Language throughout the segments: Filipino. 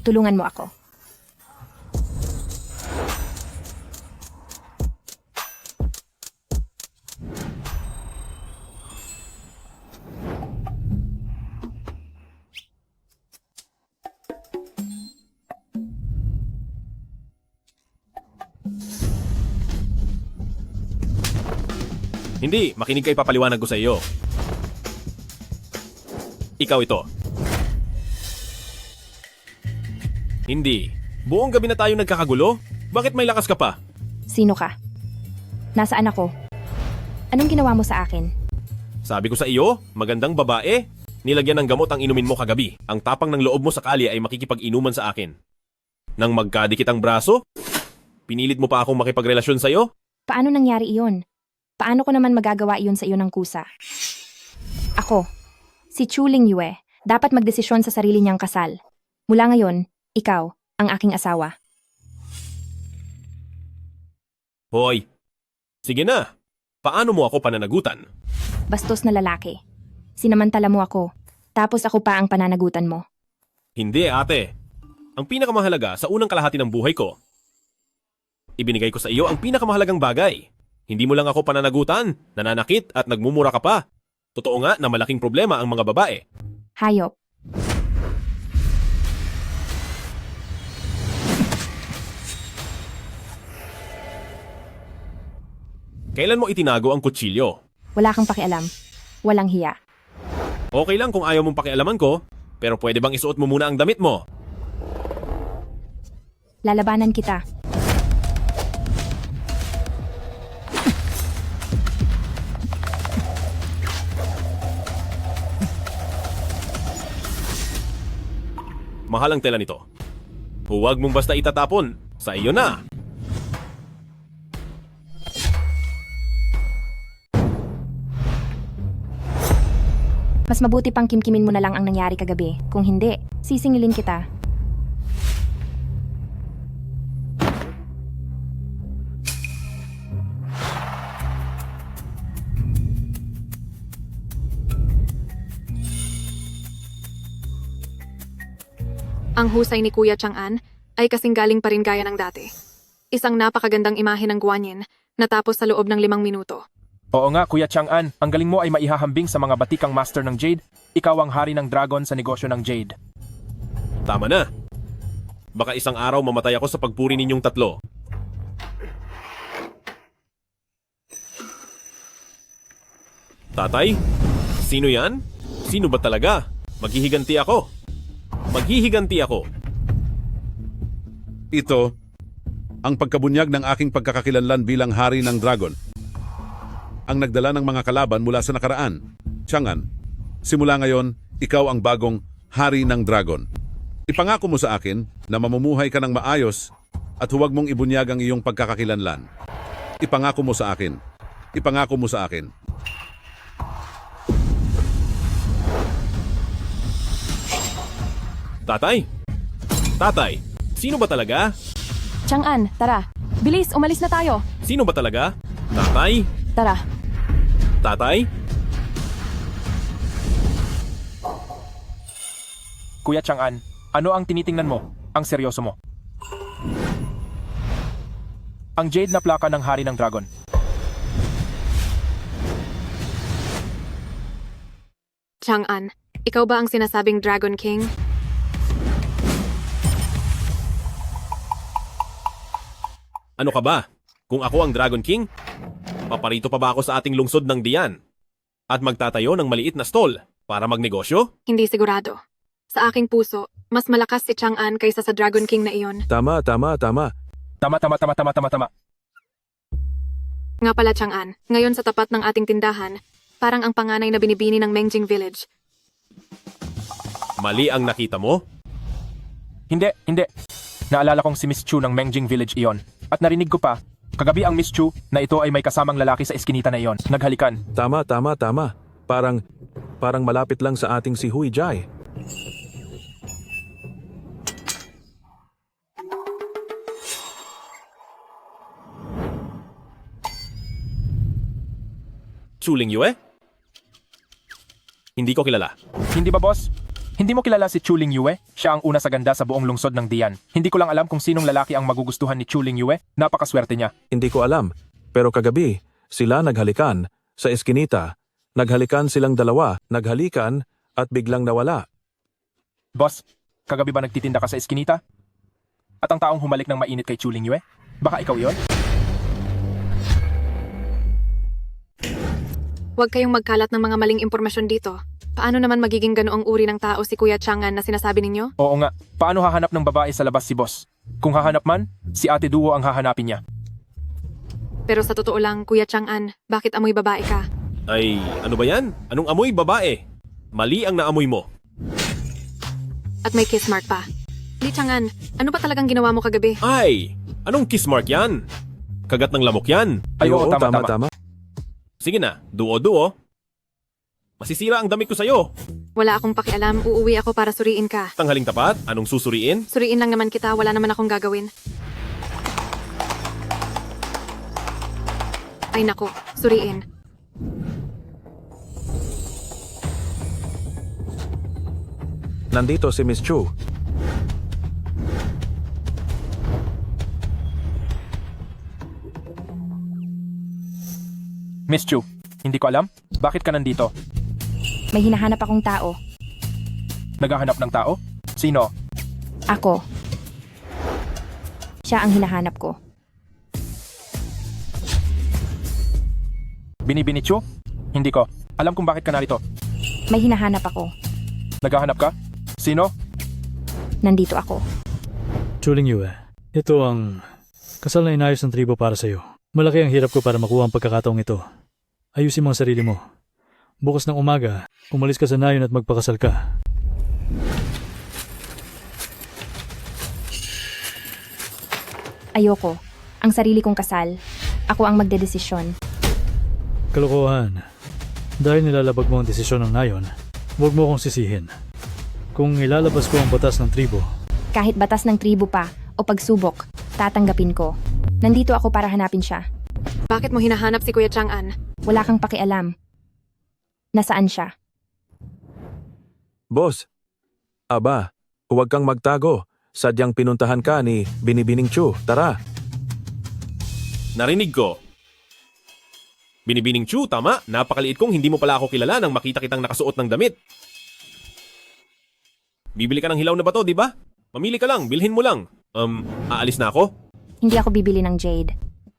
Tulungan mo ako. Hindi, makinig kay papaliwanag ko sa iyo. Ikaw ito. Hindi. Buong gabi na tayo nagkakagulo? Bakit may lakas ka pa? Sino ka? Nasaan ako? Anong ginawa mo sa akin? Sabi ko sa iyo, magandang babae. Nilagyan ng gamot ang inumin mo kagabi. Ang tapang ng loob mo sa kalye ay makikipag-inuman sa akin. Nang magkadikit ang braso, pinilit mo pa akong makipagrelasyon sa iyo? Paano nangyari iyon? Paano ko naman magagawa iyon sa iyo ng kusa? Ako, si Chu Lingyue, dapat magdesisyon sa sarili niyang kasal. Mula ngayon, ikaw, ang aking asawa. Hoy, sige na. Paano mo ako pananagutan? Bastos na lalaki. Sinamantala mo ako, tapos ako pa ang pananagutan mo. Hindi ate. Ang pinakamahalaga sa unang kalahati ng buhay ko. Ibinigay ko sa iyo ang pinakamahalagang bagay. Hindi mo lang ako pananagutan, nananakit at nagmumura ka pa. Totoo nga na malaking problema ang mga babae. Hayop. Kailan mo itinago ang kutsilyo? Wala kang pakialam. Walang hiya. Okay lang kung ayaw mong pakialaman ko, pero pwede bang isuot mo muna ang damit mo? Lalabanan kita. Mahal ang tela nito. Huwag mong basta itatapon. Sa iyo na. Mas mabuti pang kimkimin mo na lang ang nangyari kagabi. Kung hindi, sisingilin kita. Ang husay ni Kuya Chang'an ay kasing galing pa rin gaya ng dati. Isang napakagandang imahe ng Guanyin natapos sa loob ng 5 minuto. Oo nga, Kuya Chang'an, ang galing mo ay maihahambing sa mga batikang master ng Jade. Ikaw ang hari ng dragon sa negosyo ng Jade. Tama na. Baka isang araw mamatay ako sa pagpuri ninyong tatlo. Tatay? Sino yan? Sino ba talaga? Maghihiganti ako. Maghihiganti ako. Ito ang pagkabunyag ng aking pagkakakilanlan bilang hari ng dragon. Ang nagdala ng mga kalaban mula sa nakaraan. Chang'an, simula ngayon, ikaw ang bagong hari ng dragon. Ipangako mo sa akin na mamumuhay ka ng maayos at huwag mong ibunyag ang iyong pagkakakilanlan. Ipangako mo sa akin. Ipangako mo sa akin. Tatay? Tatay? Sino ba talaga? Chang'an, tara. Bilis, umalis na tayo. Sino ba talaga? Tatay? Tara. Tatay? Kuya Chang'an, ano ang tinitingnan mo? Ang seryoso mo. Ang Jade na plaka ng hari ng dragon. Chang'an, ikaw ba ang sinasabing Dragon King? Ano ka ba? Kung ako ang Dragon King, paparito pa ba ako sa ating lungsod ng Dian? At magtatayo ng maliit na stall para magnegosyo? Hindi sigurado. Sa aking puso, mas malakas si Chang'an kaysa sa Dragon King na iyon. Tama. Tama. Nga pala Chang'an, ngayon sa tapat ng ating tindahan, parang ang panganay na binibini ng Mengjing Village. Mali ang nakita mo? Hindi. Naalala kong si Miss Chu ng Mengjing Village iyon. At narinig ko pa, kagabi ang Miss Chu na ito ay may kasamang lalaki sa eskinita na iyon. Naghalikan. Tama. Parang malapit lang sa ating si Hui Jai. Chu Lingyue? Hindi ko kilala. Hindi ba, boss? Hindi mo kilala si Chuling Yue? Siya ang una sa ganda sa buong lungsod ng Dian. Hindi ko lang alam kung sinong lalaki ang magugustuhan ni Chuling Yue. Napakaswerte niya. Hindi ko alam. Pero kagabi, sila naghalikan sa eskinita. Naghalikan silang dalawa, naghalikan at biglang nawala. Boss, kagabi ba nagtitinda ka sa eskinita? At ang taong humalik ng mainit kay Chuling Yue? Baka ikaw yon? Huwag kayong magkalat ng mga maling impormasyon dito. Paano naman magiging ganoong uri ng tao si Kuya Chang'an na sinasabi ninyo? Oo nga, paano hahanap ng babae sa labas si boss? Kung hahanap man, si Ate Duo ang hahanapin niya. Pero sa totoo lang, Kuya Chang'an, bakit amoy babae ka? Ay, ano ba yan? Anong amoy babae? Mali ang naamoy mo. At may kiss mark pa. Li Chang'an, ano ba talagang ginawa mo kagabi? Ay, anong kiss mark yan? Kagat ng lamok yan. Ay, oo, tama. Sige na, duo-duo. Masisira ang damit ko sa'yo. Wala akong pakialam, uuwi ako para suriin ka. Tanghaling tapat, anong susuriin? Suriin lang naman kita, wala naman akong gagawin. Ay nako, suriin. Nandito si Miss Chu. Miss Chu, hindi ko alam. Bakit ka nandito? May hinahanap akong tao. Naghahanap ng tao? Sino? Ako. Siya ang hinahanap ko. Binibini Chu? Hindi ko. Alam kung bakit ka narito. May hinahanap ako. Naghahanap ka? Sino? Nandito ako. Chuling Yue, ito ang kasal na inayos ng tribo para sa iyo. Malaki ang hirap ko para makuha ang pagkakataong ito. Ayusin mo ang sarili mo. Bukas ng umaga, umalis ka sa nayon at magpakasal ka. Ayoko. Ang sarili kong kasal. Ako ang magdedesisyon. Kalokohan. Dahil nilalabag mo ang desisyon ng nayon, huwag mo akong sisihin. Kung ilalabas ko ang batas ng tribo, Kahit batas ng tribo pa o pagsubok, tatanggapin ko. Nandito ako para hanapin siya. Bakit mo hinahanap si Kuya Chang'an? Wala kang pakialam. Nasaan siya? Boss. Aba, huwag kang magtago. Sadyang pinuntahan ka ni Binibining Chu. Tara. Narinig ko. Binibining Chu, tama. Napakaliit kong hindi mo pala ako kilala nang makita kitang nakasuot ng damit. Bibili ka ng hilaw na bato, di ba? Mamili ka lang, bilhin mo lang. Aalis na ako? Hindi ako bibili ng jade.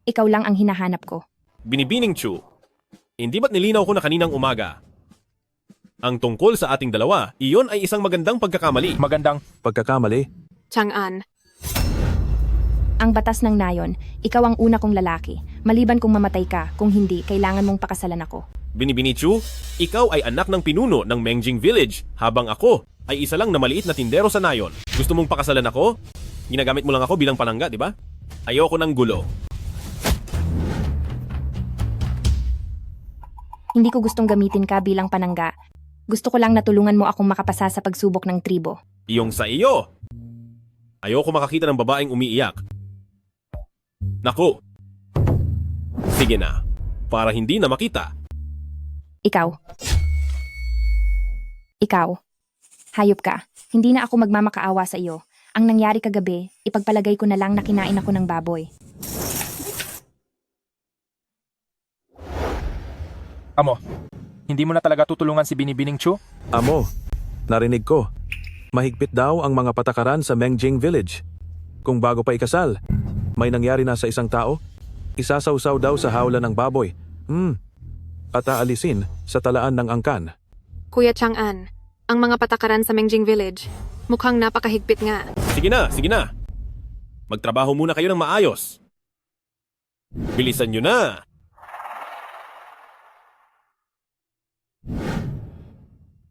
Ikaw lang ang hinahanap ko. Binibining Chu, hindi ba't nilinaw ko na kaninang umaga? Ang tungkol sa ating dalawa, iyon ay isang magandang pagkakamali. Magandang. Pagkakamali. Chang'an, Ang batas ng nayon, ikaw ang una kong lalaki. Maliban kung mamatay ka, kung hindi, kailangan mong pakasalan ako. Binibini Chu, ikaw ay anak ng pinuno ng Mengjing Village, habang ako ay isa lang na maliit na tindero sa nayon. Gusto mong pakasalan ako? Ginagamit mo lang ako bilang panangga, di ba? Ayoko ng gulo. Hindi ko gustong gamitin ka bilang panangga. Gusto ko lang natulungan mo akong makapasa sa pagsubok ng tribo. Iyong sa iyo. Ayoko makakita ng babaeng umiiyak. Naku. Sige na. Para hindi na makita. Ikaw. Ikaw. Hayop ka. Hindi na ako magmamakaawa sa iyo. Ang nangyari kagabi, ipagpalagay ko na lang na kinain ako ng baboy. Amo, hindi mo na talaga tutulungan si Binibining Chu? Amo, narinig ko. Mahigpit daw ang mga patakaran sa Mengjing Village. Kung bago pa ikasal, may nangyari na sa isang tao, isasawsaw daw sa hawla ng baboy. At aalisin sa talaan ng angkan. Kuya Chang'an, ang mga patakaran sa Mengjing Village, mukhang napakahigpit nga. Sige na, sige na. Magtrabaho muna kayo ng maayos. Bilisan nyo na.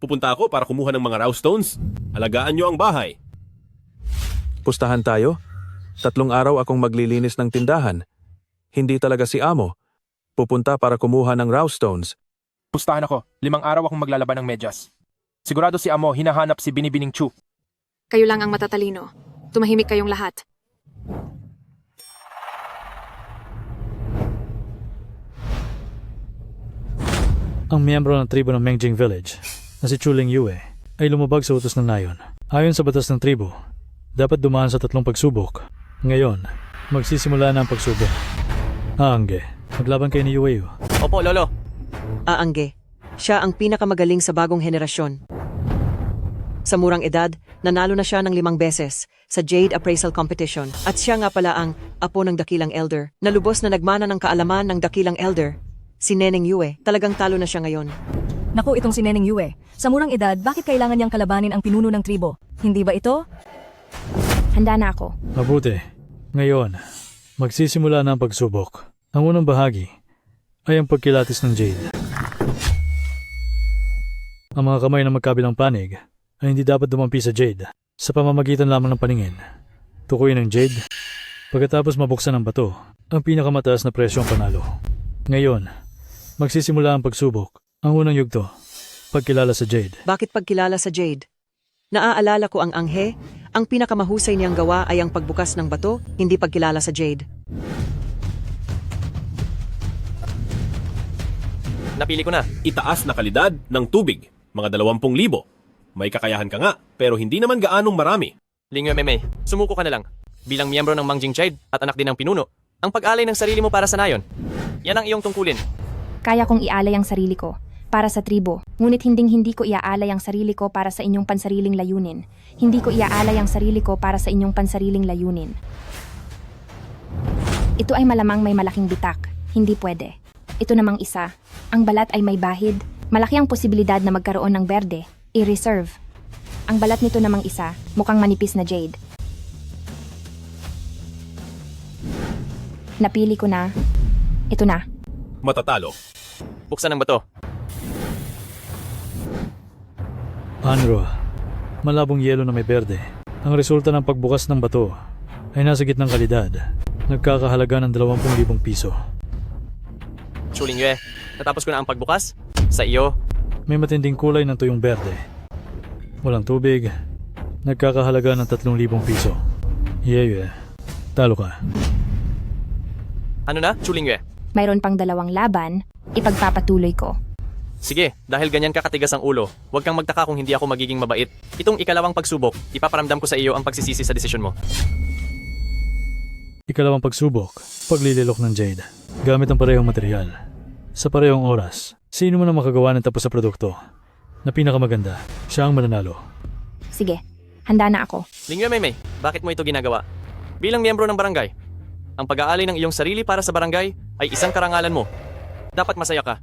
Pupunta ako para kumuha ng mga raw stones. Alagaan nyo ang bahay. Pustahan tayo? 3 araw akong maglilinis ng tindahan. Hindi talaga si Amo. Pupunta para kumuha ng raw stones. Pustahan ako. 5 araw akong maglalaban ng medyas. Sigurado si Amo hinahanap si Binibining Chu. Kayo lang ang matatalino. Tumahimik kayong lahat. ang miyembro ng tribo ng Mengjing Village na si Chuling Yue ay lumabag sa utos ng nayon. Ayon sa batas ng tribo, dapat dumaan sa 3 pagsubok. Ngayon, magsisimula na ang pagsubok. Aangge, maglaban kayo ni Yue. Opo, Lolo. Aangge, siya ang pinakamagaling sa bagong henerasyon. Sa murang edad, nanalo na siya ng 5 beses sa Jade Appraisal Competition. At siya nga pala ang apo ng dakilang elder, na lubos na nagmana ng kaalaman ng dakilang elder. Si Neneng Yue, talagang talo na siya ngayon. Naku, itong si Neneng Yue. Sa murang edad, bakit kailangan niyang kalabanin ang pinuno ng tribo? Hindi ba ito? Handa na ako. Mabuti. Ngayon, magsisimula na ang pagsubok. Ang unang bahagi ay ang pagkilatis ng Jade. Ang mga kamay na magkabilang panig ay hindi dapat dumampi sa Jade sa pamamagitan lamang ng paningin. Tukuyin ang Jade, pagkatapos mabuksan ang bato, ang pinakamataas na presyo ang panalo. Ngayon, magsisimula ang pagsubok. Ang unang yugto, pagkilala sa Jade. Bakit pagkilala sa Jade? Naaalala ko ang anghe, ang pinakamahusay niyang gawa ay ang pagbukas ng bato, hindi pagkilala sa Jade. Napili ko na. Itaas na kalidad ng tubig, mga 20,000. May kakayahan ka nga, pero hindi naman gaanong marami. Lingyo Meme, sumuko ka na lang. Bilang miyembro ng Mangjing Child at anak din ng pinuno, ang pag-alay ng sarili mo para sa nayon. Yan ang iyong tungkulin. Kaya kong ialay ang sarili ko para sa tribo, ngunit hindi ko iaalay ang sarili ko para sa inyong pansariling layunin. Hindi ko iaalay ang sarili ko para sa inyong pansariling layunin. Ito ay malamang may malaking bitak. Hindi pwede. Ito namang isa. Ang balat ay may bahid. Malaki ang posibilidad na magkaroon ng berde. I-reserve. Ang balat nito namang isa, mukhang manipis na Jade. Napili ko na. Ito na. Matatalo. Buksan ang bato. Anro, malabong yelo na may berde. Ang resulta ng pagbukas ng bato ay nasa gitnang kalidad. Nagkakahalaga ng 20,000 piso. Chuling Yue, natapos ko na ang pagbukas. Sa iyo, May matinding kulay ng tuyong berde. Walang tubig. Nagkakahalaga ng 3,000 piso. Yeye, talo ka. ano na, Chuling Yue? Mayroon pang 2 laban, ipagpapatuloy ko. Sige, dahil ganyan ka katigas ang ulo, huwag kang magtaka kung hindi ako magiging mabait. Itong ikalawang pagsubok, ipaparamdam ko sa iyo ang pagsisisi sa desisyon mo. Ikalawang pagsubok, paglililok ng Jade. Gamit ang parehong material. Sa parehong oras, sino man ang makagawa ng tapos sa produkto na pinakamaganda, siya ang mananalo. Sige, handa na ako. Lingyo Meme, bakit mo ito ginagawa? Bilang miyembro ng barangay, ang pag-aalay ng iyong sarili para sa barangay ay isang karangalan mo. Dapat masaya ka.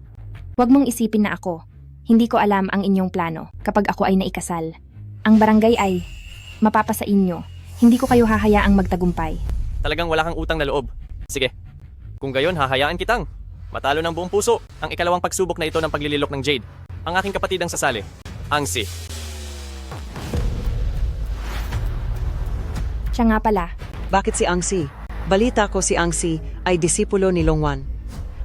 Huwag mong isipin na ako. Hindi ko alam ang inyong plano kapag ako ay naikasal. Ang barangay ay mapapasa inyo. Hindi ko kayo hahayaang magtagumpay. Talagang wala kang utang na loob. Sige, kung gayon hahayaan kitang matalo ng buong puso ang ikalawang pagsubok na ito ng paglililok ng Jade. Ang aking kapatid ang sasali, Angsi. Siya nga pala. Bakit si Angsi? Balita ko si Angsi ay disipulo ni Longwan.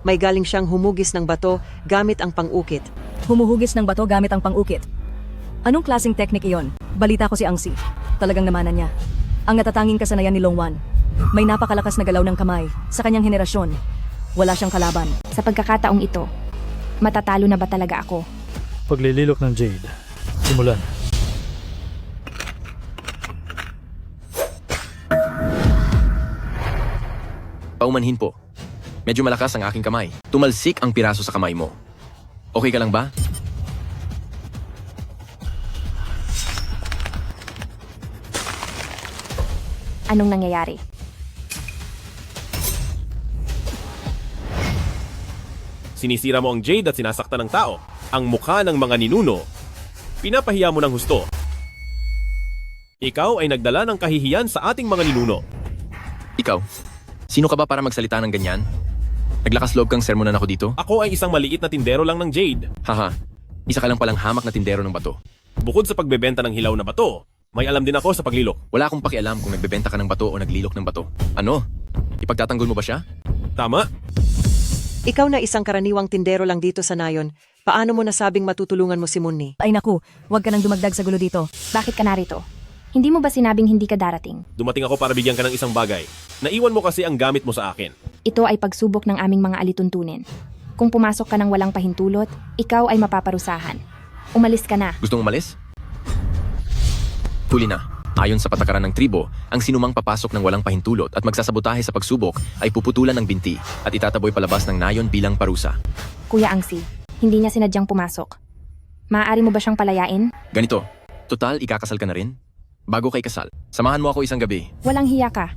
May galing siyang humugis ng bato gamit ang pang-ukit. Humuhugis ng bato gamit ang pang-ukit. Anong klaseng teknik iyon? Balita ko si Angsi. Talagang namanan niya. Ang natatanging kasanayan ni Longwan. May napakalakas na galaw ng kamay sa kanyang henerasyon. Wala siyang kalaban. Sa pagkakataong ito, matatalo na ba talaga ako? Paglililok ng Jade. Simulan. Paumanhin po. Medyo malakas ang aking kamay. Tumalsik ang piraso sa kamay mo. Okay ka lang ba? Anong nangyayari? Sinisira mo ang Jade at sinasaktan ng tao. Ang mukha ng mga ninuno. Pinapahiya mo ng husto. Ikaw ay nagdala ng kahihiyan sa ating mga ninuno. Ikaw, sino ka ba para magsalita ng ganyan? Naglakas loob kang sermonan ako dito? Ako ay isang maliit na tindero lang ng Jade. Haha, isa ka lang palang hamak na tindero ng bato. Bukod sa pagbebenta ng hilaw na bato, may alam din ako sa paglilok. Wala akong pakialam kung nagbebenta ka ng bato o naglilok ng bato. Ano? Ipagtatanggol mo ba siya? Tama? Ikaw na isang karaniwang tindero lang dito sa nayon. Paano mo nasabing matutulungan mo si Munni? Ay naku, huwag ka nang dumagdag sa gulo dito. Bakit ka narito? Hindi mo ba sinabing hindi ka darating? Dumating ako para bigyan ka ng isang bagay. Naiwan mo kasi ang gamit mo sa akin. Ito ay pagsubok ng aming mga alituntunin. Kung pumasok ka ng walang pahintulot, ikaw ay mapaparusahan. Umalis ka na. Gusto mong umalis? Huli na. Ayon sa patakaran ng tribo, ang sinumang papasok ng walang pahintulot at magsasabotahe sa pagsubok ay puputulan ng binti at itataboy palabas ng nayon bilang parusa. Kuya Angsi, hindi niya sinadyang pumasok. Maaari mo ba siyang palayain? Ganito, total ikakasal ka na rin? Bago kay kasal, samahan mo ako isang gabi. Walang hiya ka.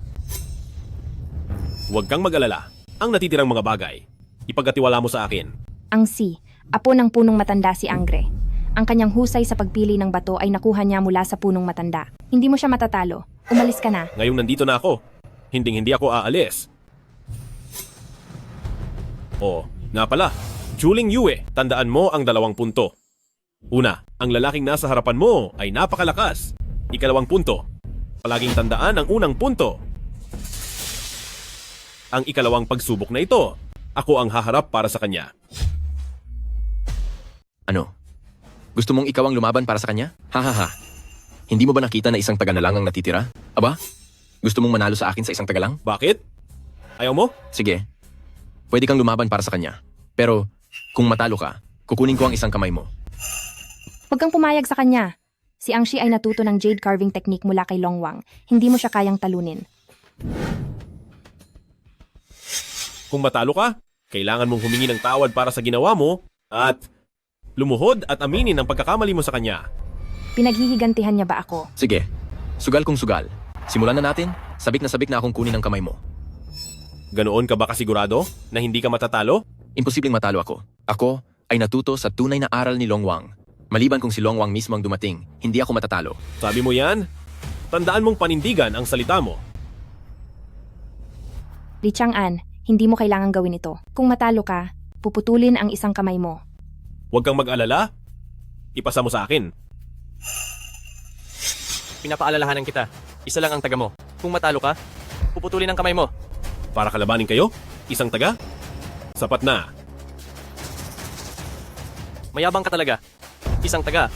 Huwag kang mag-alala. Ang natitirang mga bagay, ipagkatiwala mo sa akin. Angsi, apo ng punong matanda si Angre. Ang kanyang husay sa pagpili ng bato ay nakuha niya mula sa punong matanda. Hindi mo siya matatalo. Umalis ka na. Ngayong nandito na ako, hindi ako aalis. Oh, nga pala, Juling Yue, tandaan mo ang 2 punto. Una, ang lalaking nasa harapan mo ay napakalakas. 2 punto, palaging tandaan ang unang punto. Ang 2 pagsubok na ito, ako ang haharap para sa kanya. Ano? Gusto mong ikaw ang lumaban para sa kanya? Hahaha. Hindi mo ba nakita na isang taga na lang ang natitira? Aba? Gusto mong manalo sa akin sa isang taga lang? Bakit? Ayaw mo? Sige. Pwede kang lumaban para sa kanya. Pero, kung matalo ka, kukunin ko ang isang kamay mo. Huwag kang pumayag sa kanya. Si Angshi ay natuto ng jade carving technique mula kay Longwang. Hindi mo siya kayang talunin. Kung matalo ka, kailangan mong humingi ng tawad para sa ginawa mo at lumuhod at aminin ang pagkakamali mo sa kanya. Pinaghihigantihan niya ba ako? Sige. Sugal kung sugal. Simulan na natin. Sabik na akong kunin ang kamay mo. Ganoon ka ba kasigurado na hindi ka matatalo? Imposibleng matalo ako. Ako ay natuto sa tunay na aral ni Longwang. Maliban kung si Longwang mismo ang dumating, hindi ako matatalo. Sabi mo yan? Tandaan mong panindigan ang salita mo. Li Chang'an, hindi mo kailangang gawin ito. Kung matalo ka, puputulin ang isang kamay mo. Huwag kang mag-alala. Ipasa mo sa akin. Pinapaalalahanan kita. Isa lang ang taga mo. Kung matalo ka, puputulin ang kamay mo. Para kalabanin kayo? Isang taga? Sapat na. Mayabang ka talaga. Isang taga.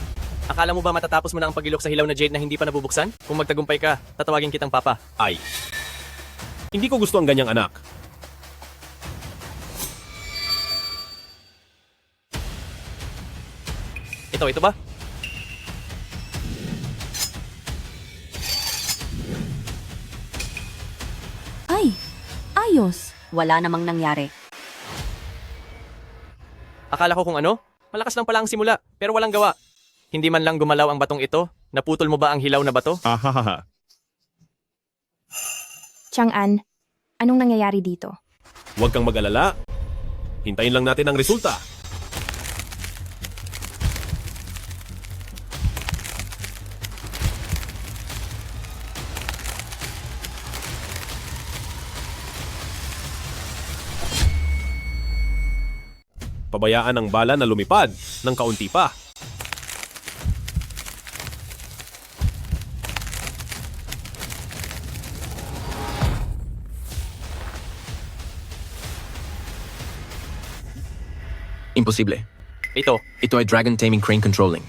Akala mo ba matatapos mo na ang pagilok sa hilaw na jade na hindi pa nabubuksan? Kung magtagumpay ka, tatawagin kitang papa. Ay. Hindi ko gusto ang ganyang anak. Ito ba? Ay, ayos. Wala namang nangyari. Akala ko kung ano? Malakas lang pala ang simula, pero walang gawa. Hindi man lang gumalaw ang batong ito. Naputol mo ba ang hilaw na bato? Ahahaha. Chang'an, anong nangyayari dito? Huwag kang mag-alala. Hintayin lang natin ang resulta. Pabayaan ang bala na lumipad ng kaunti pa. Imposible. Ito. Ito ay Dragon Taming Crane Controlling.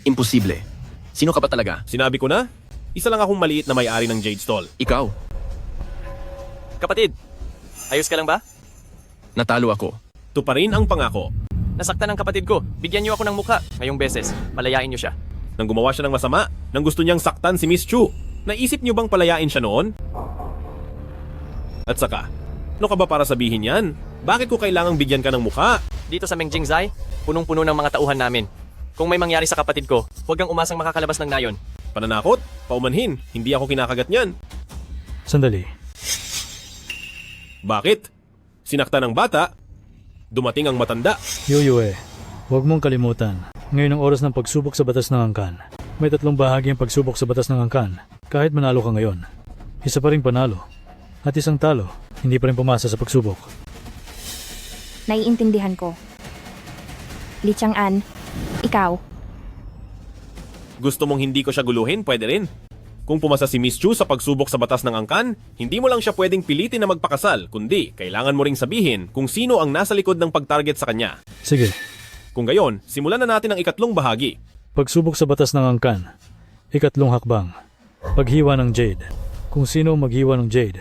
Imposible. Sino ka ba talaga? Sinabi ko na, isa lang akong maliit na may-ari ng Jade Stall. Ikaw. Kapatid, ayos ka lang ba? Natalo ako. Ito pa rin ang pangako. Nasaktan ang kapatid ko. Bigyan niyo ako ng mukha. Ngayong beses, palayain niyo siya. Nang gumawa siya ng masama, nang gusto niyang saktan si Miss Chu, naisip niyo bang palayain siya noon? At saka, ano ka ba para sabihin yan? Bakit ko kailangang bigyan ka ng mukha? Dito sa Mengjingzai, punong-puno ng mga tauhan namin. Kung may mangyari sa kapatid ko, huwag kang umasang makakalabas ng nayon. Pananakot? Paumanhin? Hindi ako kinakagat niyan. Sandali. Bakit? Sinaktan ng bata, dumating ang matanda. Yuyue, huwag mong kalimutan. Ngayon ang oras ng pagsubok sa batas ng angkan. May 3 bahagi ang pagsubok sa batas ng angkan. Kahit manalo ka ngayon, isa pa rin panalo. At isang talo, hindi pa rin pumasa sa pagsubok. Naiintindihan ko. Li Chang'an, ikaw, Gusto mong hindi ko siya guluhin, pwede rin. Kung pumasa si Miss Chu sa pagsubok sa batas ng angkan, hindi mo lang siya pwedeng pilitin na magpakasal, kundi kailangan mo ring sabihin kung sino ang nasa likod ng pag-target sa kanya. Sige, Kung gayon, simulan na natin ang 2 bahagi. pagsubok sa batas ng angkan. 3 hakbang. Paghiwa ng Jade. Kung sino ang maghiwa ng Jade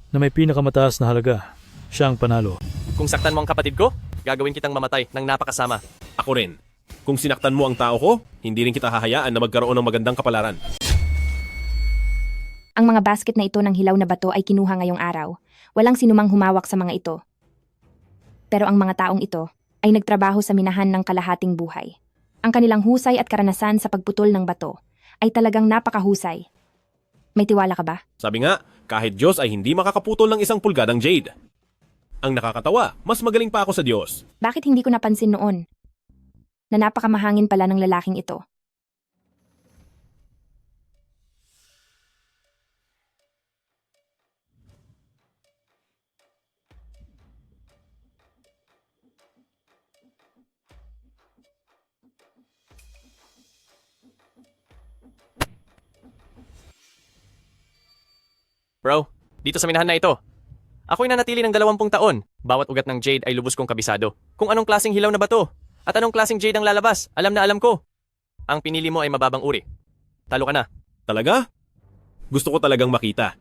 na may pinakamataas na halaga, siya ang panalo. Kung saktan mo ang kapatid ko, gagawin kitang mamatay ng napakasama. Ako rin. Kung sinaktan mo ang tao ko, hindi rin kita hahayaan na magkaroon ng magandang kapalaran. Ang mga basket na ito ng hilaw na bato ay kinuha ngayong araw. Walang sinumang humawak sa mga ito. Pero ang mga taong ito ay nagtrabaho sa minahan ng kalahating buhay. Ang kanilang husay at karanasan sa pagputol ng bato ay talagang napakahusay. May tiwala ka ba? Sabi nga, kahit Diyos ay hindi makakaputol ng 1 pulgadang jade. Ang nakakatawa, mas magaling pa ako sa Diyos. Bakit hindi ko napansin noon? Na napakamahangin pala ng lalaking ito. Bro, dito sa minahan na ito. Ako'y nanatili ng 20 taon. Bawat ugat ng jade ay lubos kong kabisado. Kung anong klaseng hilaw na bato at anong klaseng jade ang lalabas, alam na alam ko. Ang pinili mo ay mababang uri. Talo ka na. Talaga? Gusto ko talagang makita.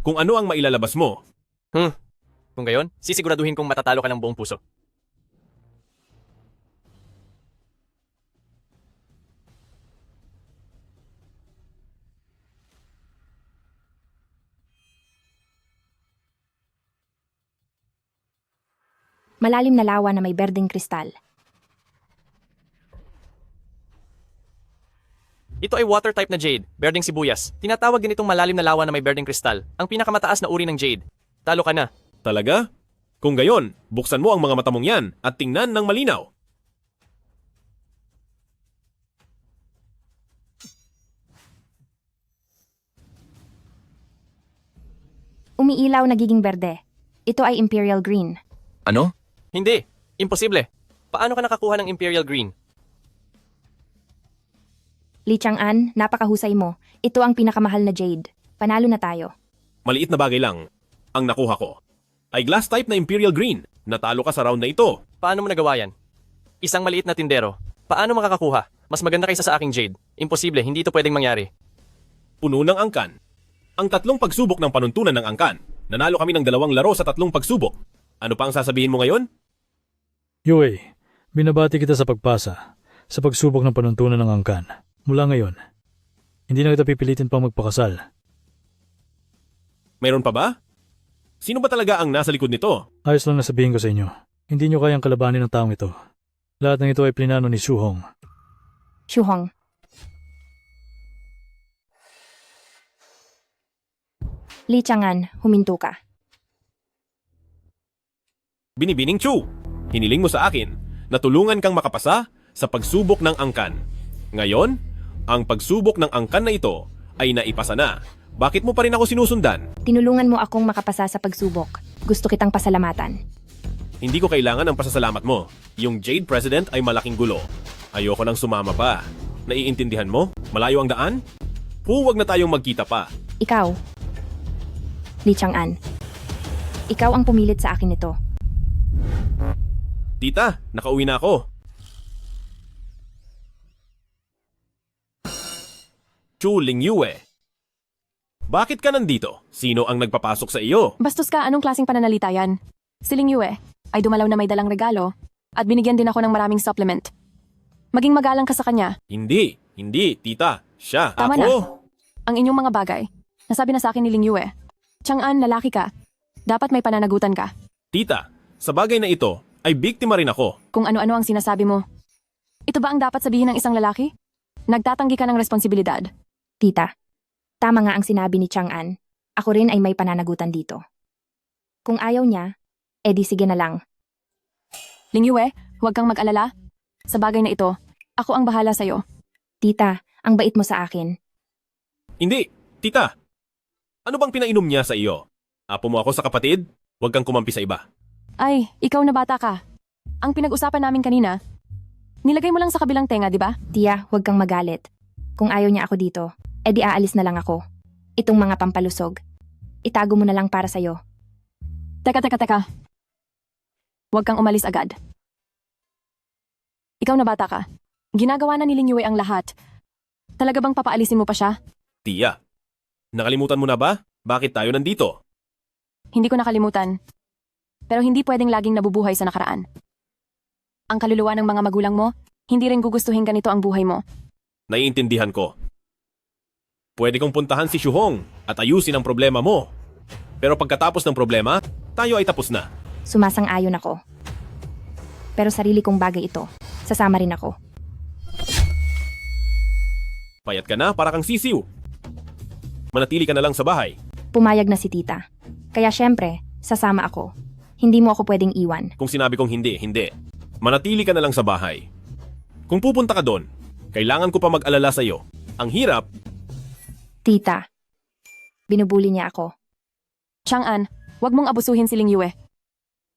Kung ano ang mailalabas mo. Kung gayon, sisiguraduhin kong matatalo ka ng buong puso. Malalim na lawa na may berdeng kristal. Ito ay water type na jade, berdeng sibuyas. Tinatawag din itong malalim na lawa na may berdeng kristal, ang pinakamataas na uri ng jade. Talo ka na. Talaga? Kung gayon, buksan mo ang mga mata mong yan at tingnan ng malinaw. Umiilaw nagiging berde. Ito ay Imperial Green. Ano? Hindi. Imposible. Paano ka nakakuha ng Imperial Green? Li Chang'an, napakahusay mo. Ito ang pinakamahal na jade. Panalo na tayo. Maliit na bagay lang. Ang nakuha ko ay glass type na Imperial Green. Natalo ka sa round na ito. Paano mo nagawa yan? Isang maliit na tindero. Paano makakakuha? Mas maganda kaysa sa aking jade. Imposible, hindi ito pwedeng mangyari. Puno ng angkan. Ang 3 pagsubok ng panuntunan ng angkan. Nanalo kami ng 2 laro sa 3 pagsubok. Ano pa ang sasabihin mo ngayon? Yue, binabati kita sa pagpasa, sa pagsubok ng panuntunan ng angkan. Mula ngayon, hindi na kita pipilitin pang magpakasal. Mayroon pa ba? Sino ba talaga ang nasa likod nito? Ayos lang na sabihin ko sa inyo, hindi nyo kayang kalabanin ng taong ito. Lahat ng ito ay plinano ni Xu Hong. Xu Hong. Li Chang'an, huminto ka. Binibining Chu, hiniling mo sa akin na tulungan kang makapasa sa pagsubok ng angkan. Ngayon, ang pagsubok ng angkan na ito ay naipasa na. Bakit mo pa rin ako sinusundan? Tinulungan mo akong makapasa sa pagsubok. Gusto kitang pasalamatan. Hindi ko kailangan ng pasasalamat mo. Yung Jade President ay malaking gulo. Ayoko nang sumama pa. Naiintindihan mo? Malayo ang daan? Huwag na tayong magkita pa. Ikaw, Li Chang'an. Ikaw ang pumilit sa akin nito. Tita, nakauwi na ako. Chu Lingyue. Bakit ka nandito? Sino ang nagpapasok sa iyo? Bastos ka, anong klaseng pananalita yan? Si Ling Yue ay dumalaw na may dalang regalo at binigyan din ako ng maraming supplement. Maging magalang ka sa kanya. Hindi, tita. Siya, Tama ako. na. Ang inyong mga bagay. Nasabi na sa akin ni Ling Yue. Chang'an, lalaki ka. Dapat may pananagutan ka. Tita, sa bagay na ito, ay biktima rin ako. Kung ano-ano ang sinasabi mo. Ito ba ang dapat sabihin ng isang lalaki? Nagtatanggi ka ng responsibilidad. Tita, tama nga ang sinabi ni Chang'an. Ako rin ay may pananagutan dito. Kung ayaw niya, edi sige na lang. Ling Yue, huwag kang mag-alala. Sa bagay na ito, ako ang bahala sa'yo. Tita, ang bait mo sa akin. Hindi, tita. Ano bang pinainom niya sa iyo? Apo mo ako sa kapatid? Huwag kang kumampi sa iba. Ay, ikaw na bata ka. Ang pinag-usapan namin kanina, nilagay mo lang sa kabilang tenga, di ba? Tia, huwag kang magalit. Kung ayaw niya ako dito, edi aalis na lang ako. Itong mga pampalusog. Itago mo na lang para sa'yo. Teka. Huwag kang umalis agad. Ikaw na bata ka. Ginagawa na ni Ling Yue ang lahat. Talaga bang papaalisin mo pa siya? Tia, nakalimutan mo na ba? Bakit tayo nandito? Hindi ko nakalimutan. Pero hindi pwedeng laging nabubuhay sa nakaraan. Ang kaluluwa ng mga magulang mo, hindi rin gugustuhin ganito ang buhay mo. Naiintindihan ko. Pwede kong puntahan si Shuhong at ayusin ang problema mo. Pero pagkatapos ng problema, tayo ay tapos na. Sumasang-ayon ako. Pero sarili kong bagay ito. Sasama rin ako. Payat ka na para kang sisiw. Manatili ka na lang sa bahay. Pumayag na si tita. Kaya syempre, sasama ako. Hindi mo ako pwedeng iwan. Kung sinabi kong hindi, hindi. Manatili ka na lang sa bahay. Kung pupunta ka doon, kailangan ko pa mag-alala sa iyo. Ang hirap, Tita. Binubuli niya ako. Chang'an, wag mong abusuhin si Ling Yue.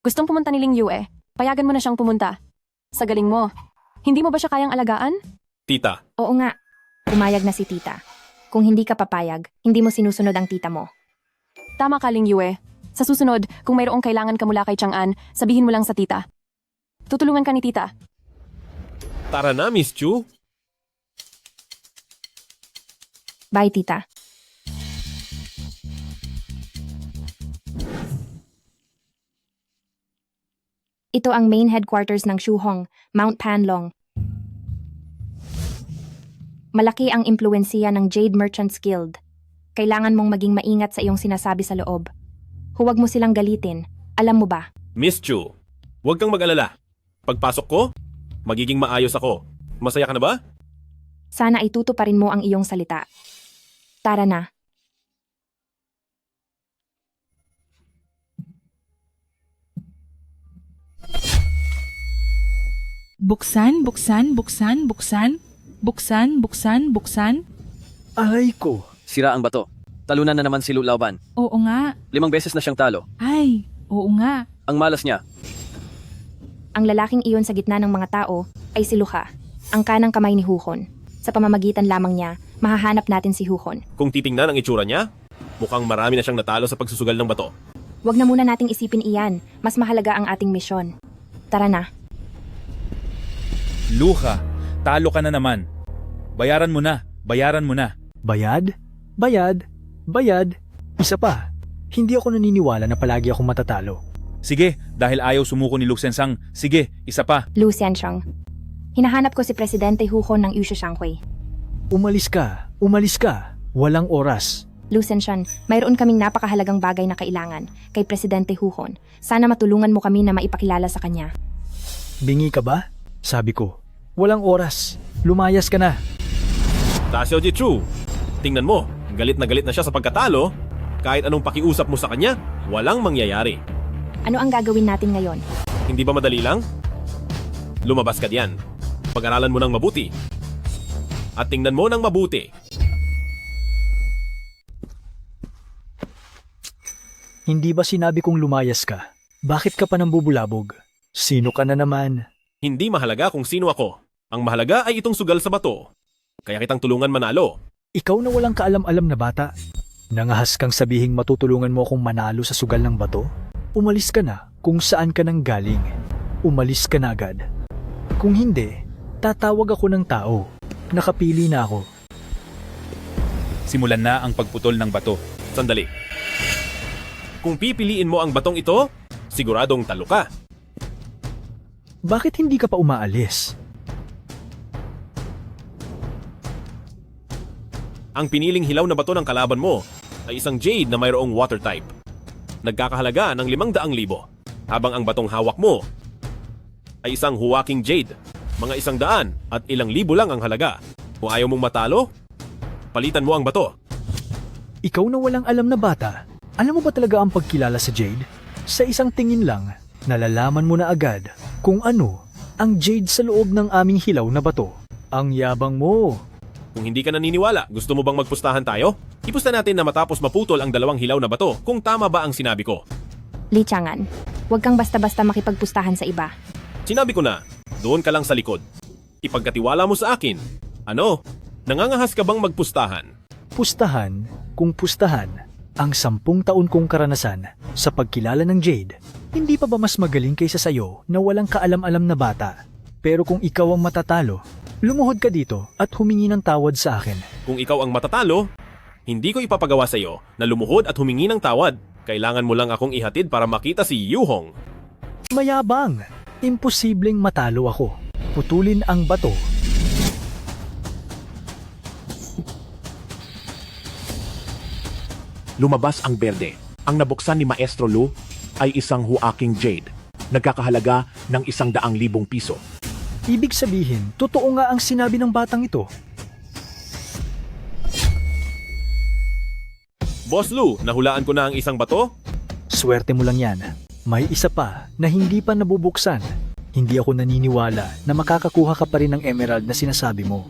Gustong pumunta ni Ling Yue, payagan mo na siyang pumunta. Sa galing mo. Hindi mo ba siya kayang alagaan? tita. Oo nga. Pumayag na si tita. Kung hindi ka papayag, hindi mo sinusunod ang tita mo. Tama ka, Ling Yue. Sa susunod, kung mayroong kailangan ka mula kay Chang'an, sabihin mo lang sa tita. Tutulungan ka ni tita. Tara na, Miss Chu. Bye, tita. Ito ang main headquarters ng Shuhong, Mount Panlong. Malaki ang impluwensiya ng Jade Merchants Guild. Kailangan mong maging maingat sa iyong sinasabi sa loob. Huwag mo silang galitin. Alam mo ba? Miss Chu, huwag kang mag-alala. Pagpasok ko, magiging maayos ako. Masaya ka na ba? Sana ay tutuparin mo ang iyong salita. Tara na. Buksan, buksan, buksan, buksan. Buksan, buksan, buksan. Aray ko. Sira ang bato. Talunan na naman si Lu Laoban. Oo nga. 5 beses na siyang talo. Ay, oo nga. Ang malas niya. Ang lalaking iyon sa gitna ng mga tao ay si Luka, ang kanang kamay ni Huhon. Sa pamamagitan lamang niya, mahahanap natin si Huhon. Kung titingnan ang itsura niya, mukhang marami na siyang natalo sa pagsusugal ng bato. Huwag na muna nating isipin iyan. Mas mahalaga ang ating misyon. Tara na. Luka, talo ka na naman. Bayaran mo na. Bayaran mo na. Bayad? Bayad? Bayad? Isa pa, hindi ako naniniwala na palagi akong matatalo. Sige, dahil ayaw sumuko ni Luxensang. Sige, isa pa. Lu Xiansheng. Hinahanap ko si Presidente Huhon ng Yushu Shanghui. Umalis ka. Umalis ka. Walang oras. Lu Xiansheng, mayroon kaming napakahalagang bagay na kailangan kay Presidente Huhon. Sana matulungan mo kami na maipakilala sa kanya. Bingi ka ba? Sabi ko. Walang oras. Lumayas ka na. Ta Xiao Jichu, tingnan mo, galit na siya sa pagkatalo. Kahit anong pakiusap mo sa kanya, walang mangyayari. Ano ang gagawin natin ngayon? Hindi ba madali lang? Lumabas ka diyan. Pag-aralan mo ng mabuti. At tingnan mo ng mabuti. Hindi ba sinabi kong lumayas ka? Bakit ka pa nambubulabog? Sino ka na naman? Hindi mahalaga kung sino ako. Ang mahalaga ay itong sugal sa bato. Kaya kitang tulungan manalo. Ikaw na walang kaalam-alam na bata. Nangahas kang sabihing matutulungan mo akong manalo sa sugal ng bato? Umalis ka na kung saan ka nang galing. Umalis ka na agad. Kung hindi, tatawag ako ng tao. Nakapili na ako. Simulan na ang pagputol ng bato. Sandali. Kung pipiliin mo ang batong ito, siguradong talo ka. Bakit hindi ka pa umaalis? Ang piniling hilaw na bato ng kalaban mo ay isang jade na mayroong water type. Nagkakahalaga ng 500,000, habang ang batong hawak mo ay isang huwaking jade, mga 100 at ilang libo lang ang halaga. Kung ayaw mong matalo, palitan mo ang bato. Ikaw na walang alam na bata, alam mo ba talaga ang pagkilala sa Jade? Sa isang tingin lang, nalalaman mo na agad kung ano ang Jade sa loob ng aming hilaw na bato. Ang yabang mo! Kung hindi ka naniniwala, gusto mo bang magpustahan tayo? Ipusta natin na matapos maputol ang 2 hilaw na bato kung tama ba ang sinabi ko. Li Chang'an, huwag kang basta-basta makipagpustahan sa iba. Sinabi ko na, doon ka lang sa likod. Ipagkatiwala mo sa akin. Ano? Nangangahas ka bang magpustahan? Pustahan, kung pustahan, ang 10 taon kong karanasan sa pagkilala ng Jade, hindi pa ba mas magaling kaysa sayo na walang kaalam-alam na bata? Pero kung ikaw ang matatalo, lumuhod ka dito at humingi ng tawad sa akin. Kung ikaw ang matatalo, hindi ko ipapagawa sa iyo na lumuhod at humingi ng tawad. Kailangan mo lang akong ihatid para makita si Yuhong. Mayabang! Imposibleng matalo ako. Putulin ang bato. lumabas ang berde. Ang nabuksan ni Maestro Lu ay isang huaking jade. Nagkakahalaga ng 100,000 piso. Ibig sabihin, totoo nga ang sinabi ng batang ito. Boss Lu, nahulaan ko na ang isang bato? Swerte mo lang yan. May isa pa na hindi pa nabubuksan. Hindi ako naniniwala na makakakuha ka pa rin ng emerald na sinasabi mo.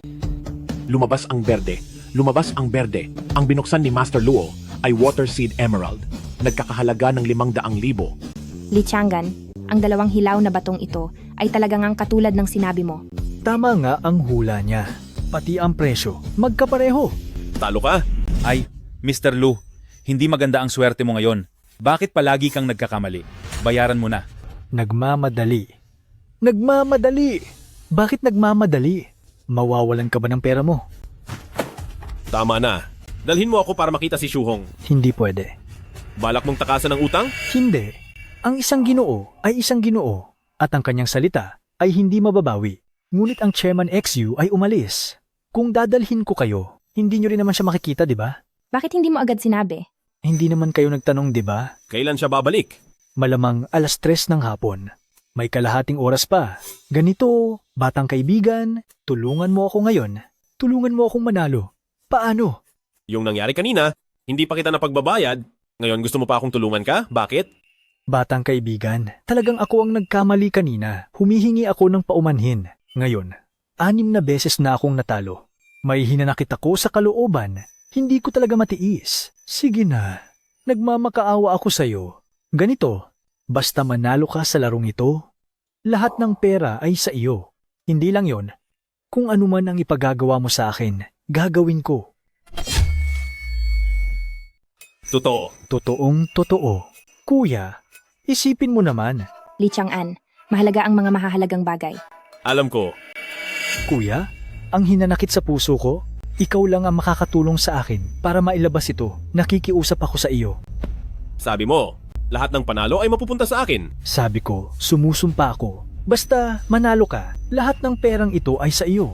Lumabas ang berde. Lumabas ang berde. Ang binuksan ni Master Luo ay Water Seed Emerald. Nagkakahalaga ng 500,000. Li Chang'an, ang dalawang hilaw na batong ito ay talagang ang katulad ng sinabi mo. Tama nga ang hula niya. Pati ang presyo. Magkapareho. Talo ka? Ay, Mr. Lu, hindi maganda ang swerte mo ngayon. Bakit palagi kang nagkakamali? Bayaran mo na. Nagmamadali. Nagmamadali! Bakit nagmamadali? Mawawalan ka ba ng pera mo? Tama na. Dalhin mo ako para makita si Shuhong. Hindi pwede. Balak mong takasan ng utang? Hindi. Ang isang Ginoo ay isang Ginoo at ang kanyang salita ay hindi mababawi. Ngunit ang Chairman XU ay umalis. Kung dadalhin ko kayo, hindi nyo rin naman siya makikita, di ba? Bakit hindi mo agad sinabi? Hindi naman kayo nagtanong, di ba? Kailan siya babalik? Malamang 3:00 ng hapon. May kalahating oras pa. Ganito, batang kaibigan, tulungan mo ako ngayon. Tulungan mo akong manalo. Paano? Yung nangyari kanina, hindi pa kita napagbabayad. Ngayon gusto mo pa akong tulungan ka? Bakit? Batang kaibigan, talagang ako ang nagkamali kanina. Humihingi ako ng paumanhin. Ngayon, 6 na beses na akong natalo. May hinanakit ako sa kalooban. Hindi ko talaga matiis. Sige na, nagmamakaawa ako sa'yo. Ganito, basta manalo ka sa larong ito, lahat ng pera ay sa iyo. Hindi lang yon. Kung ano man ang ipagagawa mo sa akin, gagawin ko. Totoo. Totoong totoo. Kuya, isipin mo naman. Li Chang'an, mahalaga ang mga mahahalagang bagay. Alam ko. Kuya, ang hinanakit sa puso ko, ikaw lang ang makakatulong sa akin para mailabas ito. Nakikiusap ako sa iyo. Sabi mo, lahat ng panalo ay mapupunta sa akin. Sabi ko, sumusumpa ako. Basta manalo ka, lahat ng perang ito ay sa iyo.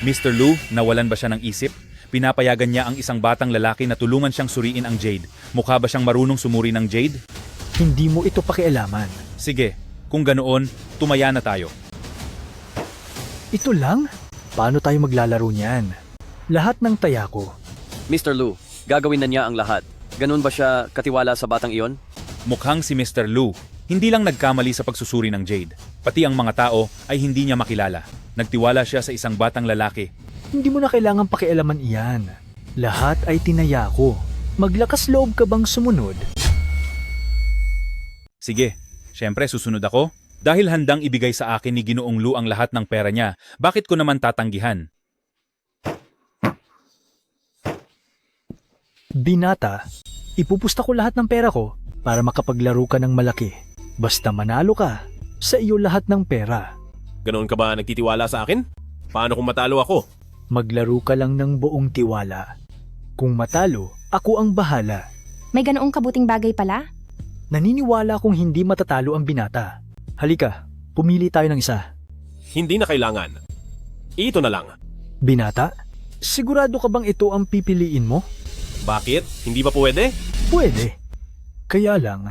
Mr. Lu, nawalan ba siya ng isip? Pinapayagan niya ang isang batang lalaki na tulungan siyang suriin ang jade. Mukha ba siyang marunong sumuri ng jade? Hindi mo ito pakialaman. Sige, kung ganoon, tumaya na tayo. Ito lang? Paano tayo maglalaro niyan? Lahat ng taya ko. Mr. Lu, gagawin na niya ang lahat. Ganun ba siya katiwala sa batang iyon? Mukhang si Mr. Lu, hindi lang nagkamali sa pagsusuri ng jade. Pati ang mga tao ay hindi niya makilala. Nagtiwala siya sa isang batang lalaki. Hindi mo na kailangan pakialaman iyan. Lahat ay tinaya ko. Maglakas loob ka bang sumunod? Sige, syempre susunod ako. Dahil handang ibigay sa akin ni Ginoong Lu ang lahat ng pera niya, bakit ko naman tatanggihan? Binata, ipupusta ko lahat ng pera ko para makapaglaro ka ng malaki. Basta manalo ka, sa iyo lahat ng pera. Ganoon ka ba nagtitiwala sa akin? Paano kung matalo ako? Maglaro ka lang ng buong tiwala. Kung matalo, ako ang bahala. May ganoong kabuting bagay pala? Naniniwala kong hindi matatalo ang binata. Halika, pumili tayo ng isa. Hindi na kailangan. Ito na lang. Binata, sigurado ka bang ito ang pipiliin mo? Bakit? Hindi ba pwede? Pwede. Kaya lang.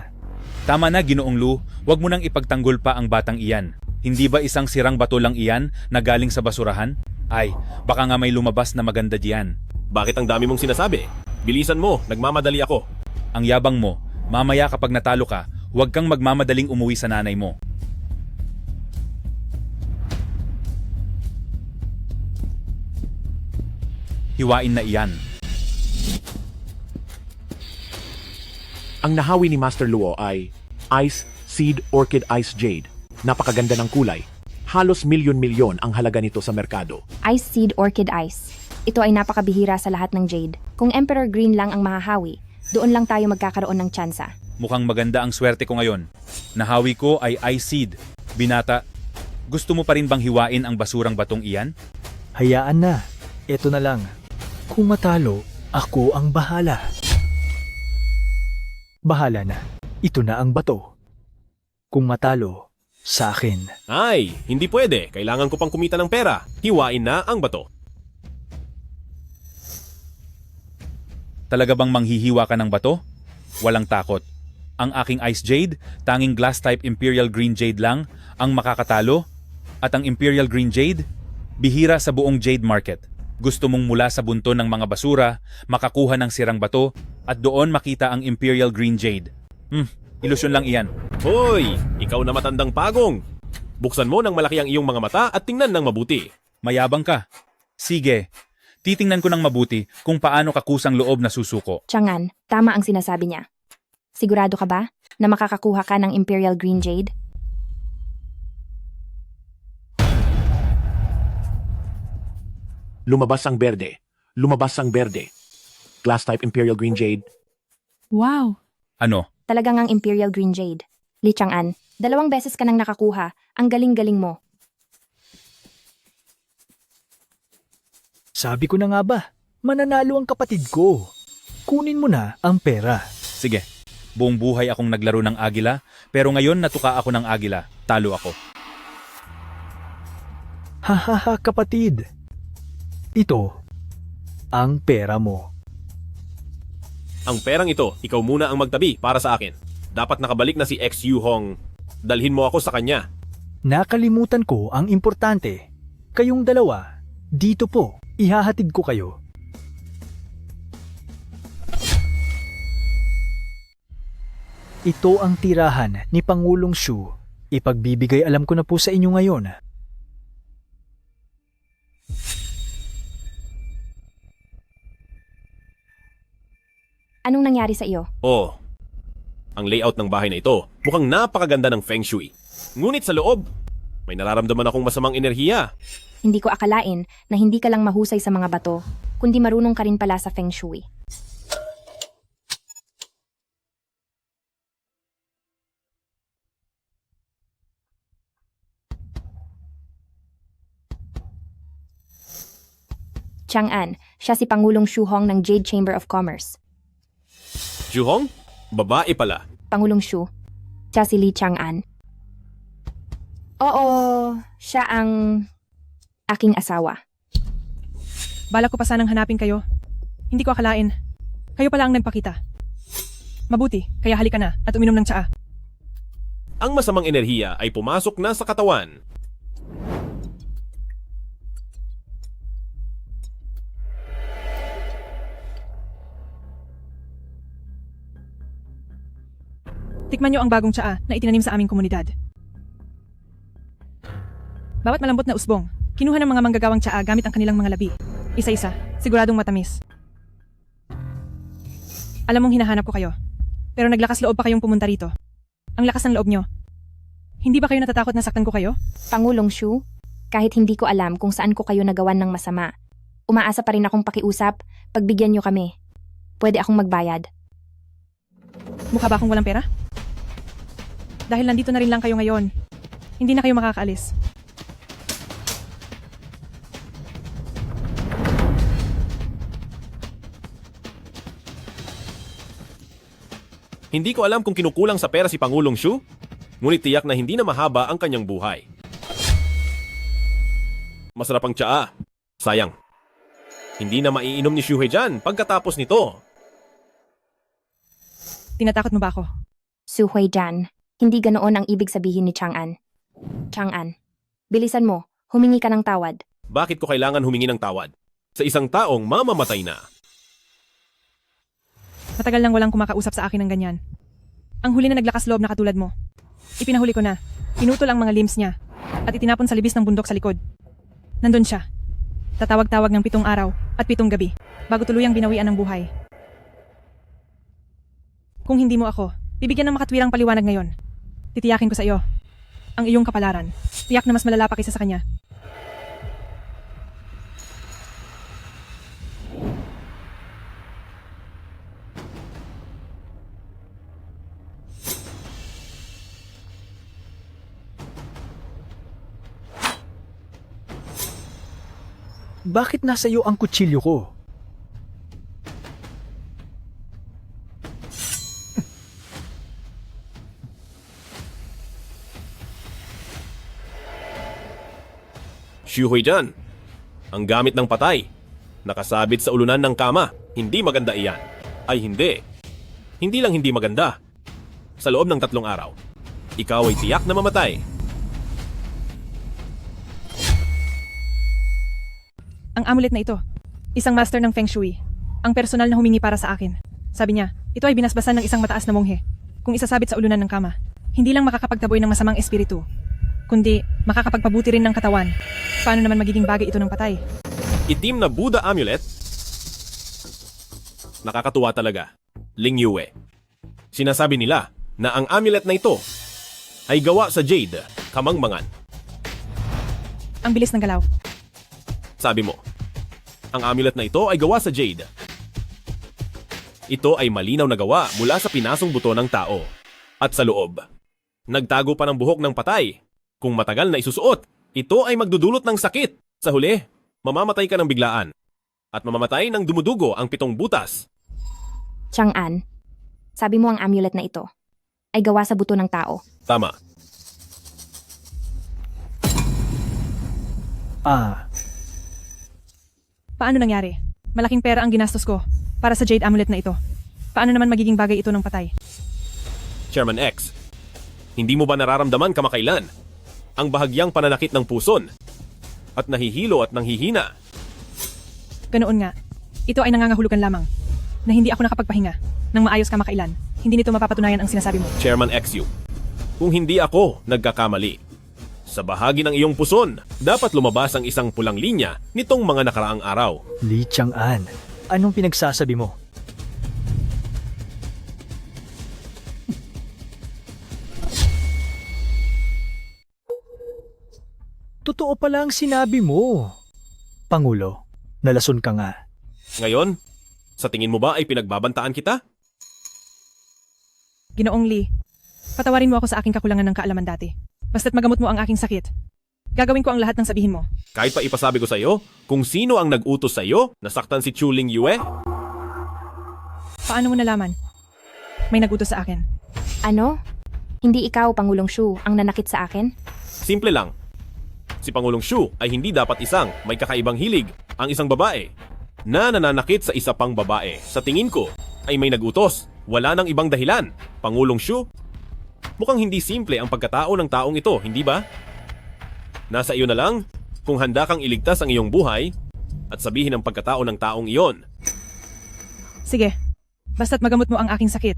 Tama na, Ginoong Lu, wag mo nang ipagtanggol pa ang batang iyan. Hindi ba isang sirang bato lang iyan na galing sa basurahan? Ay, baka nga may lumabas na maganda diyan. Bakit ang dami mong sinasabi? Bilisan mo, nagmamadali ako. Ang yabang mo, mamaya kapag natalo ka, huwag kang magmamadaling umuwi sa nanay mo. Hiwain na iyan. Ang nahawi ni Master Luo ay Ice Seed Orchid Ice Jade. Napakaganda ng kulay. Halos milyon-milyon ang halaga nito sa merkado. Ice Seed Orchid Ice. Ito ay napakabihira sa lahat ng jade. Kung Emperor Green lang ang mahahawi, doon lang tayo magkakaroon ng tsansa. Mukhang maganda ang swerte ko ngayon. Nahawi ko ay Ice Seed. Binata, gusto mo pa rin bang hiwain ang basurang batong iyan? Hayaan na. Ito na lang. Kung matalo, ako ang bahala. Bahala na. Ito na ang bato. Kung matalo, sa akin. Ay, hindi pwede. Kailangan ko pang kumita ng pera. Hiwain na ang bato. Talaga bang manghihiwa ka ng bato? Walang takot. Ang aking Ice Jade, tanging Glass-type Imperial Green Jade lang ang makakatalo. At ang Imperial Green Jade, bihira sa buong Jade Market. Gusto mong mula sa bunto ng mga basura, makakuha ng sirang bato, at doon makita ang Imperial Green Jade. Ilusyon lang iyan. Hoy! Ikaw na matandang pagong! Buksan mo ng malaki ang iyong mga mata at tingnan ng mabuti. Mayabang ka. Sige, titingnan ko ng mabuti kung paano kakusang loob na susuko. Chang'an, tama ang sinasabi niya. Sigurado ka ba na makakakuha ka ng Imperial Green Jade? Lumabas ang berde. Lumabas ang berde. Glass-type Imperial Green Jade. Wow! Ano? Talagang ang Imperial Green Jade. Li Chang'an, 2 beses ka nang nakakuha. Ang galing-galing mo. Sabi ko na nga ba, mananalo ang kapatid ko. Kunin mo na ang pera. Sige, buong buhay akong naglaro ng agila, pero ngayon natuka ako ng agila. Talo ako. Hahaha kapatid. Ito, ang pera mo. Ang perang ito, ikaw muna ang magtabi para sa akin. Dapat nakabalik na si X Yu Hong. Dalhin mo ako sa kanya. Nakalimutan ko ang importante. Kayong dalawa, dito po, ihahatid ko kayo. Ito ang tirahan ni Pangulong Shu. Ipagbibigay alam ko na po sa inyo ngayon. Anong nangyari sa iyo? Oh, ang layout ng bahay na ito mukhang napakaganda ng Feng Shui. Ngunit sa loob, may nararamdaman akong masamang enerhiya. Hindi ko akalain na hindi ka lang mahusay sa mga bato, kundi marunong ka rin pala sa Feng Shui. Chang'an, siya si Pangulong Shu Hong ng Jade Chamber of Commerce. Shu Hong? Babae pala. Pangulong Shu, siya si Li Chang'an. Oo, siya ang aking asawa. Bala ko pa sanang hanapin kayo. Hindi ko akalain. Kayo pala ang nagpakita. Mabuti, kaya halika na at uminom ng tsaa. Ang masamang enerhiya ay pumasok na sa katawan. Tikman nyo ang bagong tsaa na itinanim sa aming komunidad. Bawat malambot na usbong, kinuha ng mga manggagawang tsaa gamit ang kanilang mga labi. Isa-isa, siguradong matamis. Alam mong hinahanap ko kayo, pero naglakas loob pa kayong pumunta rito. Ang lakas ng loob nyo. Hindi ba kayo natatakot na saktan ko kayo? Pangulong Shu, kahit hindi ko alam kung saan ko kayo nagawan ng masama, umaasa pa rin akong pakiusap, pagbigyan nyo kami. Pwede akong magbayad. Mukha ba akong walang pera? Dahil nandito na rin lang kayo ngayon, hindi na kayo makakaalis. Hindi ko alam kung kinukulang sa pera si Pangulong Shu, ngunit tiyak na hindi na mahaba ang kanyang buhay. Masarap ang tsaa. Sayang. Hindi na maiinom ni Shu Huijan pagkatapos nito. Tinatakot mo ba ako? Su Huijan, hindi ganoon ang ibig sabihin ni Chang'an. Chang'an, bilisan mo, humingi ka ng tawad. Bakit ko kailangan humingi ng tawad? Sa isang taong mamamatay na. Matagal nang walang kumakausap sa akin ng ganyan. Ang huli na naglakas loob na katulad mo. Ipinahuli ko na, pinutol ang mga limbs niya, at itinapon sa libis ng bundok sa likod. Nandun siya. Tatawag-tawag ng 7 araw at 7 gabi, bago tuluyang binawian ng buhay. Kung hindi mo ako, bibigyan ng makatwirang paliwanag ngayon. Titiyakin ko sa iyo, ang iyong kapalaran. Tiyak na mas malala pa kaysa sa kanya. Bakit nasa iyo ang kutsilyo ko? Shu Huijan, ang gamit ng patay. Nakasabit sa ulunan ng kama. Hindi maganda iyan. ay hindi. Hindi lang hindi maganda. Sa loob ng 3 araw, ikaw ay tiyak na mamatay. Ang amulet na ito, isang master ng Feng Shui. Ang personal na humingi para sa akin. Sabi niya, ito ay binasbasan ng isang mataas na monghe. Kung isasabit sa ulunan ng kama, hindi lang makakapagtaboy ng masamang espiritu, kundi makakapagpabuti rin ng katawan. Paano naman magiging bagay ito ng patay? Itim na Buddha amulet? Nakakatuwa talaga. Ling Yue. Sinasabi nila na ang amulet na ito ay gawa sa jade, kamangmangan. Ang bilis ng galaw. Sabi mo, ang amulet na ito ay gawa sa jade. Ito ay malinaw na gawa mula sa pinasong buto ng tao. At sa loob, nagtago pa ng buhok ng patay. Kung matagal na isusuot, ito ay magdudulot ng sakit. Sa huli, mamamatay ka ng biglaan. At mamamatay ng dumudugo ang 7 butas. Chang'an, sabi mo ang amulet na ito ay gawa sa buto ng tao. Tama. Paano nangyari? Malaking pera ang ginastos ko para sa jade amulet na ito. Paano naman magiging bagay ito ng patay? Chairman X, hindi mo ba nararamdaman kamakailan ang bahagyang pananakit ng puson at nahihilo at nanghihina? Ganoon nga. Ito ay nangangahulugan lamang na hindi ako nakapagpahinga ng maayos kamakailan. Hindi nito mapapatunayan ang sinasabi mo. Chairman XU, kung hindi ako nagkakamali, sa bahagi ng iyong puson, dapat lumabas ang isang pulang linya nitong mga nakaraang araw. Li Chang'an, anong pinagsasabi mo? Totoo pala ang sinabi mo. Pangulo, nalason ka nga. Ngayon, sa tingin mo ba ay pinagbabantaan kita? Ginoong Lee, patawarin mo ako sa aking kakulangan ng kaalaman dati. Basta't magamot mo ang aking sakit. Gagawin ko ang lahat ng sabihin mo. Kahit pa ipasabi ko sa iyo kung sino ang nag-utos sa iyo na saktan si Chuling Yue? Paano mo nalaman? May nagutos sa akin. Ano? Hindi ikaw, Pangulong Shu, ang nanakit sa akin? Simple lang. Si Pangulong Shu ay hindi dapat isang may kakaibang hilig, ang isang babae na nananakit sa isa pang babae. Sa tingin ko ay may nagutos. Wala nang ibang dahilan. Pangulong Shu, mukhang hindi simple ang pagkatao ng taong ito, hindi ba? Nasa iyo na lang kung handa kang iligtas ang iyong buhay at sabihin ang pagkatao ng taong iyon. Sige, basta't magamot mo ang aking sakit.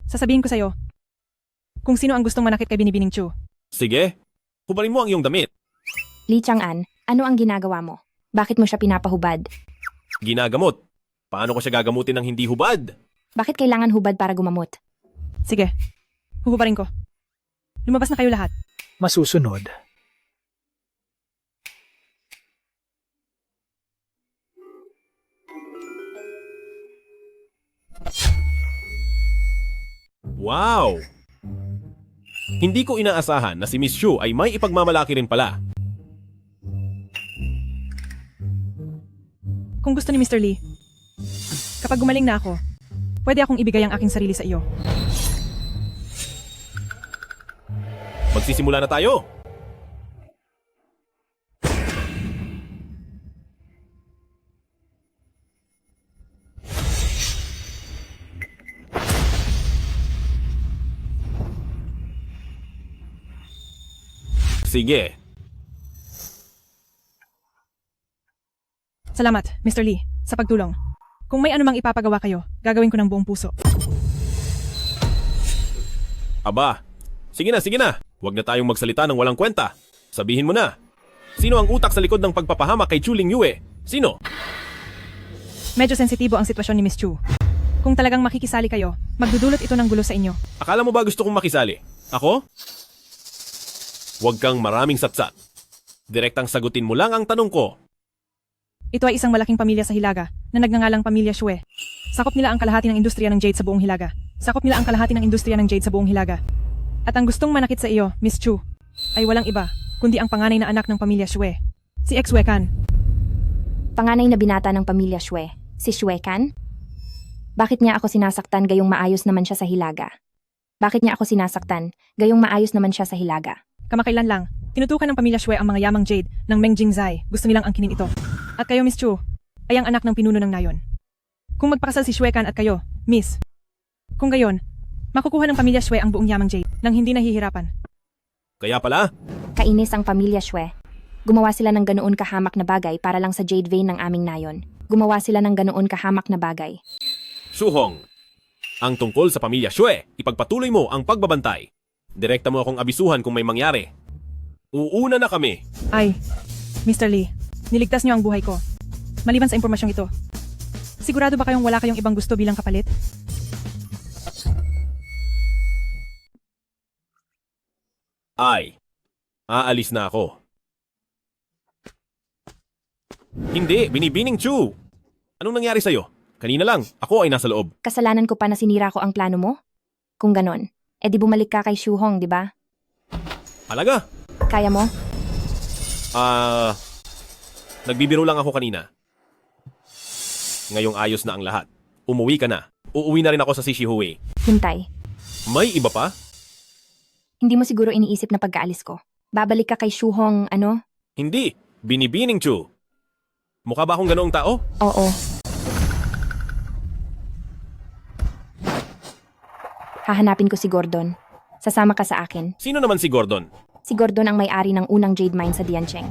Sasabihin ko sa'yo kung sino ang gustong manakit kay Binibining Chu. Sige, hubarin mo ang iyong damit. Li Chang'an, ano ang ginagawa mo? Bakit mo siya pinapahubad? Ginagamot. Paano ko siya gagamutin ng hindi hubad? Bakit kailangan hubad para gumamot? Sige, huhubarin ko. Lumabas na kayo lahat. Masusunod. Wow! Hindi ko inaasahan na si Miss Shu ay may ipagmamalaki rin pala. Kung gusto ni Mr. Lee, kapag gumaling na ako, pwede akong ibigay ang aking sarili sa iyo. Magsisimula na tayo! Sige. Salamat, Mr. Lee, sa pagtulong. Kung may anumang ipapagawa kayo, gagawin ko ng buong puso. Aba, sige na. Huwag na tayong magsalita ng walang kwenta. Sabihin mo na. Sino ang utak sa likod ng pagpapahamak kay Chuling Yue? Sino? Medyo sensitibo ang sitwasyon ni Miss Chu. Kung talagang makikisali kayo, magdudulot ito ng gulo sa inyo. Akala mo ba gusto kong makisali? Ako? Huwag kang maraming satsat. Direktang sagutin mo lang ang tanong ko. Ito ay isang malaking pamilya sa Hilaga na nagngangalang Pamilya Shue. Sakop nila ang kalahati ng industriya ng jade sa buong Hilaga. At ang gustong manakit sa iyo, Miss Chu, ay walang iba, kundi ang panganay na anak ng Pamilya Shue, si Xue Kan. Panganay na binata ng Pamilya Shue, si Xue Kan? Bakit niya ako sinasaktan gayong maayos naman siya sa Hilaga? Kamakailan lang, tinutukan ng Pamilya Shue ang mga yamang jade ng Mengjing Zai. Gusto nilang angkinin ito. At kayo, Miss Chu, ay ang anak ng pinuno ng nayon. Kung magpakasal si Shue Kan at kayo, Miss. Kung gayon, makukuha ng pamilya Shue ang buong yamang Jade nang hindi nahihirapan. Kaya pala, Kainis ang pamilya Shue. Gumawa sila ng ganoon kahamak na bagay para lang sa Jade Vein ng aming nayon. Gumawa sila ng ganoon kahamak na bagay. Shuhong, ang tungkol sa pamilya Shue, ipagpatuloy mo ang pagbabantay. Direkta mo akong abisuhan kung may mangyari. Uuna na kami. Ay, Mr. Lee, niligtas niyo ang buhay ko. Maliban sa impormasyong ito. Sigurado ba kayong wala kayong ibang gusto bilang kapalit? Ay, aalis na ako. Hindi, Binibining Chu! Anong nangyari sa'yo? Kanina lang, ako ay nasa loob. Kasalanan ko pa na sinira ko ang plano mo? Kung ganon, edi bumalik ka kay Shuhong, di ba? Halaga? Kaya mo? Nagbibiro lang ako kanina. Ngayong ayos na ang lahat. Umuwi ka na. Uuwi na rin ako sa Shishihui. Hintay. May iba pa? Hindi mo siguro iniisip na pagkaalis ko. Babalik ka kay Shuhong, ano? Hindi, Binibining Chu. Mukha ba akong ganoong tao? Oo. Hahanapin ko si Gordon. Sasama ka sa akin. Sino naman si Gordon? Si Gordon ang may-ari ng unang jade mine sa Diancheng.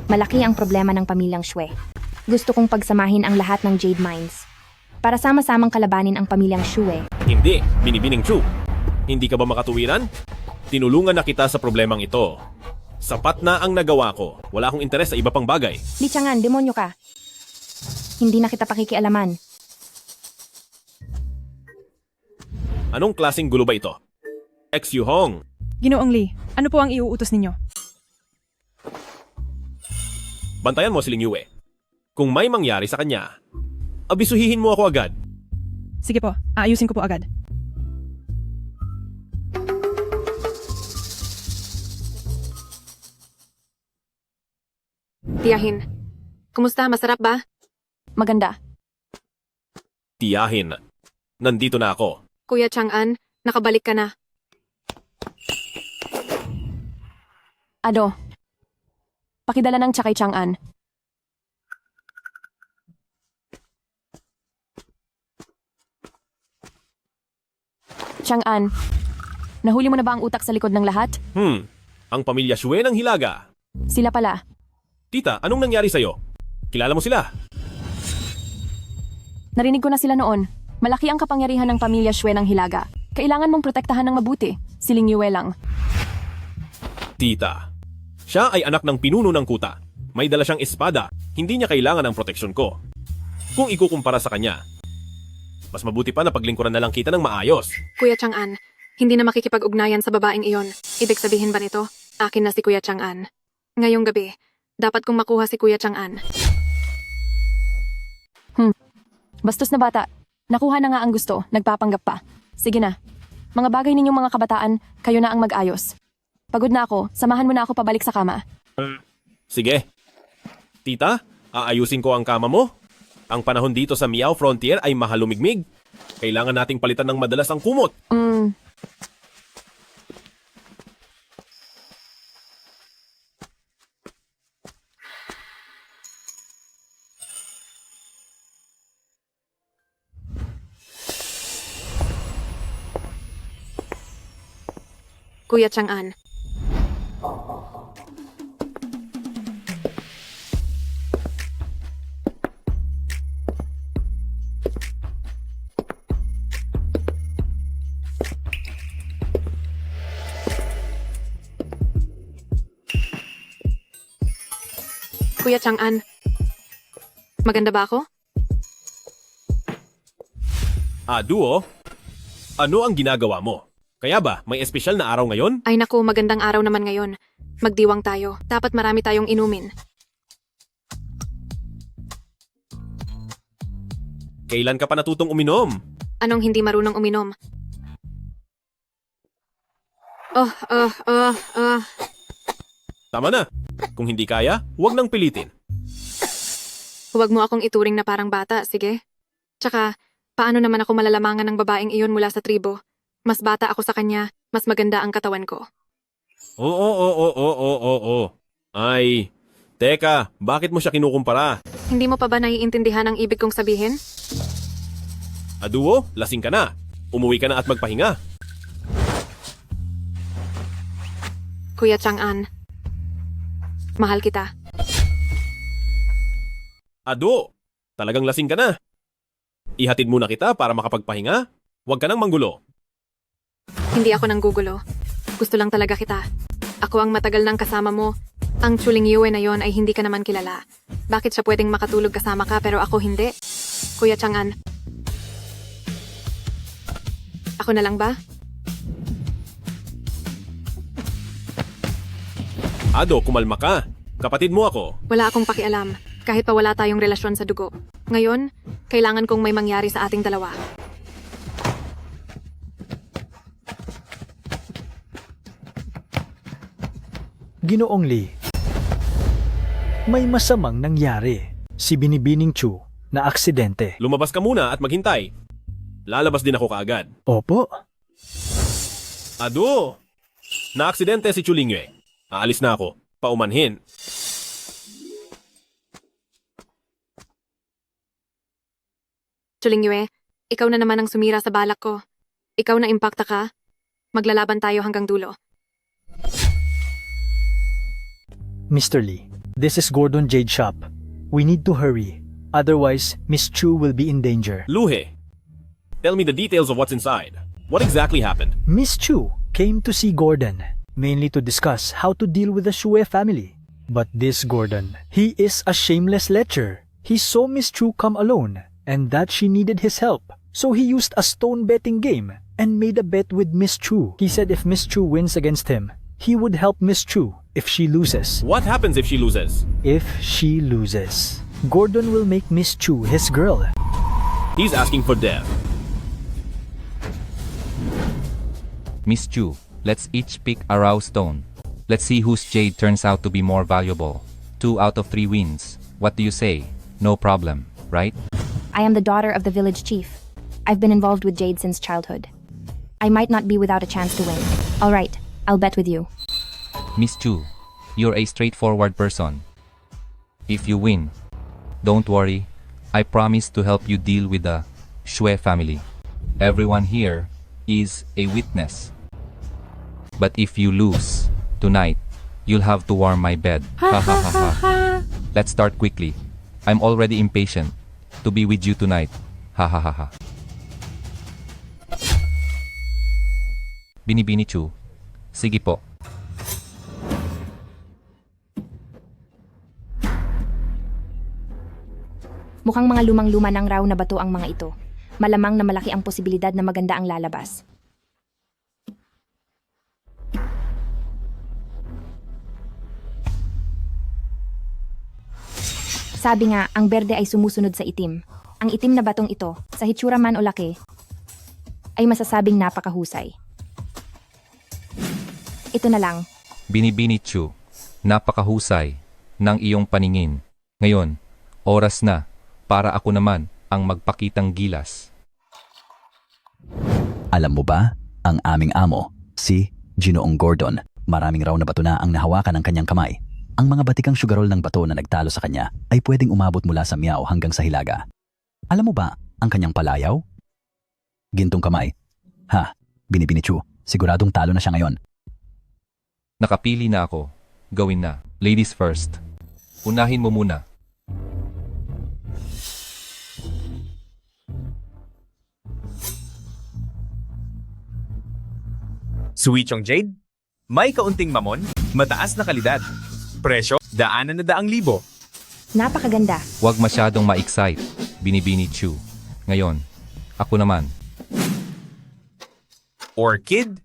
Malaki ang problema ng pamilyang Shue. Gusto kong pagsamahin ang lahat ng jade mines para sama-samang kalabanin ang pamilyang Shue. Hindi, Binibining Chu. Hindi ka ba makatuwiran? Tinulungan na kita sa problemang ito. Sapat na ang nagawa ko. Wala akong interes sa iba pang bagay. Li Chang'an, demonyo ka. Hindi na kita pakikialaman. Anong klaseng gulo ba ito? Ex Yuhong. Ginoong Lee, ano po ang iuutos ninyo? Bantayan mo si Ling Yue. Kung may mangyari sa kanya, abisuhihin mo ako agad. Sige po, aayusin ko po agad. Tiyahin. Kumusta? Masarap ba? Maganda. Tiyahin. Nandito na ako. Kuya Chang'an, nakabalik ka na. Ado. Pakidala ng tsakay Chang'an. Chang'an, nahuli mo na ba ang utak sa likod ng lahat? Ang pamilya Shue ng Hilaga. Sila pala. Tita, anong nangyari sa'yo? Kilala mo sila? Narinig ko na sila noon. Malaki ang kapangyarihan ng pamilya Shue ng Hilaga. Kailangan mong protektahan ng mabuti. Si Ling Yue lang. Tita, siya ay anak ng pinuno ng kuta. May dala siyang espada. Hindi niya kailangan ng proteksyon ko. Kung ikukumpara sa kanya, mas mabuti pa na paglingkuran na lang kita ng maayos. Kuya Chang'an, hindi na makikipag-ugnayan sa babaeng iyon. Ibig sabihin ba nito, akin na si Kuya Chang'an. Ngayong gabi, dapat kong makuha si Kuya Chang'an. Bastos na bata. Nakuha na nga ang gusto. Nagpapanggap pa. Sige na. Mga bagay ninyong mga kabataan, kayo na ang mag-ayos. Pagod na ako. Samahan mo na ako pabalik sa kama. Sige. Tita, aayusin ko ang kama mo. Ang panahon dito sa Miao Frontier ay mahalumigmig. Kailangan nating palitan ng madalas ang kumot. Kuya Chang'an. Kuya Chang'an. Maganda ba ako? Duo? Ano ang ginagawa mo? Kaya ba, may espesyal na araw ngayon? Ay naku, magandang araw naman ngayon. Magdiwang tayo. Dapat marami tayong inumin. Kailan ka pa natutong uminom? Anong hindi marunong uminom? Tama na. Kung hindi kaya, huwag nang pilitin. Huwag mo akong ituring na parang bata, sige? Tsaka, paano naman ako malalamangan ng babaeng iyon mula sa tribo? Mas bata ako sa kanya, mas maganda ang katawan ko. Oo. Ay, teka, bakit mo siya kinukumpara? Hindi mo pa ba naiintindihan ang ibig kong sabihin? Aduo, lasing ka na. Umuwi ka na at magpahinga. Kuya Chang'an, mahal kita. Ado, talagang lasing ka na. Ihatid muna kita para makapagpahinga. Huwag ka nang manggulo. Hindi ako nanggugulo. Gusto lang talaga kita. Ako ang matagal nang kasama mo. Ang Chuling Yue na yon ay hindi ka naman kilala. Bakit siya pwedeng makatulog kasama ka pero ako hindi? Kuya Chang'an. Ako na lang ba? Ado, kumalma ka. Kapatid mo ako. Wala akong pakialam. Kahit pa wala tayong relasyon sa dugo. Ngayon, kailangan kong may mangyari sa ating dalawa. Ginoong Lee, may masamang nangyari. Si Binibining Chu na aksidente. Lumabas ka muna at maghintay. Lalabas din ako kaagad. Opo. Ado! Na-aksidente si Chuling Yue. Aalis na ako. Paumanhin. Chuling Yue, ikaw na naman ang sumira sa balak ko. Ikaw na impacta ka. Maglalaban tayo hanggang dulo. Mr. Lee, this is Gordon Jade Shop. We need to hurry. Otherwise, Miss Chu will be in danger. Luhe, tell me the details of what's inside. What exactly happened? Miss Chu came to see Gordon, mainly to discuss how to deal with the Shue family. But this Gordon, he is a shameless lecher. He saw Miss Chu come alone, and that she needed his help. So he used a stone betting game and made a bet with Miss Chu. He said if Miss Chu wins against him, he would help Miss Chu if she loses. What happens if she loses? If she loses, Gordon will make Miss Chu his girl. He's asking for death. Miss Chu, let's each pick a raw stone. Let's see whose jade turns out to be more valuable. 2 out of 3 wins. What do you say? No problem, right? I am the daughter of the village chief. I've been involved with Jade since childhood. I might not be without a chance to win. All right, I'll bet with you. Miss Chu, you're a straightforward person. If you win, don't worry. I promise to help you deal with the Shue family. Everyone here is a witness. But if you lose tonight, you'll have to warm my bed. Ha ha ha ha. Let's start quickly. I'm already impatient to be with you tonight. Ha ha ha ha. Binibini Chu. Sige po. Mukhang mga lumang-luma ng raw na bato ang mga ito. Malamang na malaki ang posibilidad na maganda ang lalabas. Sabi nga, ang berde ay sumusunod sa itim. Ang itim na batong ito, sa hitsura man o laki, ay masasabing napakahusay. Ito na lang. Binibini Chu. Napakahusay ng iyong paningin. Ngayon, oras na para ako naman ang magpakitang gilas. Alam mo ba, ang aming amo, si Ginoong Gordon, maraming raw na bato na ang nahawakan ng kanyang kamay. Ang mga batikang sugarol ng bato na nagtalo sa kanya ay pwedeng umabot mula sa Miao hanggang sa Hilaga. Alam mo ba ang kanyang palayaw? Gintong kamay. Ha, Binibini Chu, siguradong talo na siya ngayon. Nakapili na ako. Gawin na. Ladies first. Unahin mo muna. Suwichong Jade, may kaunting mamon, mataas na kalidad. Presyo, daanan na daang libo. Napakaganda. Huwag masyadong ma-excite. Binibini Chu. Ngayon, ako naman. Orchid,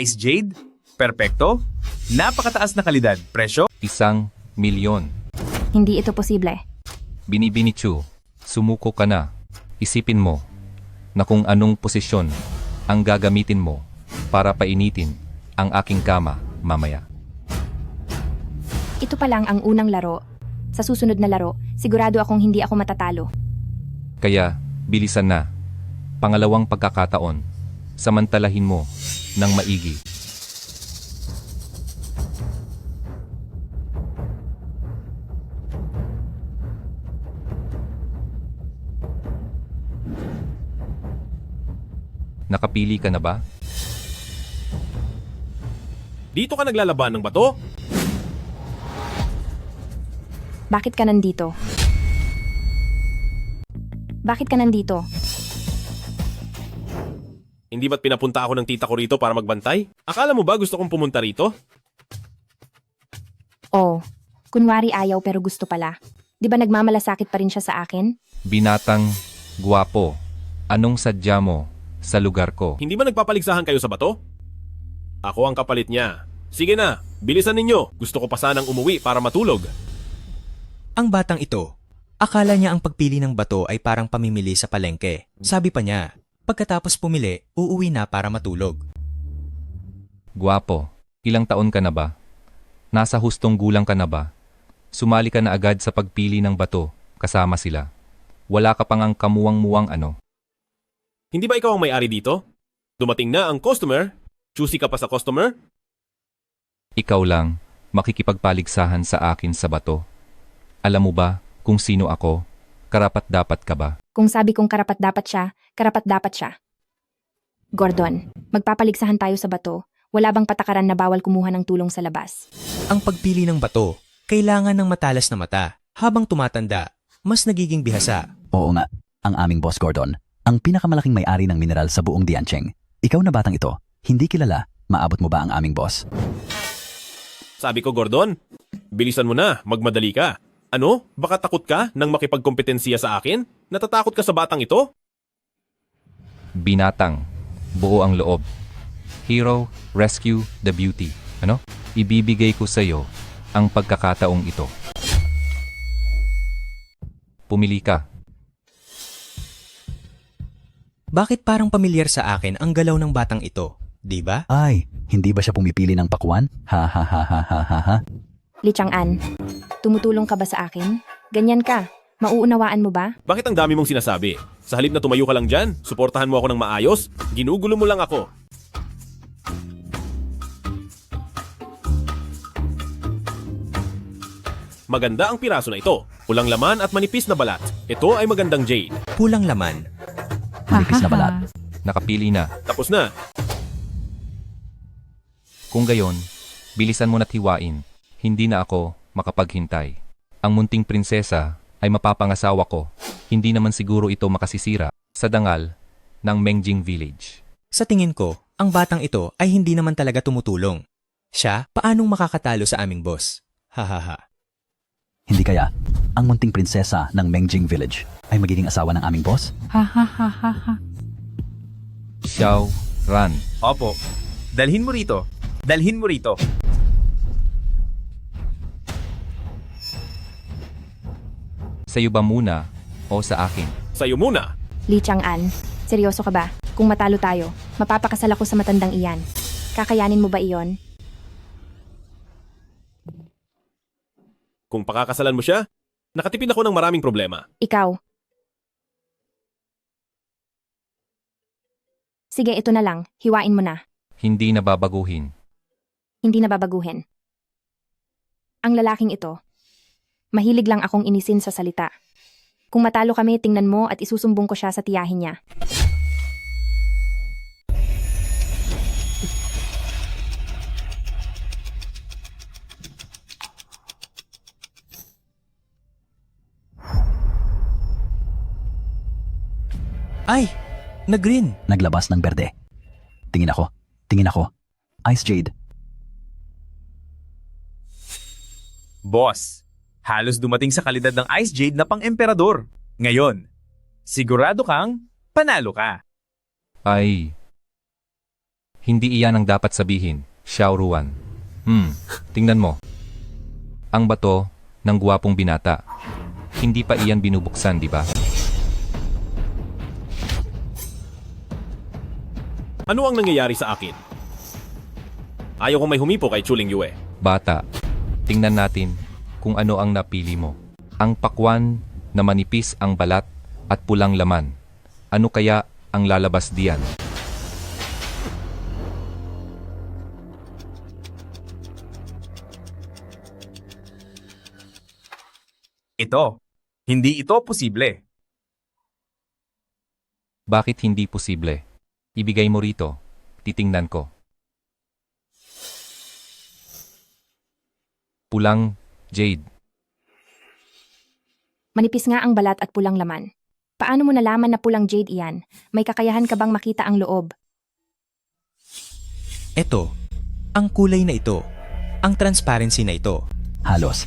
Ice Jade, Perpekto, napakataas na kalidad. Presyo, 1,000,000. Hindi ito posible. Binibini Chu, sumuko ka na. Isipin mo na kung anong posisyon ang gagamitin mo para painitin ang aking kama mamaya. Ito pa lang ang unang laro. Sa susunod na laro, sigurado akong hindi ako matatalo. Kaya, bilisan na. Pangalawang pagkakataon, samantalahin mo ng maigi. Nakapili ka na ba? Dito ka naglalaban ng bato? Bakit ka nandito? Bakit ka nandito? Hindi ba't pinapunta ako ng tita ko rito para magbantay? Akala mo ba gusto kong pumunta rito? Oh, kunwari ayaw pero gusto pala. Di ba nagmamalasakit pa rin siya sa akin? Binatang, guwapo. Anong sadya mo sa lugar ko? Hindi ba nagpapaligsahan kayo sa bato? Ako ang kapalit niya. Sige na, bilisan ninyo. Gusto ko pa sanang umuwi para matulog. Ang batang ito, akala niya ang pagpili ng bato ay parang pamimili sa palengke. Sabi pa niya, pagkatapos pumili, uuwi na para matulog. Guwapo, ilang taon ka na ba? Nasa hustong gulang ka na ba? Sumali ka na agad sa pagpili ng bato, kasama sila. Wala ka pang ang kamuwang-muwang ano. Hindi ba ikaw ang may-ari dito? Dumating na ang customer? Choosy ka pa sa customer? Ikaw lang, makikipagpaligsahan sa akin sa bato. Alam mo ba kung sino ako? Karapat-dapat ka ba? Kung sabi kong karapat-dapat siya. Gordon, magpapaligsahan tayo sa bato. Wala bang patakaran na bawal kumuha ng tulong sa labas? Ang pagpili ng bato, kailangan ng matalas na mata. Habang tumatanda, mas nagiging bihasa. Oo nga, ang aming boss Gordon, ang pinakamalaking may-ari ng mineral sa buong Diancheng. Ikaw na batang ito, hindi kilala, maabot mo ba ang aming boss? Sabi ko, Gordon, bilisan mo na, magmadali ka. Ano? Baka takot ka nang makipagkompetensiya sa akin? Natatakot ka sa batang ito? Binatang, buo ang loob. Hero, rescue, the beauty. Ano? Ibibigay ko sa iyo ang pagkakataong ito. Pumili ka. Bakit parang pamilyar sa akin ang galaw ng batang ito, di ba? Ay, hindi ba siya pumipili ng pakwan? Ha ha ha ha ha ha ha. Li Chang'an, tumutulong ka ba sa akin? Ganyan ka. Mauunawaan mo ba? Bakit ang dami mong sinasabi? Sa halip na tumayo ka lang dyan, suportahan mo ako ng maayos, ginugulo mo lang ako. Maganda ang piraso na ito. Pulang laman at manipis na balat. Ito ay magandang jade. Pulang laman. Manipis na balat. Nakapili na. Tapos na. Kung gayon, bilisan mo na't hiwain. Hindi na ako makapaghintay. Ang munting prinsesa ay mapapangasawa ko. Hindi naman siguro ito makasisira sa dangal ng Mengjing Village. Sa tingin ko, ang batang ito ay hindi naman talaga tumutulong. Siya, paanong makakatalo sa aming boss? Hahaha. Hindi kaya, ang munting prinsesa ng Mengjing Village ay magiging asawa ng aming boss? Ha ha ha ha ha. Xiao Ran. Opo. Dalhin mo rito. Dalhin mo rito. Sa'yo ba muna o sa akin? Sa'yo muna. Li Chang'an, seryoso ka ba? Kung matalo tayo, mapapakasal ako sa matandang iyan. Kakayanin mo ba iyon? Kung pakakasalan mo siya, nakatipid ako ng maraming problema. Ikaw. Sige, ito na lang. Hiwain mo na. Hindi na babaguhin. Hindi na babaguhin. Ang lalaking ito, mahilig lang akong inisin sa salita. Kung matalo kami, tingnan mo at isusumbong ko siya sa tiyahin niya. Ay! Nag-green! Naglabas ng berde. Tingin ako. Ice Jade. Boss, halos dumating sa kalidad ng Ice Jade na pang-emperador. Ngayon, sigurado kang panalo ka. Ay. Hindi iyan ang dapat sabihin, Xiao Ruan. Tingnan mo. Ang bato ng guwapong binata. Hindi pa iyan binubuksan, di ba? Ano ang nangyayari sa akin? Ayaw kong may humipo kay Chuling Yue. Bata, tingnan natin kung ano ang napili mo. Ang pakwan na manipis ang balat at pulang laman. Ano kaya ang lalabas diyan? Ito. Hindi ito posible. Bakit hindi posible? Ibigay mo rito. Titingnan ko. Pulang jade. Manipis nga ang balat at pulang laman. Paano mo nalaman na pulang jade iyan? May kakayahan ka bang makita ang loob? Eto, ang kulay na ito, ang transparency na ito. Halos.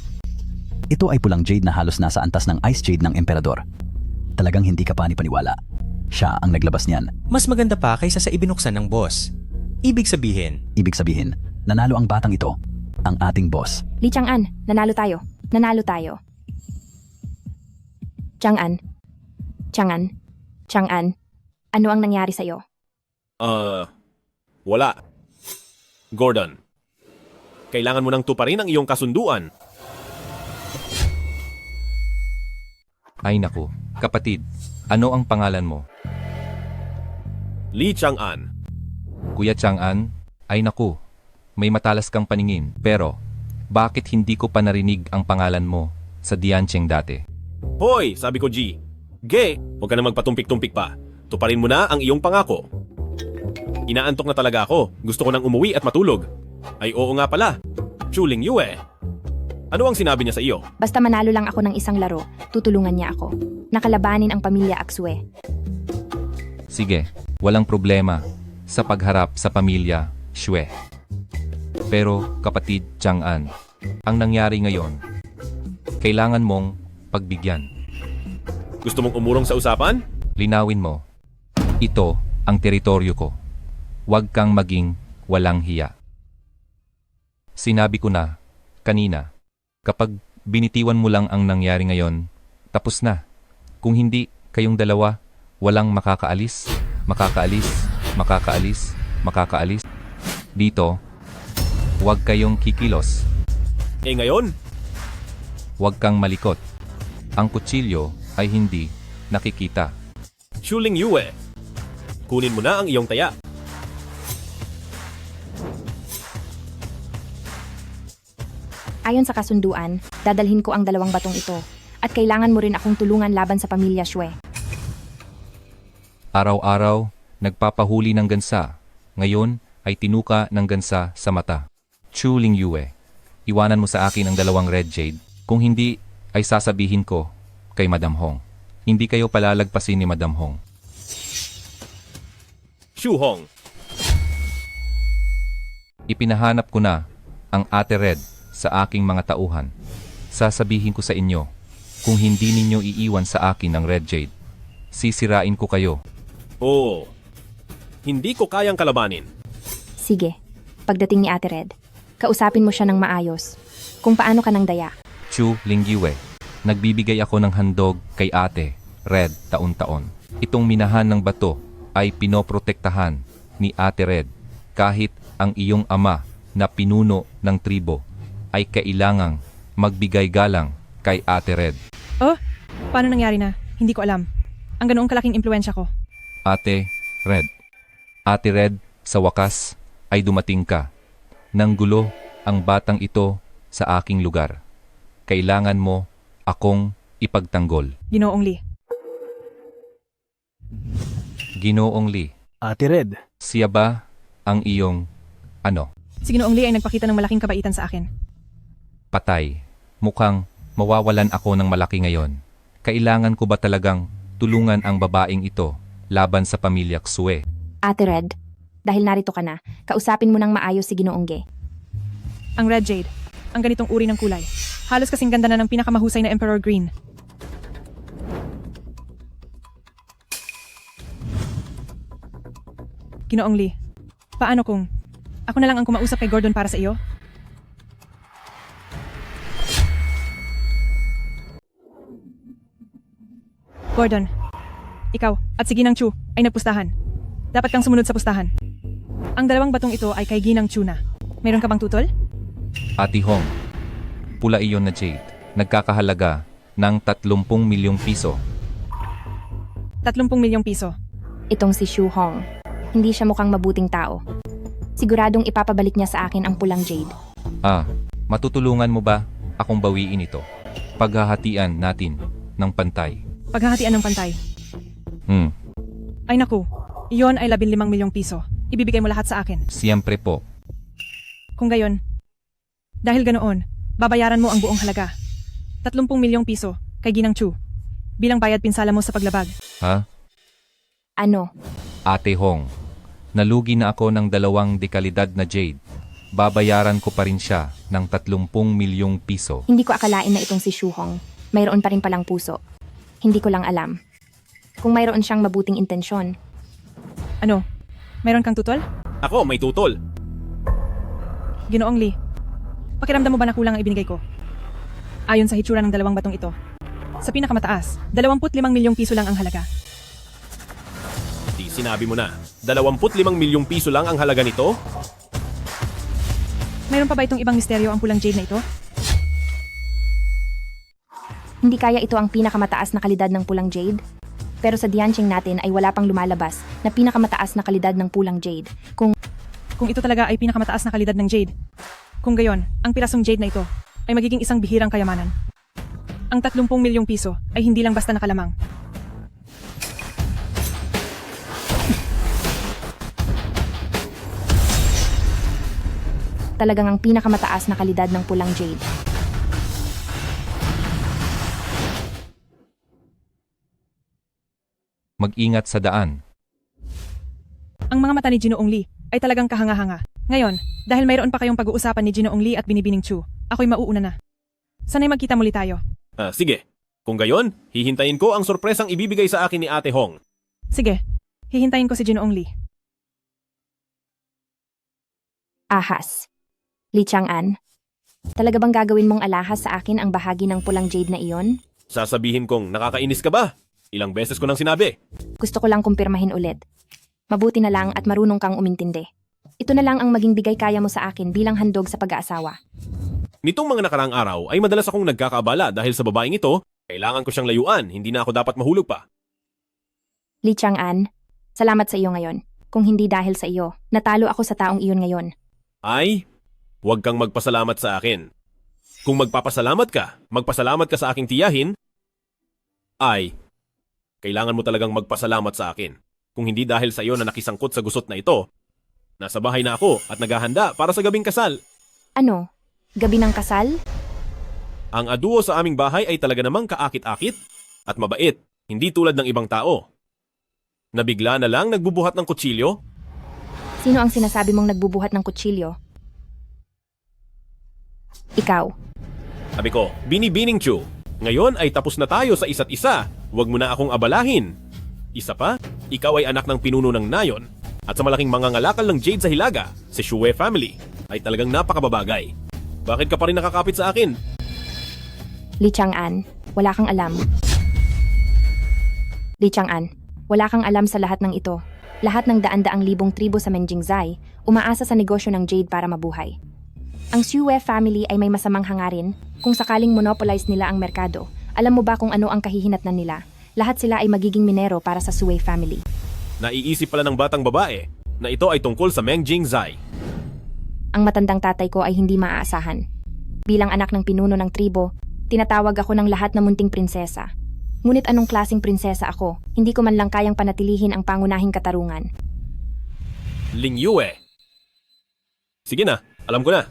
Ito ay pulang jade na halos nasa antas ng ice jade ng emperador. Talagang hindi ka panipaniwala. Siya ang naglabas niyan. Mas maganda pa kaysa sa ibinuksan ng boss. Ibig sabihin, nanalo ang batang ito, ang ating boss. Li Chang'an, nanalo tayo. Nanalo tayo. Chang'an, ano ang nangyari sa'yo? Wala. Gordon, kailangan mo nang tuparin ang iyong kasunduan. Ay naku, kapatid, ano ang pangalan mo? Li Chang'an. Kuya Chang'an, ay naku, may matalas kang paningin. Pero, bakit hindi ko pa narinig ang pangalan mo sa Diancheng dati? Hoy, sabi ko G. Ge, huwag ka na magpatumpik-tumpik pa. Tuparin mo na ang iyong pangako. Inaantok na talaga ako. Gusto ko nang umuwi at matulog. Ay oo nga pala. Chuling Yue. Ano ang sinabi niya sa iyo? Basta manalo lang ako ng isang laro, tutulungan niya ako. Nakalabanin ang pamilya Aksue. Sige, walang problema sa pagharap sa pamilya Shue. Pero kapatid Chang'an, ang nangyari ngayon, kailangan mong pagbigyan. Gusto mong umurong sa usapan? Linawin mo. Ito ang teritoryo ko. Huwag kang maging walang hiya. Sinabi ko na, kanina, kapag binitiwan mo lang ang nangyari ngayon, tapos na. Kung hindi, kayong dalawa, walang makakaalis. Dito, huwag kayong kikilos. Ngayon? Huwag kang malikot. Ang kutsilyo ay hindi nakikita. Chuling Yue. Kunin mo na ang iyong taya. Ayon sa kasunduan, dadalhin ko ang dalawang batong ito. At kailangan mo rin akong tulungan laban sa pamilya Shue. Araw-araw, nagpapahuli ng gansa. Ngayon ay tinuka ng gansa sa mata. Chuling Yue, iwanan mo sa akin ang dalawang red jade. Kung hindi, ay sasabihin ko kay Madam Hong. Hindi kayo palalagpasin ni Madam Hong. Shu Hong. Ipinahanap ko na ang Ate Red sa aking mga tauhan. Sasabihin ko sa inyo, kung hindi ninyo iiwan sa akin ang red jade, sisirain ko kayo. Oo. Hindi ko kayang kalabanin. Sige, pagdating ni Ate Red, kausapin mo siya ng maayos. Kung paano ka nang daya. Chu Lingyue, nagbibigay ako ng handog kay Ate Red taon-taon. Itong minahan ng bato ay pinoprotektahan ni Ate Red kahit ang iyong ama na pinuno ng tribo ay kailangang magbigay galang kay Ate Red. Oh, paano nangyari na? Hindi ko alam. Ang ganoong kalaking impluensya ko. Ate Red, sa wakas ay dumating ka. Nanggulo ang batang ito sa aking lugar. Kailangan mo akong ipagtanggol. Ginoong Lee. Ginoong Lee. Ate Red. Siya ba ang iyong ano? Si Ginoong Lee ay nagpakita ng malaking kabaitan sa akin. Patay. Mukhang mawawalan ako ng malaki ngayon. Kailangan ko ba talagang tulungan ang babaeng ito laban sa pamilya Ksue? Ate Red, dahil narito ka na, kausapin mo ng maayos si Ginoong Ge. Ang red jade, ang ganitong uri ng kulay. Halos kasing ganda na ng pinakamahusay na Emperor Green. Ginoong Lee, paano kung ako na lang ang kumausap kay Gordon para sa iyo? Gordon, ikaw at si Ginang Chu ay nagpustahan. Dapat kang sumunod sa pustahan. Ang dalawang batong ito ay kay Ginang Chu na. Meron ka bang tutol? Ate Hong, pula iyon na jade. Nagkakahalaga ng 30 milyong piso. 30 milyong piso. Itong si Shu Hong. Hindi siya mukhang mabuting tao. Siguradong ipapabalik niya sa akin ang pulang jade. Matutulungan mo ba akong bawiin ito? Paghahatian natin ng pantay. Paghahatian ng pantay. Ay naku, Iyon ay 15 milyong piso. Ibibigay mo lahat sa akin. Siyempre po. Kung gayon, dahil ganoon, babayaran mo ang buong halaga. 30 milyong piso kay Ginang Chu. Bilang bayad pinsala mo sa paglabag. Ha? Ano? Ate Hong, nalugi na ako ng 2 dekalidad na jade. Babayaran ko pa rin siya ng 30 milyong piso. Hindi ko akalain na itong si Shuhong. Mayroon pa rin palang puso. Hindi ko lang alam. Kung mayroon siyang mabuting intensyon. Ano? Mayroon kang tutol? Ako, may tutol. Ginoong Lee, pakiramdam mo ba na kulang ang ibinigay ko? Ayon sa hitsura ng 2 batong ito, sa pinakamataas, 25 milyong piso lang ang halaga. Di sinabi mo na, 25 milyong piso lang ang halaga nito? Mayroon pa ba itong ibang misteryo ang pulang jade na ito? Hindi kaya ito ang pinakamataas na kalidad ng pulang jade? Pero sa Dianqing natin ay wala pang lumalabas na pinakamataas na kalidad ng pulang jade. Kung ito talaga ay pinakamataas na kalidad ng jade. Kung gayon, ang pirasong jade na ito ay magiging isang bihirang kayamanan. Ang 30 milyong piso ay hindi lang basta nakalamang. Talagang ang pinakamataas na kalidad ng pulang jade. Mag-ingat sa daan. Ang mga mata ni Ginoong Lee ay talagang kahanga-hanga. Ngayon, dahil mayroon pa kayong pag-uusapan ni Ginoong Lee at Binibining Chu, ako'y mauuna na. Sana'y magkita muli tayo. Sige. Kung gayon, hihintayin ko ang sorpresang ibibigay sa akin ni Ate Hong. Sige, hihintayin ko si Ginoong Lee. Ahas. Li Chang'an, talaga bang gagawin mong alahas sa akin ang bahagi ng pulang jade na iyon? Sasabihin kong nakakainis ka ba? Ilang beses ko nang sinabi. Gusto ko lang kumpirmahin ulit. Mabuti na lang at marunong kang umintindi. Ito na lang ang maging bigay kaya mo sa akin bilang handog sa pag-aasawa. Nitong mga nakaraang araw ay madalas akong nagkakaabala dahil sa babaeng ito, kailangan ko siyang layuan, hindi na ako dapat mahulog pa. Li Chang'an, salamat sa iyo ngayon. Kung hindi dahil sa iyo, natalo ako sa taong iyon ngayon. Ay, huwag kang magpasalamat sa akin. Kung magpapasalamat ka sa aking tiyahin, ay, kailangan mo talagang magpasalamat sa akin. Kung hindi dahil sa iyo na nakisangkot sa gusot na ito, nasa bahay na ako at naghahanda para sa gabing kasal. Ano? Gabi ng kasal? Ang aduo sa aming bahay ay talaga namang kaakit-akit at mabait, hindi tulad ng ibang tao. Nabigla na lang nagbubuhat ng kutsilyo? Sino ang sinasabi mong nagbubuhat ng kutsilyo? Ikaw. Sabi ko, Binibining Chu, ngayon ay tapos na tayo sa isa't isa. Huwag mo na akong abalahin. Isa pa, ikaw ay anak ng pinuno ng nayon at sa malaking mangangalakal ng jade sa Hilaga, si Shue family, ay talagang napakababagay. Bakit ka pa rin nakakapit sa akin? Li Chang'an, wala kang alam. Li Chang'an, wala kang alam sa lahat ng ito. Lahat ng daan-daang libong tribo sa Menjingzai umaasa sa negosyo ng jade para mabuhay. Ang Shue family ay may masamang hangarin kung sakaling monopolize nila ang merkado. Alam mo ba kung ano ang kahihinatnan nila? Lahat sila ay magiging minero para sa Shue family. Naiisip pala ng batang babae na ito ay tungkol sa Menjingzai. Ang matandang tatay ko ay hindi maaasahan. Bilang anak ng pinuno ng tribo, tinatawag ako ng lahat na munting prinsesa. Ngunit anong klaseng prinsesa ako? Hindi ko man lang kayang panatilihin ang pangunahing katarungan. Ling Yue. Sige na, alam ko na.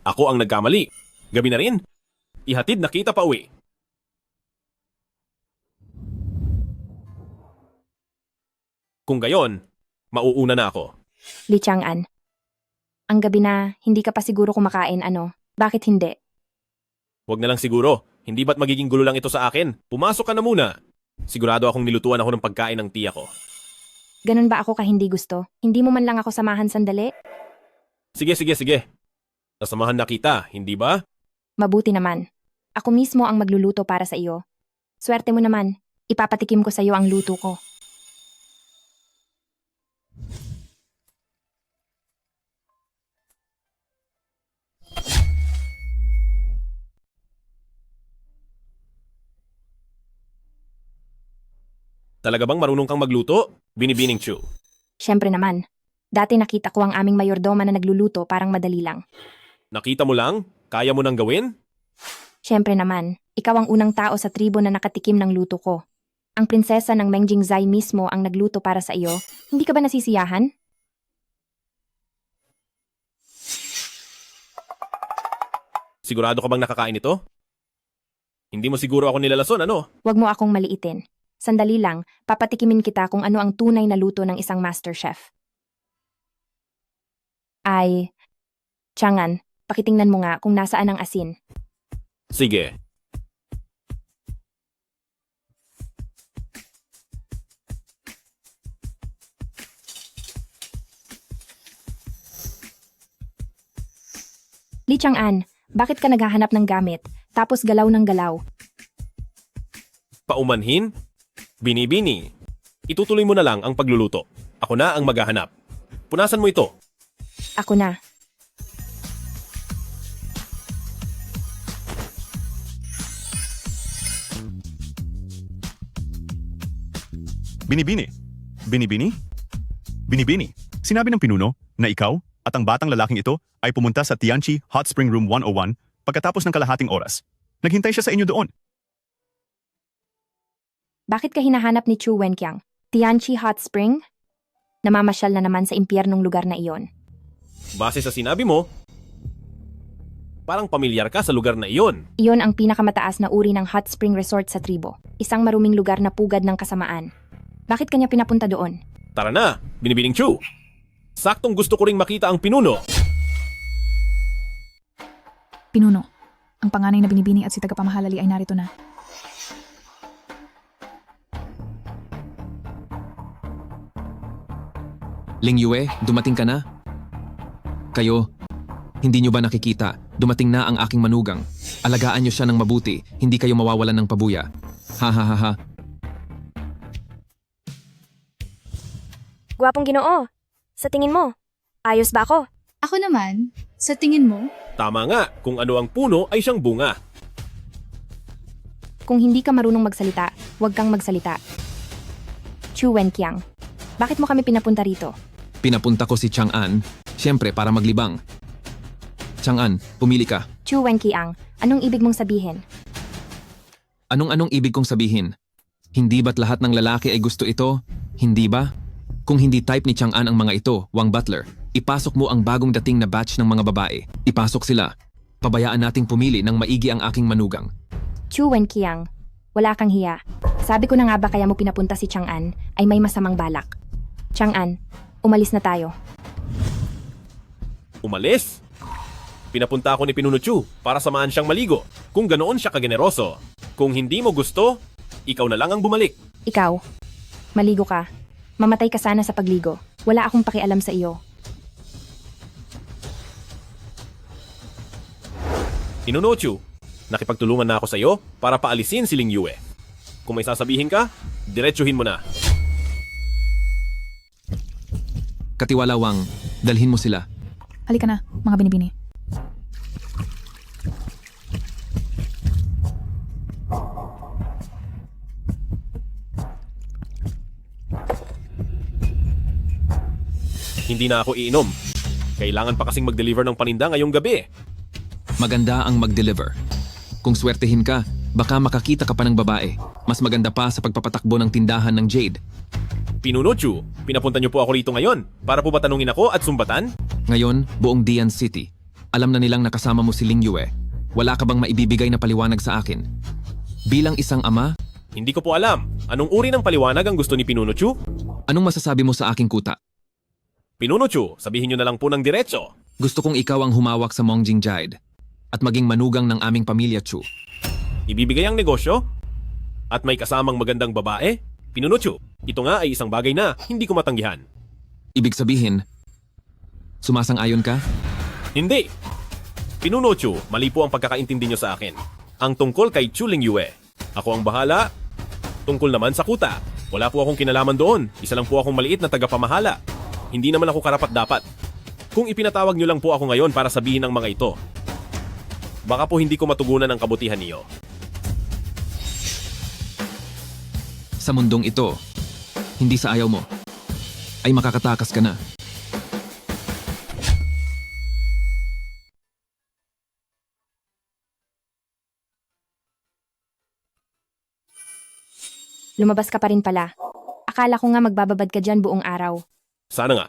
Ako ang nagkamali. Gabi na rin. Ihatid na kita pa uwi. Kung gayon, mauuna na ako. Li Chang'an, ang gabi na, hindi ka pa siguro kumakain, ano? Bakit hindi? Huwag na lang siguro. Hindi ba't magiging gulo lang ito sa akin? Pumasok ka na muna. Sigurado akong nilutuan ako ng pagkain ng tiya ko. Ganun ba ako ka hindi gusto? Hindi mo man lang ako samahan sandali? Sige. Nasamahan na kita, hindi ba? Mabuti naman. Ako mismo ang magluluto para sa iyo. Swerte mo naman. Ipapatikim ko sa iyo ang luto ko. Talaga bang marunong kang magluto? Binibining Chu. Siyempre naman. Dati nakita ko ang aming mayordoma na nagluluto parang madali lang. Nakita mo lang? Kaya mo nang gawin? Siyempre naman. Ikaw ang unang tao sa tribo na nakatikim ng luto ko. Ang prinsesa ng Mengjing Zai mismo ang nagluto para sa iyo. Hindi ka ba nasisiyahan? Sigurado ka bang nakakain ito? Hindi mo siguro ako nilalason, ano? Huwag mo akong maliitin. Sandali lang, papatikimin kita kung ano ang tunay na luto ng isang master chef. Ay, Chang'an, pakitingnan mo nga kung nasaan ang asin. Sige. Li Chang'an, bakit ka naghahanap ng gamit, tapos galaw ng galaw? Paumanhin? Bini-bini. Itutuloy mo na lang ang pagluluto. Ako na ang maghahanap. Punasan mo ito. Ako na. Binibini. Binibini? Binibini. Sinabi ng pinuno na ikaw at ang batang lalaking ito ay pumunta sa Tianchi Hot Spring Room 101 pagkatapos ng kalahating oras. Naghintay siya sa inyo doon. Bakit ka hinahanap ni Chu Wenqiang? Tianchi Hot Spring? Namamasyal na naman sa impyernong lugar na iyon. Base sa sinabi mo, parang pamilyar ka sa lugar na iyon. Iyon ang pinakamataas na uri ng hot spring resort sa tribo. Isang maruming lugar na pugad ng kasamaan. Bakit kanya pinapunta doon? Tara na, Binibining Chu. Saktong gusto ko ring makita ang pinuno. Pinuno, ang panganay na binibining at si tagapamahalali ay narito na. Ling Yue, dumating ka na? Kayo, hindi nyo ba nakikita? Dumating na ang aking manugang. Alagaan nyo siya ng mabuti, hindi kayo mawawalan ng pabuya. Ha ha ha ha. Gwapong Ginoo, sa tingin mo, ayos ba ako? Ako naman, sa tingin mo? Tama nga, kung ano ang puno ay siyang bunga. Kung hindi ka marunong magsalita, huwag kang magsalita. Chu Wenqiang, bakit mo kami pinapunta rito? Pinapunta ko si Chang'an, siyempre para maglibang. Chang'an, pumili ka. Chu Wenqiang, anong ibig mong sabihin? Anong ibig kong sabihin? Hindi ba't lahat ng lalaki ay gusto ito? Hindi ba? Kung hindi type ni Chang'an ang mga ito, Wang Butler, ipasok mo ang bagong dating na batch ng mga babae. Ipasok sila. Pabayaan nating pumili ng maigi ang aking manugang. Chu Wenqiang, wala kang hiya. Sabi ko na nga ba kaya mo pinapunta si Chang'an ay may masamang balak. Chang'an, umalis na tayo. Umalis? Pinapunta ako ni Pinuno Chu para samahan siyang maligo. Kung ganoon siya kageneroso. Kung hindi mo gusto, ikaw na lang ang bumalik. Ikaw, maligo ka. Mamatay ka sana sa pagligo. Wala akong pakialam sa iyo. Pinuno Chu, nakipagtulungan na ako sa iyo para paalisin si Ling Yue. Kung may sasabihin ka, diretsuhin mo na. Katiwala Wang, dalhin mo sila. Halika na, mga binibini. Hindi na ako iinom. Kailangan pa kasing mag-deliver ng paninda ngayong gabi. Maganda ang mag-deliver. Kung swertehin ka, baka makakita ka pa ng babae. Mas maganda pa sa pagpapatakbo ng tindahan ng Jade. Pinuno Chu, pinapunta niyo po ako rito ngayon para po ba tanungin ako at sumbatan? Ngayon, buong Dian City. Alam na nilang nakasama mo si Ling Yue. Wala ka bang maibibigay na paliwanag sa akin? Bilang isang ama, Hindi ko po alam. Anong uri ng paliwanag ang gusto ni Pinuno Chu? anong masasabi mo sa aking kuta? Pinuno Chu, sabihin niyo na lang po ng diretso. Gusto kong ikaw ang humawak sa Mongjing Jade at maging manugang ng aming pamilya Chu. Ibibigay ang negosyo? At may kasamang magandang babae? Pinuno Chu, ito nga ay isang bagay na hindi ko matanggihan. Ibig sabihin, sumasang-ayon ka? Hindi. Pinuno Chu, mali po ang pagkakaintindi niyo sa akin. Ang tungkol kay Chu Ling Yue. Ako ang bahala. Tungkol naman sa kuta. Wala po akong kinalaman doon. Isa lang po akong maliit na tagapamahala. Hindi naman ako karapat-dapat. Kung ipinatawag niyo lang po ako ngayon para sabihin ang mga ito, baka po hindi ko matugunan ang kabutihan niyo. Sa mundong ito, hindi sa ayaw mo, ay makakatakas ka na. lumabas ka pa rin pala. Akala ko nga magbababad ka dyan buong araw. Sana nga.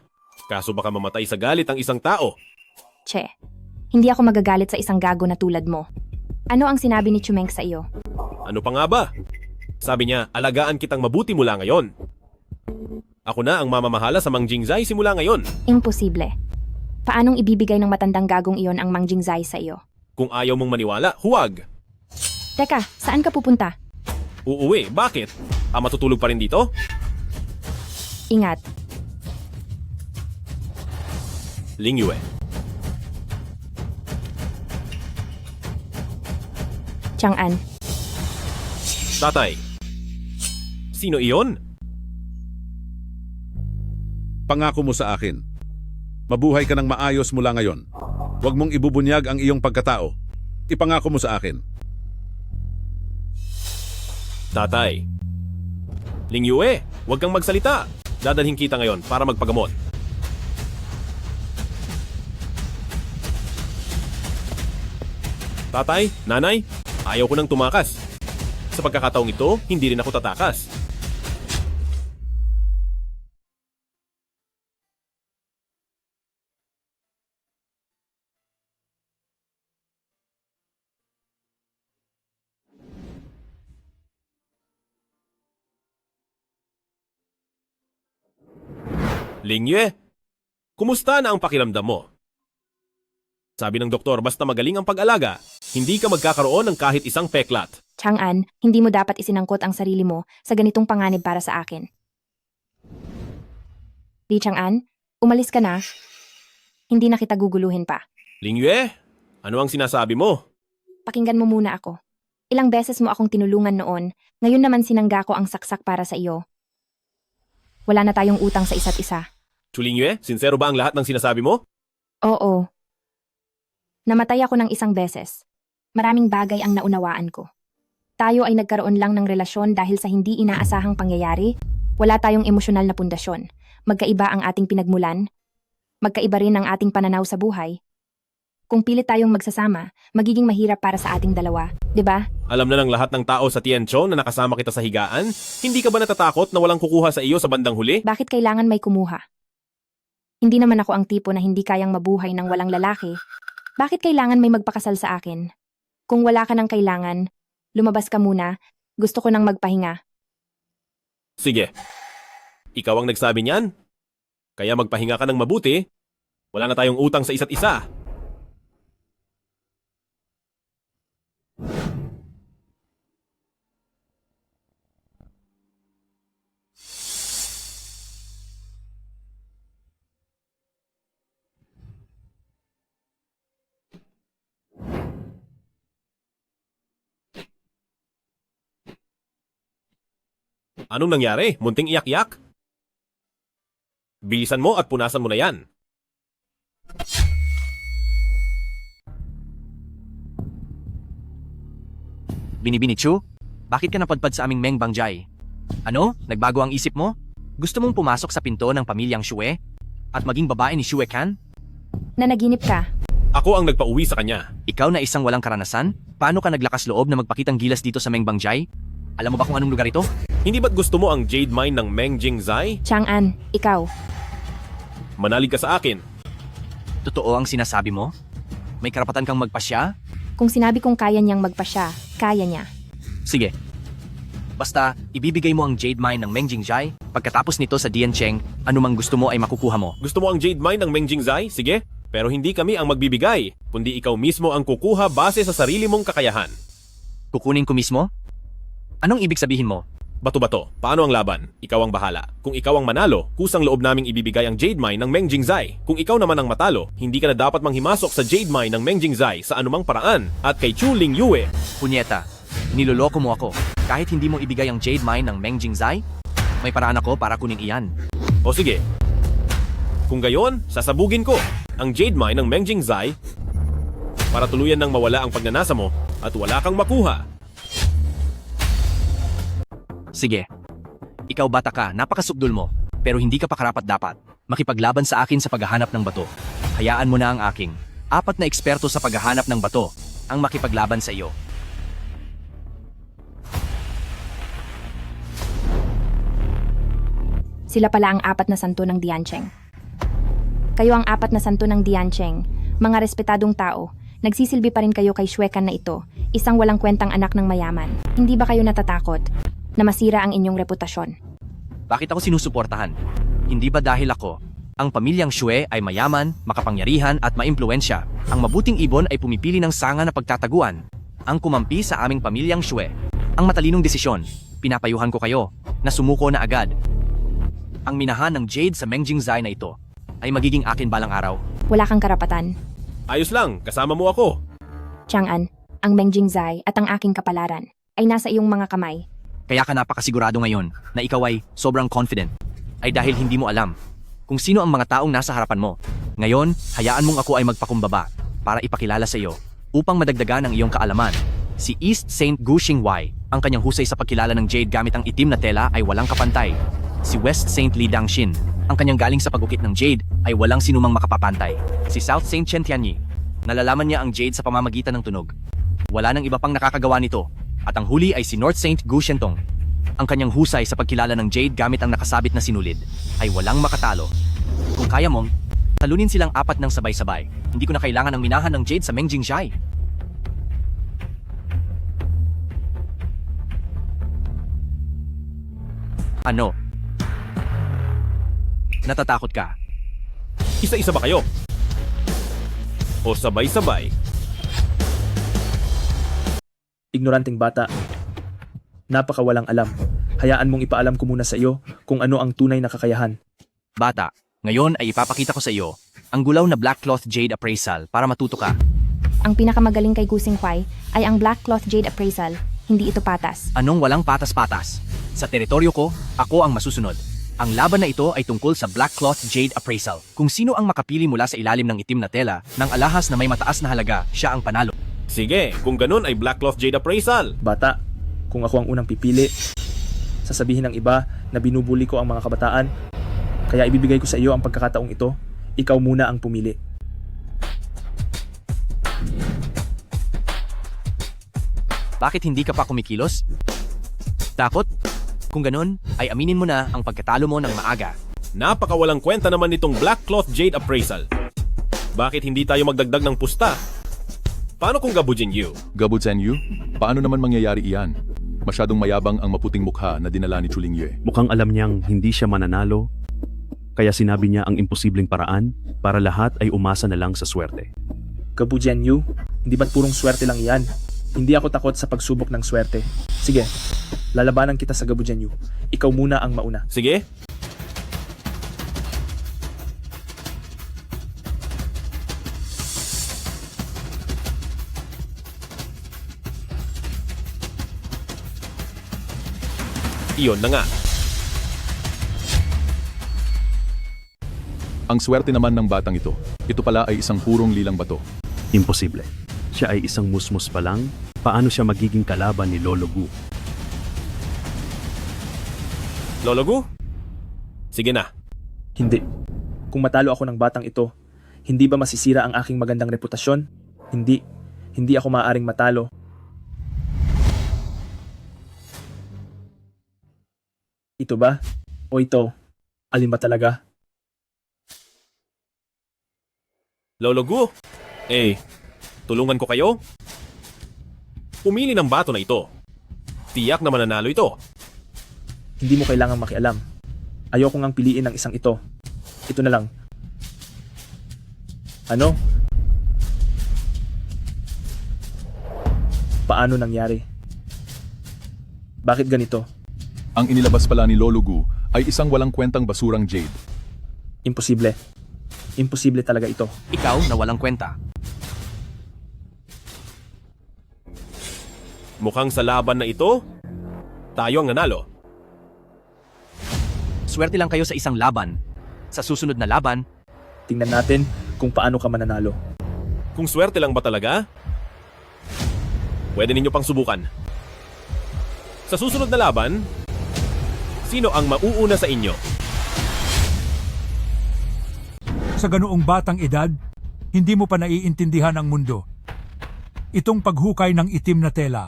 Kaso baka mamatay sa galit ang isang tao. Che, hindi ako magagalit sa isang gago na tulad mo. Ano ang sinabi ni Chumeng sa iyo? Ano pa nga ba? Sabi niya, alagaan kitang mabuti mula ngayon. Ako na ang mamamahala sa Mang Jingzai simula ngayon. Imposible. Paanong ibibigay ng matandang gagong iyon ang Mang Jingzai sa iyo? Kung ayaw mong maniwala, huwag. Teka, saan ka pupunta? Uuwi, bakit? Matutulog pa rin dito? Ingat. Ling Yue. Chang'an. Tatay. Sino iyon? Pangako mo sa akin. Mabuhay ka ng maayos mula ngayon. Huwag mong ibubunyag ang iyong pagkatao. Ipangako mo sa akin. Tatay. Ling Yue, huwag kang magsalita. Dadalhin kita ngayon para magpagamot. Tatay, nanay, ayaw ko nang tumakas. Sa pagkakataong ito, hindi rin ako tatakas. Ling Yue, kumusta na ang pakiramdam mo? Sabi ng doktor, basta magaling ang pag-alaga, hindi ka magkakaroon ng kahit isang peklat. Chang'an, hindi mo dapat isinangkot ang sarili mo sa ganitong panganib para sa akin. Di Chang'an, umalis ka na. Hindi na kita guguluhin pa. Ling Yue, ano ang sinasabi mo? Pakinggan mo muna ako. Ilang beses mo akong tinulungan noon, ngayon naman sinangga ko ang saksak para sa iyo. Wala na tayong utang sa isa't isa. Chuling Yue, sincero ba ang lahat ng sinasabi mo? Oo. Namatay ako ng isang beses. Maraming bagay ang naunawaan ko. Tayo ay nagkaroon lang ng relasyon dahil sa hindi inaasahang pangyayari. Wala tayong emosyonal na pundasyon. Magkaiba ang ating pinagmulan. Magkaiba rin ang ating pananaw sa buhay. Kung pilit tayong magsasama, magiging mahirap para sa ating dalawa, di ba? Alam na ng lahat ng tao sa Tianchong na nakasama kita sa higaan? Hindi ka ba natatakot na walang kukuha sa iyo sa bandang huli? Bakit kailangan may kumuha? Hindi naman ako ang tipo na hindi kayang mabuhay ng walang lalaki. Bakit kailangan may magpakasal sa akin? Kung wala ka ng kailangan, lumabas ka muna. Gusto ko nang magpahinga. Sige. Ikaw ang nagsabi niyan? Kaya magpahinga ka ng mabuti. Wala na tayong utang sa isa't isa. Anong nangyari? Munting iyak-iyak? Bilisan mo at punasan mo na yan. Binibini Chu, bakit ka napadpad sa aming Meng Bangjai? Ano? Nagbago ang isip mo? Gusto mong pumasok sa pinto ng pamilyang Shue? At maging babae ni Shue Kan? Nanaginip ka. Ako ang nagpauwi sa kanya. Ikaw na isang walang karanasan? Paano ka naglakas loob na magpakitang gilas dito sa Meng Bangjai? Alam mo ba kung anong lugar ito? Hindi ba't gusto mo ang jade mine ng Meng Jingzai? Chang'an, ikaw. Manalig ka sa akin. Totoo ang sinasabi mo? May karapatan kang magpasya? Kung sinabi kong kaya niyang magpasya, kaya niya. Sige. Basta, ibibigay mo ang jade mine ng Meng Jingzai. Pagkatapos nito sa Diancheng, anumang gusto mo ay makukuha mo. Gusto mo ang jade mine ng Meng Jingzai? Sige. Pero hindi kami ang magbibigay, kundi ikaw mismo ang kukuha base sa sarili mong kakayahan. Kukunin ko mismo? Anong ibig sabihin mo? Bato-bato, paano ang laban? Ikaw ang bahala. Kung ikaw ang manalo, kusang loob naming ibibigay ang jade mine ng Meng Jingzai. Kung ikaw naman ang matalo, hindi ka na dapat manghimasok sa jade mine ng Meng Jingzai sa anumang paraan. At kay Chu Ling Yue. Punyeta, niloloko mo ako. Kahit hindi mo ibigay ang jade mine ng Meng Jingzai, may paraan ako para kunin iyan. O sige. Kung gayon, sasabugin ko ang jade mine ng Meng Jingzai para tuluyan nang mawala ang pagnanasa mo at wala kang makuha. Sige. Ikaw bata ka, napakasukdol mo. Pero hindi ka pa karapat-dapat makipaglaban sa akin sa paghahanap ng bato. Hayaan mo na ang aking 4 na eksperto sa paghahanap ng bato ang makipaglaban sa iyo. Sila pala ang 4 na santo ng Diancheng. Kayo ang 4 na santo ng Diancheng, mga respetadong tao. Nagsisilbi pa rin kayo kay Shwekan na ito, isang walang kwentang anak ng mayaman. Hindi ba kayo natatakot na masira ang inyong reputasyon? Bakit ako sinusuportahan? Hindi ba dahil ako, ang pamilyang Shue ay mayaman, makapangyarihan at maimpluwensya. Ang mabuting ibon ay pumipili ng sanga na pagtataguan. Ang kumampi sa aming pamilyang Shue. Ang matalinong desisyon, pinapayuhan ko kayo na sumuko na agad. Ang minahan ng Jade sa Mengjingzai na ito ay magiging akin balang araw. Wala kang karapatan. Ayos lang, kasama mo ako. Chang'an, ang Mengjingzai at ang aking kapalaran ay nasa iyong mga kamay. Kaya ka napakasigurado ngayon na ikaw ay sobrang confident. Ay dahil hindi mo alam kung sino ang mga taong nasa harapan mo. Ngayon, hayaan mong ako ay magpakumbaba para ipakilala sa iyo upang madagdagan ang iyong kaalaman. Si East Saint Gu Xingwei, ang kanyang husay sa pagkilala ng Jade gamit ang itim na tela ay walang kapantay. Si West Saint Li Dangxin, ang kanyang galing sa pag-ukit ng Jade ay walang sinumang makapapantay. Si South Saint Chen Tianyi, nalalaman niya ang Jade sa pamamagitan ng tunog. Wala nang iba pang nakakagawa nito. At ang huli ay si North Saint Gu Shentong. Ang kanyang husay sa pagkilala ng Jade gamit ang nakasabit na sinulid ay walang makatalo. Kung kaya mong, talunin silang 4 ng sabay-sabay. Hindi ko na kailangan ng minahan ng Jade sa Mengjingzai. Ano? Natatakot ka? Isa-isa ba kayo? O sabay-sabay? Ignoranting bata. Napakawalang alam. Hayaan mong ipaalam ko muna sa iyo kung ano ang tunay na kakayahan. Bata, ngayon ay ipapakita ko sa iyo ang gulaw na Black Cloth Jade Appraisal para matuto ka. Ang pinakamagaling kay Gu Xingwei ay ang Black Cloth Jade Appraisal. Hindi ito patas. Anong walang patas-patas? Sa teritoryo ko, ako ang masusunod. Ang laban na ito ay tungkol sa Black Cloth Jade Appraisal. Kung sino ang makapili mula sa ilalim ng itim na tela ng alahas na may mataas na halaga, siya ang panalo. Sige, kung ganun ay Black Cloth Jade Appraisal. Bata, kung ako ang unang pipili, sasabihin ng iba na binubuli ko ang mga kabataan, kaya ibibigay ko sa iyo ang pagkakataong ito, ikaw muna ang pumili. Bakit hindi ka pa kumikilos? Takot? Kung ganun, ay aminin mo na ang pagkatalo mo ng maaga. Napakawalang kwenta naman nitong Black Cloth Jade Appraisal. Bakit hindi tayo magdagdag ng pusta? Paano kung Gabujin Yu? Gabujin Yu? Paano naman mangyayari iyan? Masyadong mayabang ang maputing mukha na dinala ni Chuling Yue. Mukhang alam niyang hindi siya mananalo, kaya sinabi niya ang imposibleng paraan para lahat ay umasa na lang sa swerte. Gabujin Yu, hindi ba't purong swerte lang iyan? Hindi ako takot sa pagsubok ng swerte. Sige, lalabanan kita sa Gabujin Yu. Ikaw muna ang mauna. Sige. Iyon na nga. Ang swerte naman ng batang ito. Ito pala ay isang purong lilang bato. Imposible. Siya ay isang musmus pa lang. Paano siya magiging kalaban ni Lolo Gu? Lolo Gu? Sige na. Hindi. Kung matalo ako ng batang ito, hindi ba masisira ang aking magandang reputasyon? Hindi. Hindi ako maaaring matalo. Ito ba? O ito? Alin ba talaga? Lolo Gu? Tulungan ko kayo? Pumili ng bato na ito. Tiyak na mananalo ito. Hindi mo kailangang makialam. Ayoko ngang piliin ng isang ito. Ito na lang. Ano? Paano nangyari? Bakit ganito? Ang inilabas pala ni Lolo Gu ay isang walang kwentang basurang jade. Imposible. Imposible talaga ito. Ikaw na walang kwenta. Mukhang sa laban na ito, tayo ang nanalo. Swerte lang kayo sa isang laban. Sa susunod na laban, tingnan natin kung paano ka mananalo. Kung swerte lang ba talaga? Pwede ninyo pang subukan. Sa susunod na laban, sino ang mauuna sa inyo? Sa ganoong batang edad, hindi mo pa naiintindihan ang mundo. Itong paghukay ng itim na tela.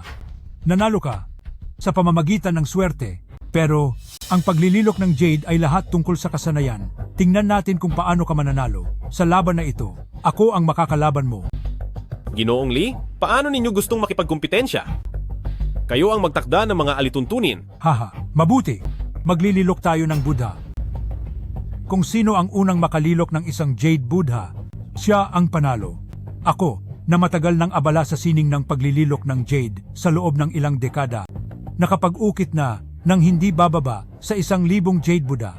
Nanalo ka sa pamamagitan ng swerte, pero Ang paglililok ng Jade ay lahat tungkol sa kasanayan. Tingnan natin kung paano ka mananalo. Sa laban na ito, ako ang makakalaban mo. Ginoong Lee, paano ninyo gustong makipagkumpetensya? Kayo ang magtakda ng mga alituntunin. Haha, mabuti. Maglililok tayo ng Buddha. Kung sino ang unang makalilok ng isang Jade Buddha, siya ang panalo. Ako, na matagal nang abala sa sining ng paglililok ng Jade sa loob ng ilang dekada, nakapag-ukit na nang hindi bababa sa 1,000 Jade Buddha.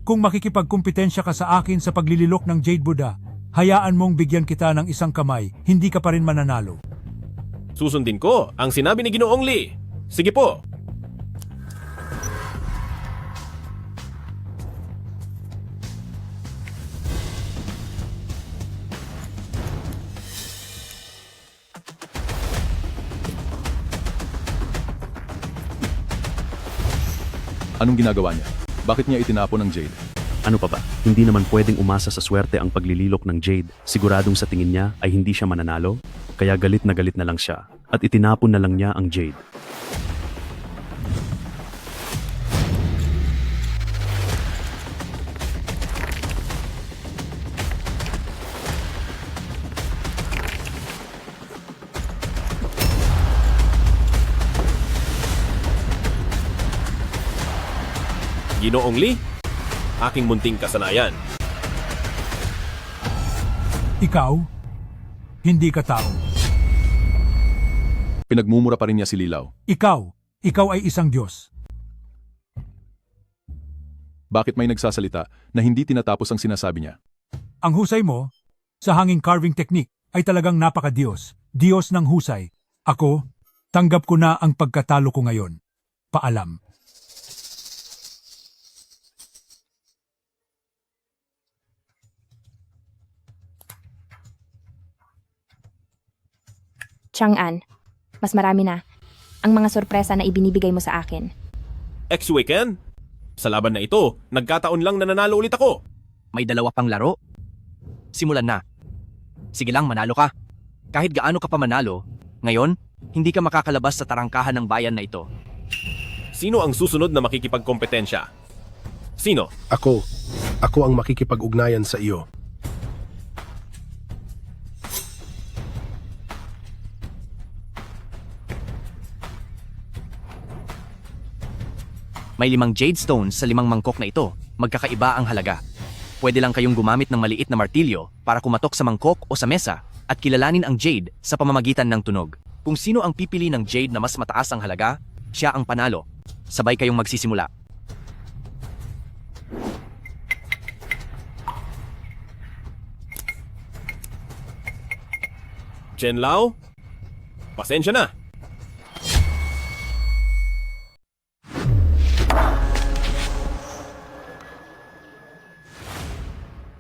Kung makikipagkumpetensya ka sa akin sa paglililok ng Jade Buddha, hayaan mong bigyan kita ng isang kamay, hindi ka pa rin mananalo. Susundin ko ang sinabi ni Ginoong Lee. Sige po. Anong ginagawa niya? Bakit niya itinapon ang Jade? Ano pa ba? Hindi naman pwedeng umasa sa swerte ang paglililok ng Jade. Siguradong sa tingin niya ay hindi siya mananalo, kaya galit na lang siya at itinapon na lang niya ang Jade. Ginoong Lee, aking munting kasanayan. Ikaw, hindi ka tao. Pinagmumura pa rin niya si Lilaw. Ikaw ay isang Diyos. Bakit may nagsasalita na hindi tinatapos ang sinasabi niya? Ang husay mo, sa hanging carving technique, ay talagang napaka-Diyos. Diyos ng husay. Ako, tanggap ko na ang pagkatalo ko ngayon. Paalam. Chang'an, mas marami na ang mga sorpresa na ibinibigay mo sa akin. Ex-weekend? Sa laban na ito, nagkataon lang na nanalo ulit ako. May dalawa pang laro? Simulan na. Sige lang, manalo ka. Kahit gaano ka pa manalo, ngayon, hindi ka makakalabas sa tarangkahan ng bayan na ito. Sino ang susunod na makikipagkompetensya? Sino? Ako. Ako ang makikipag-ugnayan sa iyo. May 5 jade stones sa 5 mangkok na ito. Magkakaiba ang halaga. Pwede lang kayong gumamit ng maliit na martilyo para kumatok sa mangkok o sa mesa at kilalanin ang jade sa pamamagitan ng tunog. Kung sino ang pipili ng jade na mas mataas ang halaga, siya ang panalo. Sabay kayong magsisimula. Chen Lao? Pasensya na.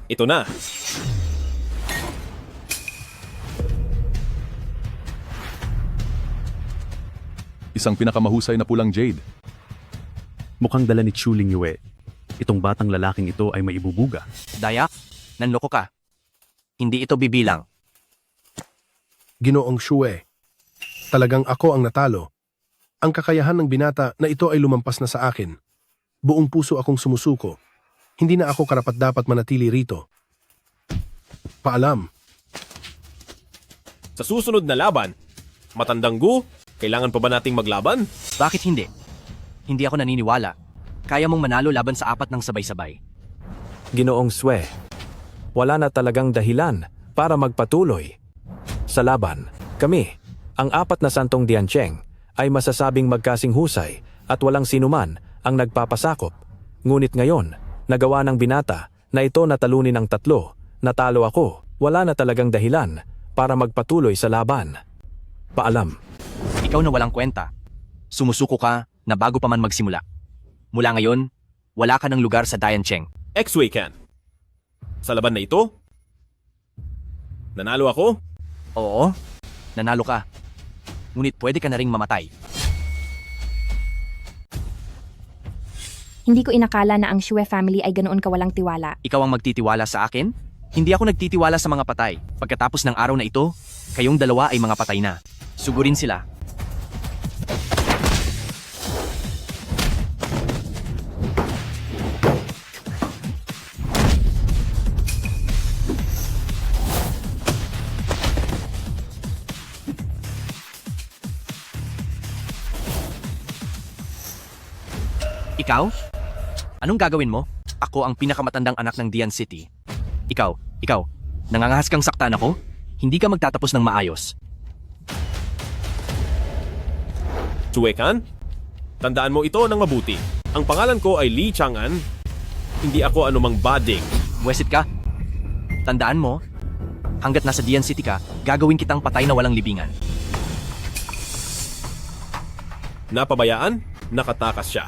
Ito na. Isang pinakamahusay na pulang Jade. Mukhang dala ni Chuling Yue. Itong batang lalaking ito ay maibubuga. Dayak, nanloko ka. Hindi ito bibilang. Ginoong Shue, talagang ako ang natalo. Ang kakayahan ng binata na ito ay lumampas na sa akin. Buong puso akong sumusuko. Hindi na ako karapat-dapat manatili rito. Paalam. Sa susunod na laban, Matandang Gu, kailangan pa ba nating maglaban? Bakit hindi? Hindi ako naniniwala. Kaya mong manalo laban sa 4 ng sabay-sabay. Ginoong Sue, wala na talagang dahilan para magpatuloy. Sa laban, kami, ang 4 na santong Diancheng, ay masasabing magkasing husay at walang sinuman ang nagpapasakop. Ngunit ngayon, nagawa ng binata na ito natalunin ng 3, natalo ako, wala na talagang dahilan para magpatuloy sa laban. Paalam. Ikaw na walang kwenta. Sumusuko ka na bago pa man magsimula. Mula ngayon, wala ka ng lugar sa Diancheng. Ex-weekend. Sa laban na ito, nanalo ako? Oo, nanalo ka. Ngunit pwede ka na ring mamatay. Hindi ko inakala na ang Shue family ay ganoon kawalang tiwala. Ikaw ang magtitiwala sa akin? Hindi ako nagtitiwala sa mga patay. Pagkatapos ng araw na ito, kayong dalawa ay mga patay na. Sugurin sila. Ikaw? Anong gagawin mo? Ako ang pinakamatandang anak ng Dian City. Ikaw, nangangahas kang saktan ako? Hindi ka magtatapos ng maayos. Chuekan? Tandaan mo ito ng mabuti. Ang pangalan ko ay Lee Chang'an. Hindi ako anumang bading. Buwesit ka? Tandaan mo, hanggat nasa Dian City ka, gagawin kitang patay na walang libingan. Napabayaan? Nakatakas siya.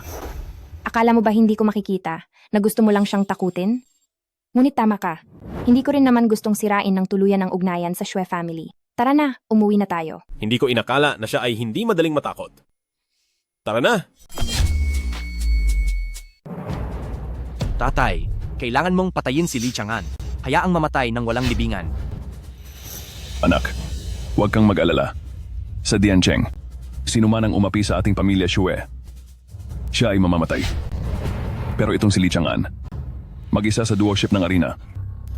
Akala mo ba hindi ko makikita na gusto mo lang siyang takutin? Ngunit tama ka. Hindi ko rin naman gustong sirain ng tuluyan ng ugnayan sa Xue family. Tara na, umuwi na tayo. Hindi ko inakala na siya ay hindi madaling matakot. Tara na! Tatay, kailangan mong patayin si Lee Chang'an. Hayaang mamatay ng walang libingan. Anak, huwag kang mag-alala. Sa Diancheng, sino man ang umapi sa ating pamilya Xue, siya ay mamamatay. Pero itong si Lee Chang'an, mag-isa sa duo-ship ng arena,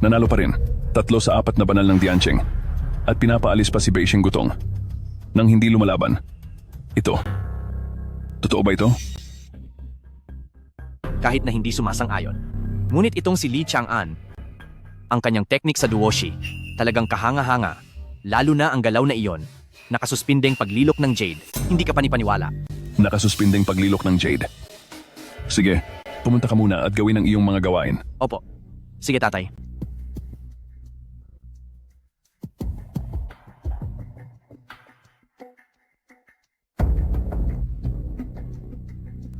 nanalo pa rin, 3 sa 4 na banal ng Diancheng, at pinapaalis pa si Beijing Gutong nang hindi lumalaban. Ito. Totoo ba ito? Kahit na hindi sumasang-ayon. Ngunit itong si Lee Chang'an, ang kanyang teknik sa duoshi, talagang kahanga-hanga, lalo na ang galaw na iyon, nakasuspindeng paglilok ng Jade, hindi ka panipaniwala. Nakasuspindeng paglilok ng Jade. Sige, pumunta ka muna at gawin ang iyong mga gawain. Opo. Sige, tatay.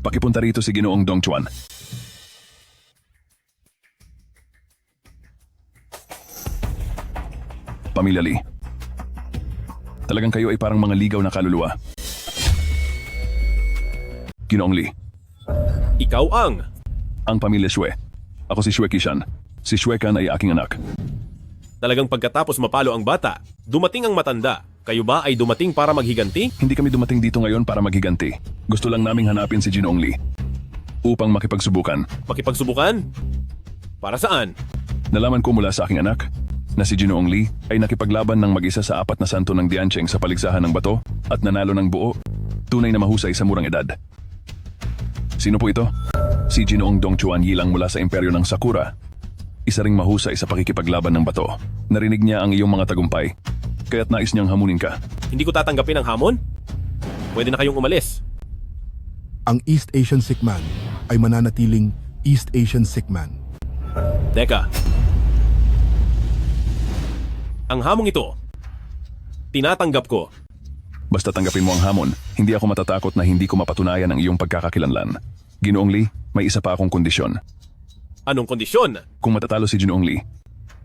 Pakipunta rito si Ginoong Dong Chuan. Pamilya Lee. Talagang kayo ay parang mga ligaw na kaluluwa. Ginoong Lee. Ikaw ang... Ang pamilya Xue. Ako si Xue Kishan. Si Xue Kan ay aking anak. Talagang pagkatapos mapalo ang bata, dumating ang matanda. Kayo ba ay dumating para maghiganti? Hindi kami dumating dito ngayon para maghiganti. Gusto lang naming hanapin si Ginoong Lee. Upang makipagsubukan. Makipagsubukan? Para saan? Nalaman ko mula sa aking anak na si Ginoong Lee ay nakipaglaban ng mag-isa sa 4 na santo ng Diancheng sa paligsahan ng bato at nanalo ng buo. Tunay na mahusay sa murang edad. Sino po ito? Si Ginoong Dong Chuan Yilang mula sa imperyo ng Sakura. Isa ring mahusay sa pakikipaglaban ng bato. Narinig niya ang iyong mga tagumpay, kaya't nais niyang hamunin ka. Hindi ko tatanggapin ang hamon? Pwede na kayong umalis. Ang East Asian Sick Man ay mananatiling East Asian Sick Man. Teka. Ang hamong ito, tinatanggap ko. Basta tanggapin mo ang hamon, hindi ako matatakot na hindi ko mapatunayan ang iyong pagkakakilanlan. Ginoong Lee, may isa pa akong kondisyon. Anong kondisyon? Kung matatalo si Ginoong Lee,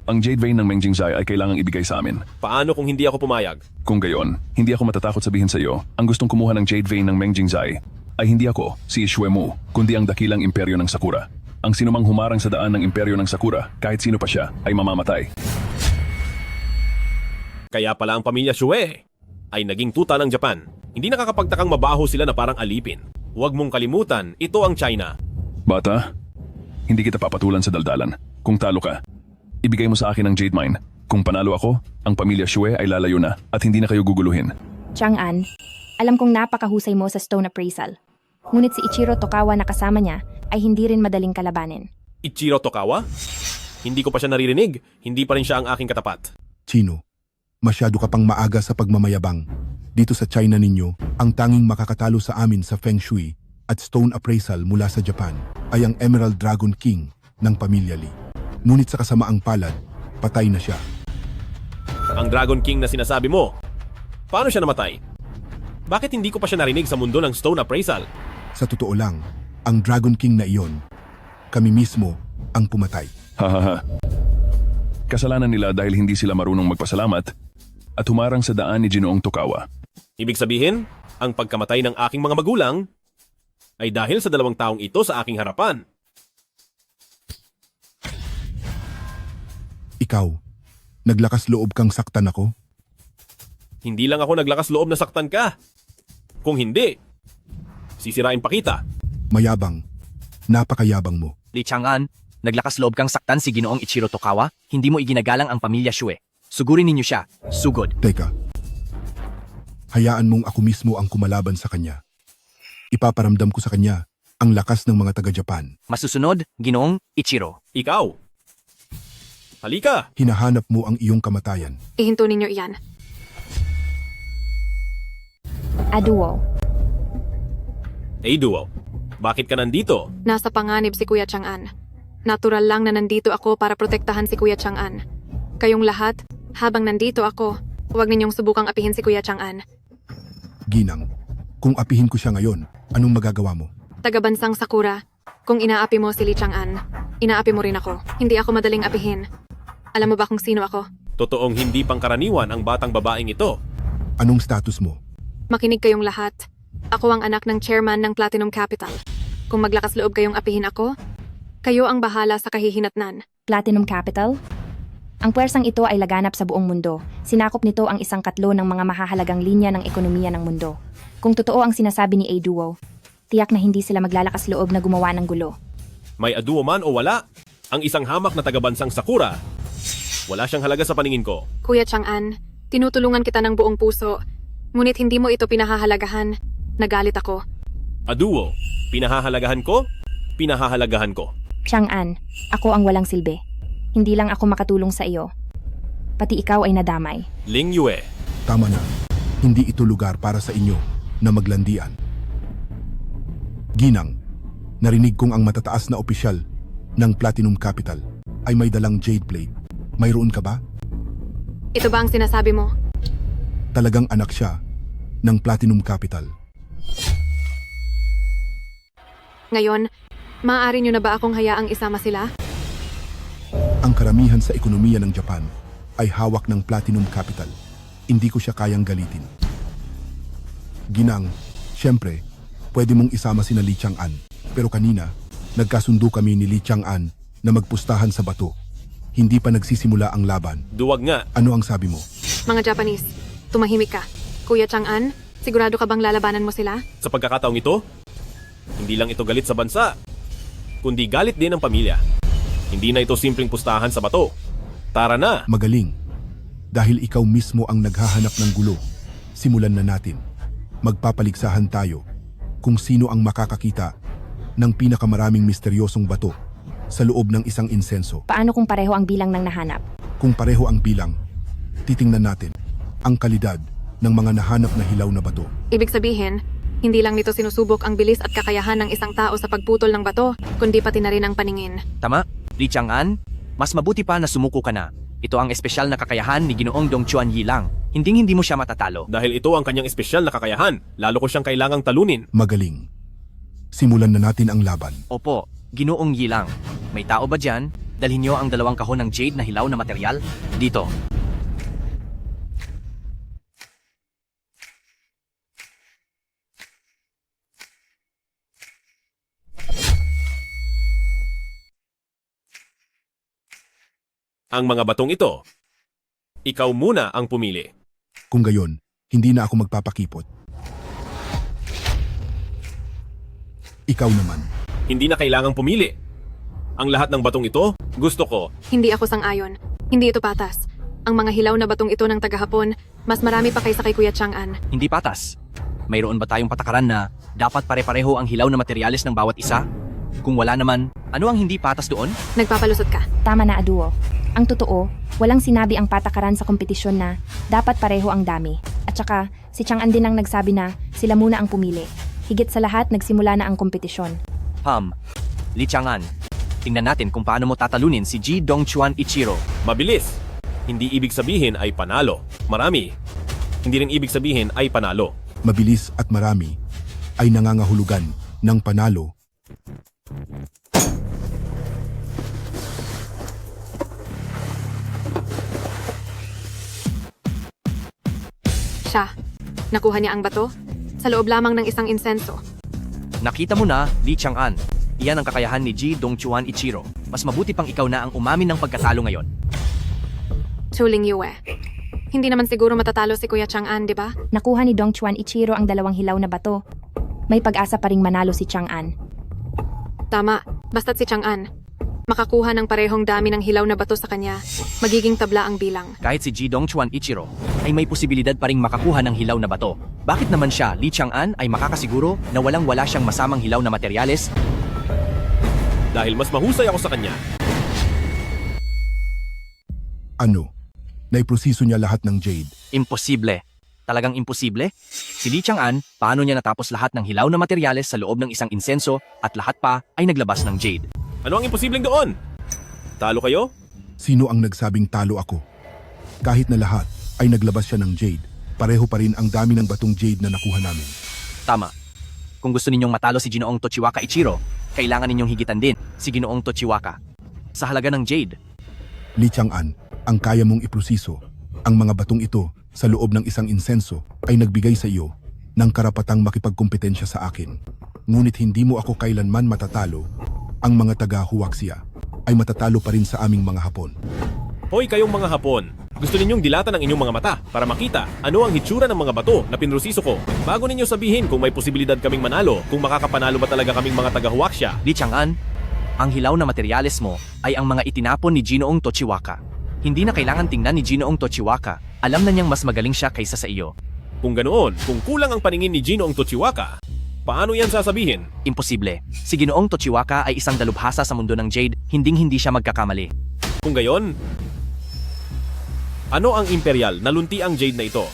ang Jade Vein ng Meng Jingzai ay kailangang ibigay sa amin. Paano kung hindi ako pumayag? Kung gayon, hindi ako matatakot sabihin sa iyo, ang gustong kumuha ng Jade Vein ng Meng Jingzai ay hindi ako, si Xue Mu, kundi ang dakilang imperyo ng Sakura. Ang sinumang humarang sa daan ng imperyo ng Sakura, kahit sino pa siya, ay mamamatay. Kaya pala ang pamilya Xue ay naging tuta ng Japan. Hindi nakakapagtakang mabaho sila na parang alipin. Huwag mong kalimutan, ito ang China. Bata, hindi kita papatulan sa daldalan. Kung talo ka, ibigay mo sa akin ang Jade Mine. Kung panalo ako, ang pamilya Xue ay lalayo na at hindi na kayo guguluhin. Chang'an, alam kong napakahusay mo sa stone appraisal. Ngunit si Ichiro Tokawa na kasama niya ay hindi rin madaling kalabanin. Ichiro Tokawa? Hindi ko pa siya naririnig. Hindi pa rin siya ang aking katapat. Chino, masyado ka pang maaga sa pagmamayabang. Dito sa China ninyo, ang tanging makakatalo sa amin sa Feng Shui at stone appraisal mula sa Japan ay ang Emerald Dragon King ng pamilya Lee. Ngunit sa kasamaang palad, patay na siya. Ang Dragon King na sinasabi mo, paano siya namatay? Bakit hindi ko pa siya narinig sa mundo ng stone appraisal? Sa totoo lang, ang Dragon King na iyon, kami mismo ang pumatay. Hahaha. Kasalanan nila dahil hindi sila marunong magpasalamat at humarang sa daan ni Ginoong Tokawa. Ibig sabihin, ang pagkamatay ng aking mga magulang ay dahil sa 2 taong ito sa aking harapan. Ikaw, naglakas loob kang saktan ako? Hindi lang ako naglakas loob na saktan ka. Kung hindi, sisirain pa kita. Mayabang. Napakayabang mo. Lee Chang'an, naglakas loob kang saktan si Ginoong Ichiro Tokawa, hindi mo iginagalang ang pamilya Xue. Sugurin ninyo siya. Sugod. Teka. Hayaan mong ako mismo ang kumalaban sa kanya. Ipaparamdam ko sa kanya ang lakas ng mga taga-Japan. Masusunod, Ginoong Ichiro. Ikaw! Halika! Hinahanap mo ang iyong kamatayan. Ihinto ninyo iyan. Aduo. Duo, bakit ka nandito? Nasa panganib si Kuya Chang'an. Natural lang na nandito ako para protektahan si Kuya Chang'an. Kayong lahat, habang nandito ako, huwag ninyong subukang apihin si Kuya Chang'an. Ginang, kung apihin ko siya ngayon, anong magagawa mo? Tagabansang Sakura, kung inaapi mo si Lee Chang'an, inaapi mo rin ako. Hindi ako madaling apihin. Alam mo ba kung sino ako? Totoong hindi pangkaraniwan ang batang babaeng ito. Anong status mo? Makinig kayong lahat. Ako ang anak ng chairman ng Platinum Capital. Kung maglakas loob kayong apihin ako, kayo ang bahala sa kahihinatnan. Platinum Capital? Ang puwersang ito ay laganap sa buong mundo. Sinakop nito ang 1/4 ng mga mahahalagang linya ng ekonomiya ng mundo. Kung totoo ang sinasabi ni Duo, tiyak na hindi sila maglalakas loob na gumawa ng gulo. May aduo man o wala, ang isang hamak na tagabansang Sakura, wala siyang halaga sa paningin ko. Kuya Chang'an, tinutulungan kita ng buong puso. Ngunit hindi mo ito pinahahalagahan. Nagalit ako. Aduo, pinahahalagahan ko? Pinahahalagahan ko. Chang'an, ako ang walang silbi. Hindi lang ako makatulong sa iyo. Pati ikaw ay nadamay. Ling Yue. Tama na. Hindi ito lugar para sa inyo na maglandian. Ginang, narinig kong ang matataas na opisyal ng Platinum Capital ay may dalang jade blade. Mayroon ka ba? Ito ba ang sinasabi mo? Talagang anak siya ng Platinum Capital. Ngayon, maaari nyo na ba akong hayaang isama sila? Ang karamihan sa ekonomiya ng Japan ay hawak ng Platinum Capital. Hindi ko siya kayang galitin. Ginang, siyempre, pwede mong isama sina Lee Chang'an. Pero kanina, nagkasundo kami ni Lee Chang'an na magpustahan sa bato. Hindi pa nagsisimula ang laban. Duwag nga. Ano ang sabi mo? Mga Japanese, tumahimik ka. Kuya Chang'an, sigurado ka bang lalabanan mo sila? Sa pagkakataong ito, hindi lang ito galit sa bansa, kundi galit din ang pamilya. Hindi na ito simpleng pustahan sa bato. Tara na! Magaling. Dahil ikaw mismo ang naghahanap ng gulo, simulan na natin. Magpapaligsahan tayo kung sino ang makakakita ng pinakamaraming misteryosong bato sa loob ng isang insenso. Paano kung pareho ang bilang ng nahanap? Kung pareho ang bilang, titingnan natin ang kalidad ng mga nahanap na hilaw na bato. Ibig sabihin, hindi lang nito sinusubok ang bilis at kakayahan ng isang tao sa pagputol ng bato, kundi pati na rin ang paningin. Tama, Lee Chang'an, mas mabuti pa na sumuko ka na. Ito ang espesyal na kakayahan ni Ginoong Dong Chuan Yi lang. Hindi mo siya matatalo. Dahil ito ang kanyang espesyal na kakayahan, lalo ko siyang kailangang talunin. Magaling. Simulan na natin ang laban. Opo, Ginoong Yi lang. May tao ba dyan? Dalhin niyo ang 2 kahon ng jade na hilaw na material? Dito. Ang mga batong ito, ikaw muna ang pumili. Kung gayon, hindi na ako magpapakipot. Ikaw naman. Hindi na kailangang pumili. Ang lahat ng batong ito, gusto ko. Hindi ako sang-ayon. Hindi ito patas. Ang mga hilaw na batong ito ng taga-Hapon, mas marami pa kaysa kay Kuya Chang'an. Hindi patas. Mayroon ba tayong patakaran na dapat pare-pareho ang hilaw na materyales ng bawat isa? Kung wala naman, ano ang hindi patas doon? Nagpapalusot ka. Tama na, Aduo. Ang totoo, walang sinabi ang patakaran sa kompetisyon na dapat pareho ang dami. At saka, si Chang'an din ang nagsabi na sila muna ang pumili. Higit sa lahat, nagsimula na ang kompetisyon. Lee Chang'an, tingnan natin kung paano mo tatalunin si Ji Dongchuan Ichiro. Mabilis. Hindi ibig sabihin ay panalo. Marami. Hindi rin ibig sabihin ay panalo. Mabilis at marami ay nangangahulugan ng panalo. Siya. Nakuha niya ang bato sa loob lamang ng isang insenso. Nakita mo na, Lee Chang'an. Iyan ang kakayahan ni Ji Dongchuan Ichiro. Mas mabuti pang ikaw na ang umamin ng pagkatalo ngayon. Chuling Yue. Hindi naman siguro matatalo si Kuya Chang'an, di ba? Nakuha ni Dongchuan Ichiro ang 2 hilaw na bato. May pag-asa pa ring manalo si Chang'an. Tama, basta't si Chang'an. makakuha ng parehong dami ng hilaw na bato sa kanya, magiging tabla ang bilang. Kahit si Ji Dongchuan Ichiro ay may posibilidad pa ring makakuha ng hilaw na bato. Bakit naman siya, Lee Chang'an, ay makakasiguro na walang-wala siyang masamang hilaw na materyales? Dahil mas mahusay ako sa kanya. Ano? Naiproseso niya lahat ng jade. Imposible. Talagang imposible? Si Lee Chang'an, paano niya natapos lahat ng hilaw na materyales sa loob ng isang insenso at lahat pa ay naglabas ng jade? Ano ang imposibleng doon? Talo kayo? Sino ang nagsabing talo ako? Kahit na lahat ay naglabas siya ng jade, pareho pa rin ang dami ng batong jade na nakuha namin. Tama. Kung gusto ninyong matalo si Ginoong Tochiwaka Ichiro, kailangan ninyong higitan din si Ginoong Tochiwaka sa halaga ng jade. Lee Chang'an, ang kaya mong iproseso, ang mga batong ito sa loob ng isang insenso ay nagbigay sa iyo ng karapatang makipagkompetensya sa akin. Ngunit hindi mo ako kailanman matatalo. Ang mga taga-Huaxia ay matatalo pa rin sa aming mga Hapon. Hoy kayong mga Hapon, gusto ninyong dilatan ang inyong mga mata para makita ano ang hitsura ng mga bato na pinrosiso ko bago ninyo sabihin kung may posibilidad kaming manalo, kung makakapanalo ba talaga kaming mga taga-Huaxia. Lee Chang'an, ang hilaw na materyales mo ay ang mga itinapon ni Ginoong Tochiwaka. Hindi na kailangan tingnan ni Ginoong Tochiwaka. Alam na niyang mas magaling siya kaysa sa iyo. Kung ganoon, kung kulang ang paningin ni Ginoong Tochiwaka, paano yan sasabihin? Imposible. Si Ginoong Tochiwaka ay isang dalubhasa sa mundo ng jade, hinding-hindi siya magkakamali. Kung gayon, ano ang imperial na lunti ang jade na ito?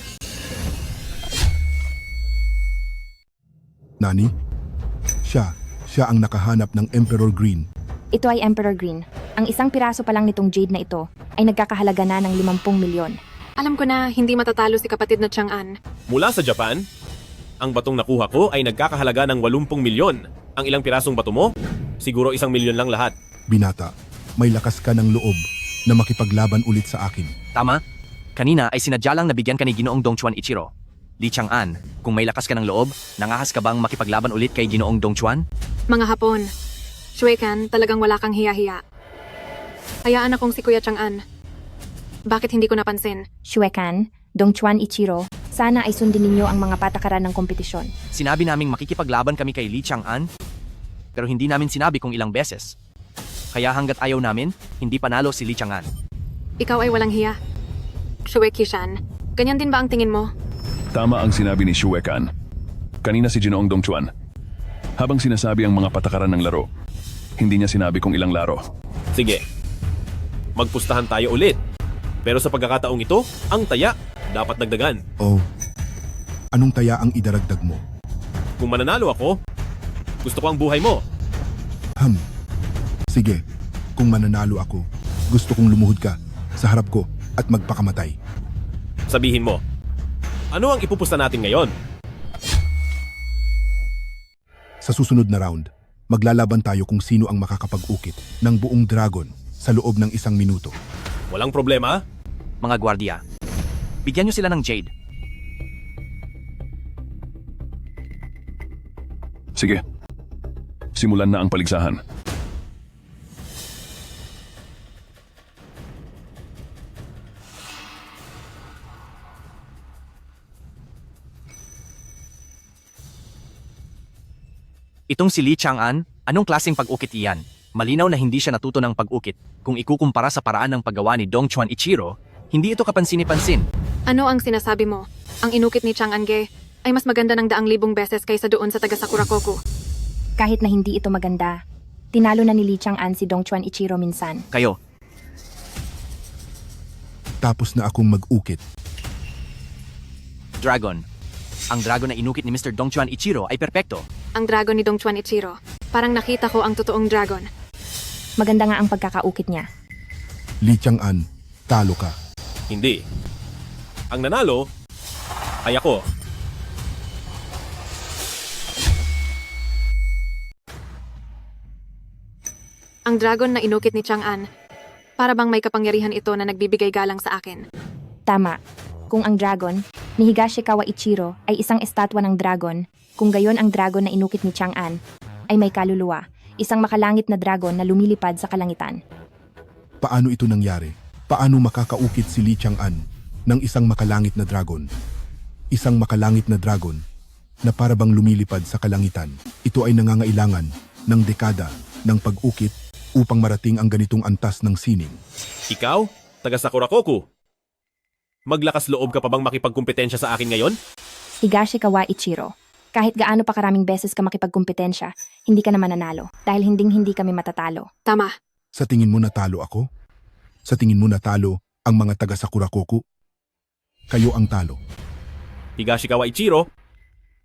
Nani? Siya ang nakahanap ng Emperor Green. Ito ay Emperor Green. Ang isang piraso pa lang nitong jade na ito ay nagkakahalaga na ng 50 milyon. Alam ko na hindi matatalo si kapatid na Chang'an. Mula sa Japan, ang batong nakuha ko ay nagkakahalaga ng 80 milyon. Ang ilang pirasong bato mo? Siguro 1 milyon lang lahat. Binata, may lakas ka ng loob na makipaglaban ulit sa akin. Tama? Kanina ay sinadya lang nabigyan ka ni Ginoong Dongchuan Ichiro. Lee Chang'an, kung may lakas ka ng loob, nangahas ka bang makipaglaban ulit kay Ginoong Dongchuan? Mga Hapon, Shuekan, talagang wala kang hiya-hiya. Hayaan akong si Kuya Chang'an. Bakit hindi ko napansin? Shuekan, Dongchuan Ichiro, sana ay sundin ninyo ang mga patakaran ng kompetisyon. Sinabi naming makikipaglaban kami kay Lee Chang'an, pero hindi namin sinabi kung ilang beses. Kaya hanggat ayaw namin, hindi panalo si Lee Chang'an. Ikaw ay walang hiya. Shue Kishan, ganyan din ba ang tingin mo? Tama ang sinabi ni Shuekan. Kanina si Ginoong Dongchuan. Habang sinasabi ang mga patakaran ng laro, hindi niya sinabi kung ilang laro. Sige, magpustahan tayo ulit. Pero sa pagkakataong ito, ang taya dapat dagdagan. Oh, anong taya ang idaragdag mo? Kung mananalo ako, gusto ko ang buhay mo. Sige, kung mananalo ako, gusto kong lumuhod ka sa harap ko at magpakamatay. Sabihin mo, ano ang ipupusta natin ngayon? Sa susunod na round, maglalaban tayo kung sino ang makakapag-ukit ng buong dragon sa loob ng 1 minuto. Walang problema? Mga gwardiya, bigyan niyo sila ng jade. Sige, simulan na ang paligsahan. Itong si Lee Chang'an, anong klaseng pag-ukit iyan? Malinaw na hindi siya natuto ng pag-ukit. Kung ikukumpara sa paraan ng paggawa ni Dongchuan Ichiro, hindi ito kapansin-pansin. Ano ang sinasabi mo? Ang inukit ni Chang'an-ge ay mas maganda ng 100,000 beses kaysa doon sa taga Sakurakoku. Kahit na hindi ito maganda, tinalo na ni Lee Chang'an si Dongchuan Ichiro minsan. Kayo. Tapos na akong mag-ukit. Dragon. Ang dragon na inukit ni Mr. Dongchuan Ichiro ay perpekto. Ang dragon ni Dongchuan Ichiro. Parang nakita ko ang totoong dragon. Maganda nga ang pagkakaukit niya. Lee Chang'an, talo ka. Hindi. Ang nanalo ay ako. Ang dragon na inukit ni Chang'an, para bang may kapangyarihan ito na nagbibigay galang sa akin. Tama. Kung ang dragon ni Higashikawa Ichiro ay isang estatwa ng dragon, kung gayon ang dragon na inukit ni Chang'an ay may kaluluwa, isang makalangit na dragon na lumilipad sa kalangitan. Paano ito nangyari? Paano makakaukit si Lee Chang'an ng isang makalangit na dragon? Isang makalangit na dragon na parabang lumilipad sa kalangitan. Ito ay nangangailangan ng dekada ng pag-ukit upang marating ang ganitong antas ng sining. Ikaw, taga Sakurakoku. Maglakas loob ka pa bang makipagkumpetensya sa akin ngayon? Higashikawa Ichiro. Kahit gaano pa karaming beses ka makipagkumpetensya, hindi ka naman nanalo dahil hindi kami matatalo. Tama. Sa tingin mo natalo ako? Sa tingin mo natalo ang mga taga Sakurakoku? Kayo ang talo. Higashikawa Ichiro,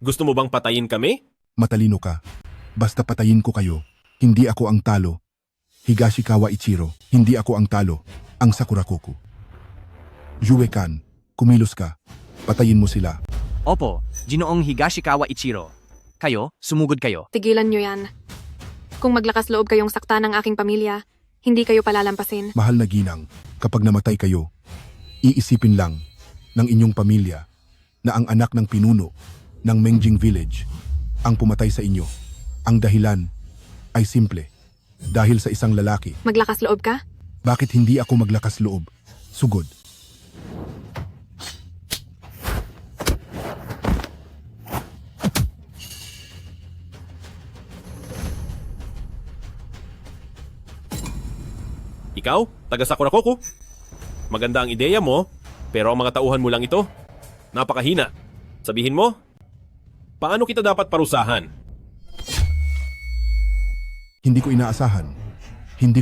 gusto mo bang patayin kami? Matalino ka. Basta patayin ko kayo. Hindi ako ang talo. Higashikawa Ichiro, hindi ako ang talo. Ang Sakurakoku. Yue-kan, kumilos ka. Patayin mo sila. Opo, Ginoong Higashikawa Ichiro. Kayo, sumugod kayo. Tigilan nyo yan. Kung maglakas loob kayong sakta ng aking pamilya, hindi kayo palalampasin. Mahal na ginang, kapag namatay kayo, iisipin lang ng inyong pamilya na ang anak ng pinuno ng Mengjing Village ang pumatay sa inyo. Ang dahilan ay simple. Dahil sa isang lalaki. Maglakas loob ka? Bakit hindi ako maglakas loob? Sugod. Ikaw, taga Sakurakoku. Maganda ang ideya mo, pero ang mga tauhan mo lang ito. Napakahina. Sabihin mo, paano kita dapat parusahan? Hindi ko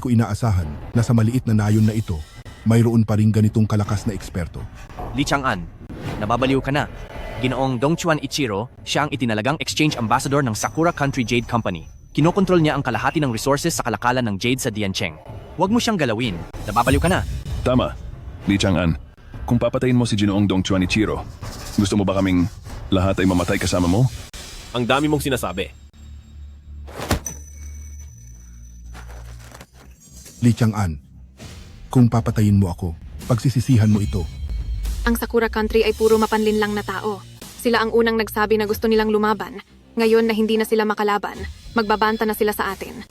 inaasahan na sa maliit na nayon na ito, mayroon pa rin ganitong kalakas na eksperto. Li Chang'an, nababaliw ka na. Ginoong Dongchuan Ichiro, siya ang itinalagang exchange ambassador ng Sakura Country Jade Company. Kinokontrol niya ang kalahati ng resources sa kalakalan ng jade sa Diancheng. Huwag mo siyang galawin. Nababaliw ka na. Tama, Li Chang'an. Kung papatayin mo si Ginoong Dongchuan Ichiro, gusto mo ba kaming lahat ay mamatay kasama mo? Ang dami mong sinasabi. Li Chang'an, kung papatayin mo ako, pagsisisihan mo ito. Ang Sakura Country ay puro mapanlinlang na tao. Sila ang unang nagsabi na gusto nilang lumaban. Ngayon na hindi na sila makalaban, magbabanta na sila sa atin.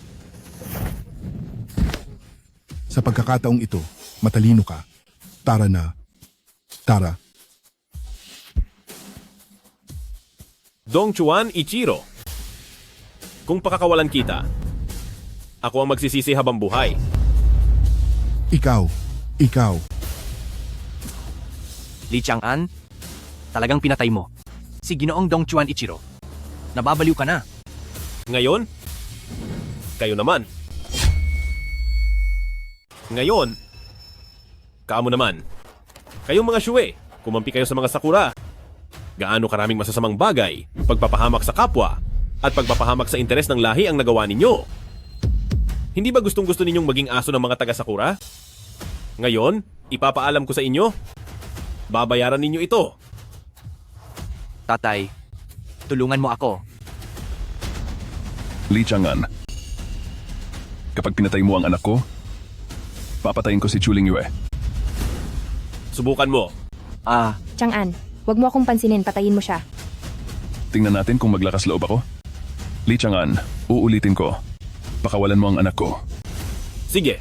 Sa pagkakataong ito, matalino ka. Tara na. Tara. Dongchuan Ichiro. Kung pakakawalan kita, ako ang magsisisi habang buhay. Ikaw. Li Chang'an, talagang pinatay mo. Si Ginoong Dongchuan Ichiro. Nababaliw ka na. Ngayon, kayo naman. Ngayon, kaamo naman. Kayong mga Shue, kumampi kayo sa mga Sakura. Gaano karaming masasamang bagay, pagpapahamak sa kapwa, at pagpapahamak sa interes ng lahi ang nagawa ninyo. Hindi ba gustong-gusto ninyong maging aso ng mga taga-Sakura? Ngayon, ipapaalam ko sa inyo, babayaran ninyo ito. Tatay, tulungan mo ako. Li Chang'an, kapag pinatay mo ang anak ko, papatayin ko si Chuling Yue. Subukan mo. Chang'an, wag mo akong pansinin, patayin mo siya. Tingnan natin kung maglakas loob ako. Li Chang'an, uulitin ko. Pakawalan mo ang anak ko. Sige.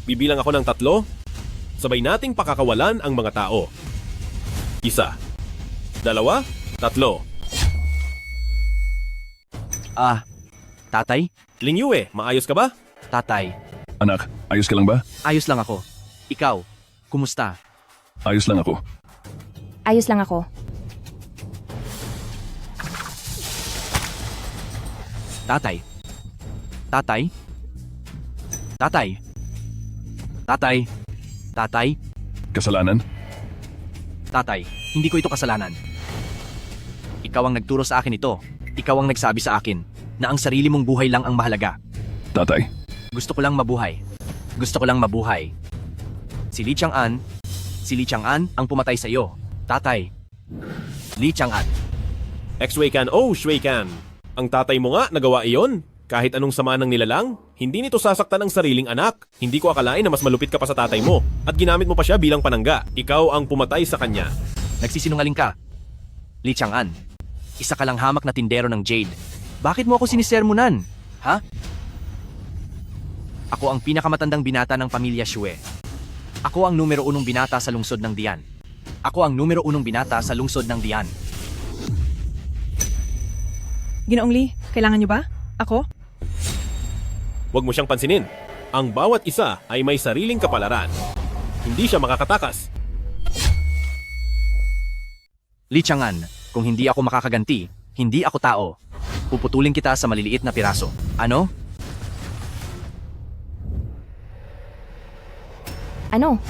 Bibilang ako ng 3. Sabay nating pakakawalan ang mga tao. 1, 2, 3. Tatay? Ling Yue, maayos ka ba? Tatay. Anak, ayos ka lang ba? Ayos lang ako. Ikaw, kumusta? Ayos lang ako. Ayos lang ako. Tatay. Tatay? Tatay? Tatay? Tatay? Kasalanan? Tatay, hindi ko ito kasalanan. Ikaw ang nagturo sa akin ito. Ikaw ang nagsabi sa akin na ang sarili mong buhay lang ang mahalaga. Tatay. Gusto ko lang mabuhay. Gusto ko lang mabuhay. Si Li Chang'an ang pumatay sa iyo. Tatay. Li Chang'an. Ex-Wei-kan, Shui-kan. Ang tatay mo nga nagawa iyon. Kahit anong sama ng nilalang, hindi nito sasaktan ang sariling anak. Hindi ko akalain na mas malupit ka pa sa tatay mo. At ginamit mo pa siya bilang panangga. Ikaw ang pumatay sa kanya. Nagsisinungaling ka. Li Chang'an, isa ka lang hamak na tindero ng Jade. Bakit mo ako sinisermonan? Ha? Ako ang pinakamatandang binata ng pamilya Shue. Ako ang numero 1 binata sa lungsod ng Dian. Ako ang numero 1 binata sa lungsod ng Dian. Ginoong Lee, kailangan niyo ba? Ako? Huwag mo siyang pansinin. Ang bawat isa ay may sariling kapalaran. Hindi siya makakatakas. Li Chang'an, kung hindi ako makakaganti, hindi ako tao. Puputulin kita sa maliliit na piraso. Ano? Ano?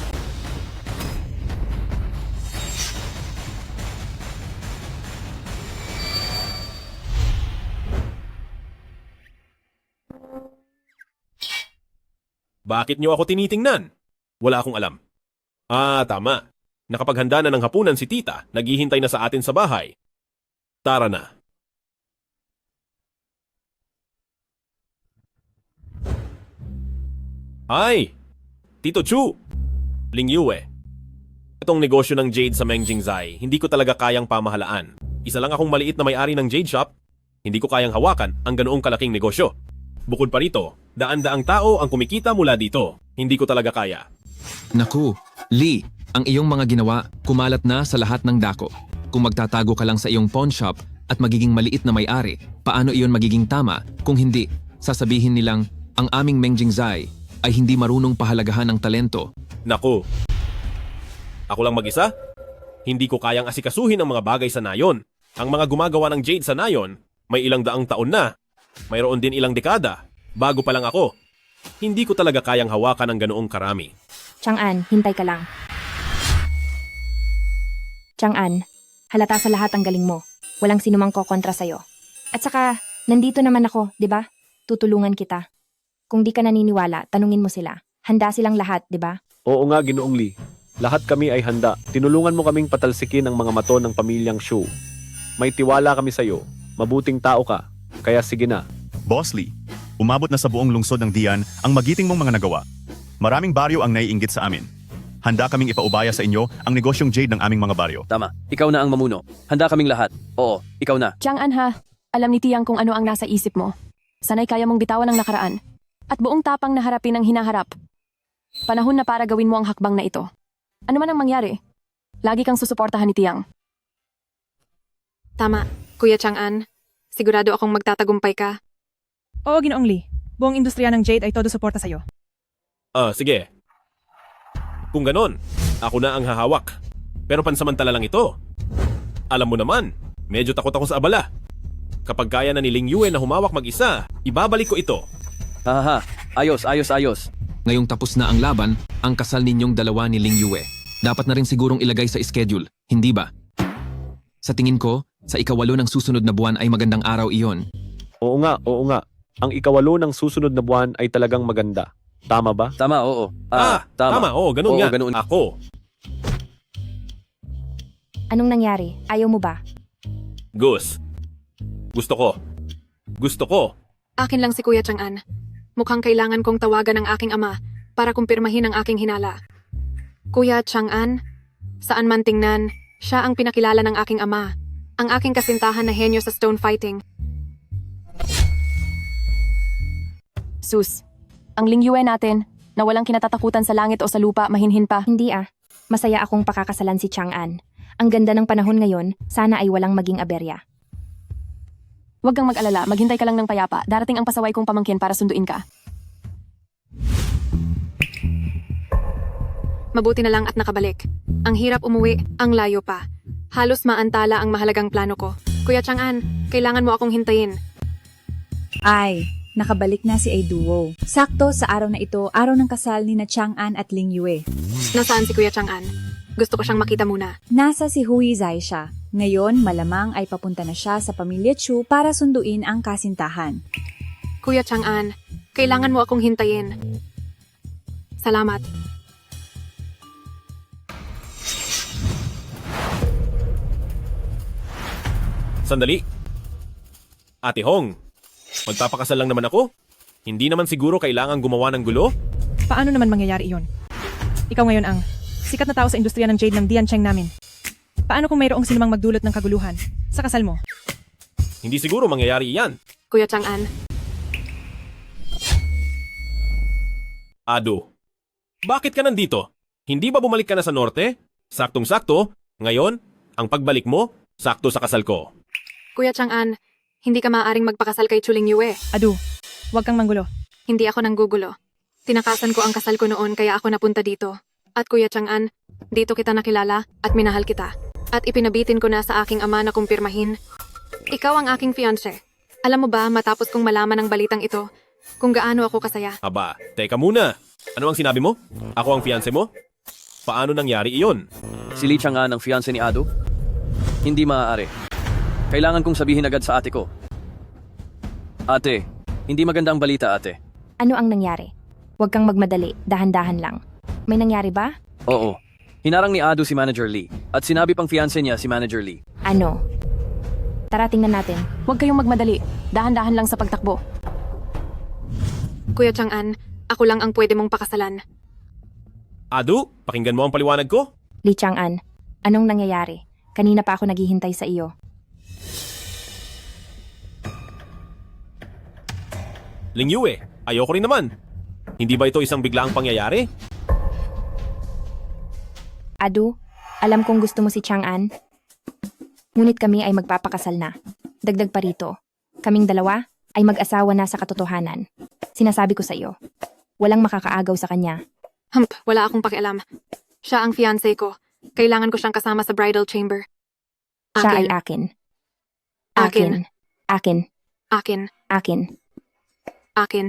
Bakit niyo ako tinitingnan? Wala akong alam. Tama. Nakapaghanda na ng hapunan si tita, naghihintay na sa atin sa bahay. Tara na. Ay! Tito Chu! Ling Yue. Itong negosyo ng Jade sa Mengjingzai, hindi ko talaga kayang pamahalaan. Isa lang akong maliit na may-ari ng Jade Shop. Hindi ko kayang hawakan ang ganoong kalaking negosyo. Bukod pa rito, daan-daang tao ang kumikita mula dito. Hindi ko talaga kaya. Naku, Lee, ang iyong mga ginawa kumalat na sa lahat ng dako. Kung magtatago ka lang sa iyong pawn shop at magiging maliit na may-ari, paano iyon magiging tama? Kung hindi, sasabihin nilang ang aming Mengjingzai ay hindi marunong pahalagahan ng talento. Naku. Ako lang mag-isa? Hindi ko kayang asikasuhin ang mga bagay sa nayon. Ang mga gumagawa ng Jade sa nayon, may ilang daang taon na. Mayroon din ilang dekada. Bago pa lang ako. Hindi ko talaga kayang hawakan ng ganoong karami. Chang'an, hintay ka lang. Chang'an, halata sa lahat ang galing mo. Walang sinumang kokontra sa'yo. At saka, nandito naman ako, di ba? Tutulungan kita. Kung di ka naniniwala, tanungin mo sila. Handa silang lahat, di ba? Oo nga, Ginoong Lee. Lahat kami ay handa. Tinulungan mo kaming patalsikin ang mga mato ng pamilyang Shu. May tiwala kami sa'yo. Mabuting tao ka. Kaya sige na. Boss Lee, umabot na sa buong lungsod ng Dian ang magiting mong mga nagawa. Maraming baryo ang naiinggit sa amin. Handa kaming ipaubaya sa inyo ang negosyong Jade ng aming mga baryo. Tama, ikaw na ang mamuno. Handa kaming lahat. Oo, ikaw na. Chang'an ha, alam ni Tiyang kung ano ang nasa isip mo. Sanay kaya mong bitawan ang nakaraan. At buong tapang na harapin ang hinaharap. Panahon na para gawin mo ang hakbang na ito. Ano man ang mangyari, lagi kang susuportahan ni Tiyang. Tama, Kuya Chang'an. Sigurado akong magtatagumpay ka. Oo, Ginoong Lee. Buong industriya ng Jade ay todo suporta sa'yo. Sige. Kung ganon, ako na ang hahawak. Pero pansamantala lang ito. Alam mo naman, medyo takot ako sa abala. Kapag kaya na ni Ling Yue na humawak mag-isa, ibabalik ko ito. Hahaha, ayos. Ngayong tapos na ang laban, ang kasal ninyong dalawa ni Ling Yue. Dapat na rin sigurong ilagay sa schedule, hindi ba? Sa tingin ko, sa ikawalo ng susunod na buwan ay magandang araw iyon. Oo nga. Ang ikawalo ng susunod na buwan ay talagang maganda. Tama ba? Tama, oo. Tama, ganun nga. Ako. Anong nangyari? Ayaw mo ba? Gus. Gusto ko. Akin lang si Kuya Chang'an. Mukhang kailangan kong tawagan ang aking ama para kumpirmahin ang aking hinala. Kuya Chang'an, saan man tingnan, siya ang pinakilala ng aking ama. Ang aking kasintahan na henyo sa stone fighting. Sus, ang Ling Yue natin, na walang kinatatakutan sa langit o sa lupa, mahinhin pa. Hindi Masaya akong pakakasalan si Chang'an. Ang ganda ng panahon ngayon, sana ay walang maging aberya. Huwag kang mag-alala, maghintay ka lang ng payapa. Darating ang pasaway kong pamangkin para sunduin ka. Mabuti na lang at nakabalik. Ang hirap umuwi, ang layo pa. Halos maantala ang mahalagang plano ko. Kuya Chang'an, kailangan mo akong hintayin. Ay, nakabalik na si Aiduo. Sakto sa araw na ito, araw ng kasal ni na Chang'an at Ling Yue. Nasaan si Kuya Chang'an? Gusto ko siyang makita muna. Nasa si Huizai siya. Ngayon, malamang ay papunta na siya sa pamilya Chu para sunduin ang kasintahan. Kuya Chang'an, kailangan mo akong hintayin. Salamat. Sandali. Ate Hong, magpapakasal lang naman ako? Hindi naman siguro kailangan gumawa ng gulo? Paano naman mangyayari iyon? Ikaw ngayon ang sikat na tao sa industriya ng Jade ng Diancheng namin. Paano kung mayroong sinumang magdulot ng kaguluhan sa kasal mo? Hindi siguro mangyayari iyan. Kuya Chang'an. Ado, bakit ka nandito? Hindi ba bumalik ka na sa norte? Saktong-sakto, ngayon, ang pagbalik mo, sakto sa kasal ko. Kuya Chang'an, hindi ka maaaring magpakasal kay Chuling Yue. Adu, huwag kang manggulo. Hindi ako nanggugulo. Tinakasan ko ang kasal ko noon kaya ako napunta dito. At Kuya Chang'an, dito kita nakilala at minahal kita. At ipinabitin ko na sa aking ama na kumpirmahin. Ikaw ang aking fiancé. Alam mo ba, matapos kong malaman ang balitang ito, kung gaano ako kasaya. Aba, teka muna. Ano ang sinabi mo? Ako ang fiancé mo? Paano nangyari iyon? Si Lee Chang'an ang fiancé ni Ado? Hindi maaari. Kailangan kong sabihin agad sa ate ko. Ate, hindi maganda ang balita, ate. Ano ang nangyari? Huwag kang magmadali, dahan-dahan lang. May nangyari ba? Oo. Hinarang ni Ado si Manager Lee at sinabi pang fiancé niya si Manager Lee. Ano? Tara, tingnan natin. Huwag kayong magmadali. Dahan-dahan lang sa pagtakbo. Kuya Chang'an, ako lang ang pwede mong pakasalan. Adu, pakinggan mo ang paliwanag ko. Lee Chang'an, anong nangyayari? Kanina pa ako naghihintay sa iyo. Ling Yue, ayoko rin naman. Hindi ba ito isang biglaang pangyayari? Adu, alam kong gusto mo si Chang'an. Ngunit kami ay magpapakasal na. Dagdag pa rito, kaming dalawa ay mag-asawa na sa katotohanan. Sinasabi ko sa iyo, walang makakaagaw sa kanya. Wala akong pakialam. Siya ang fiancé ko. Kailangan ko siyang kasama sa bridal chamber. Siya ay akin. Akin. Akin. Akin. Akin. Akin.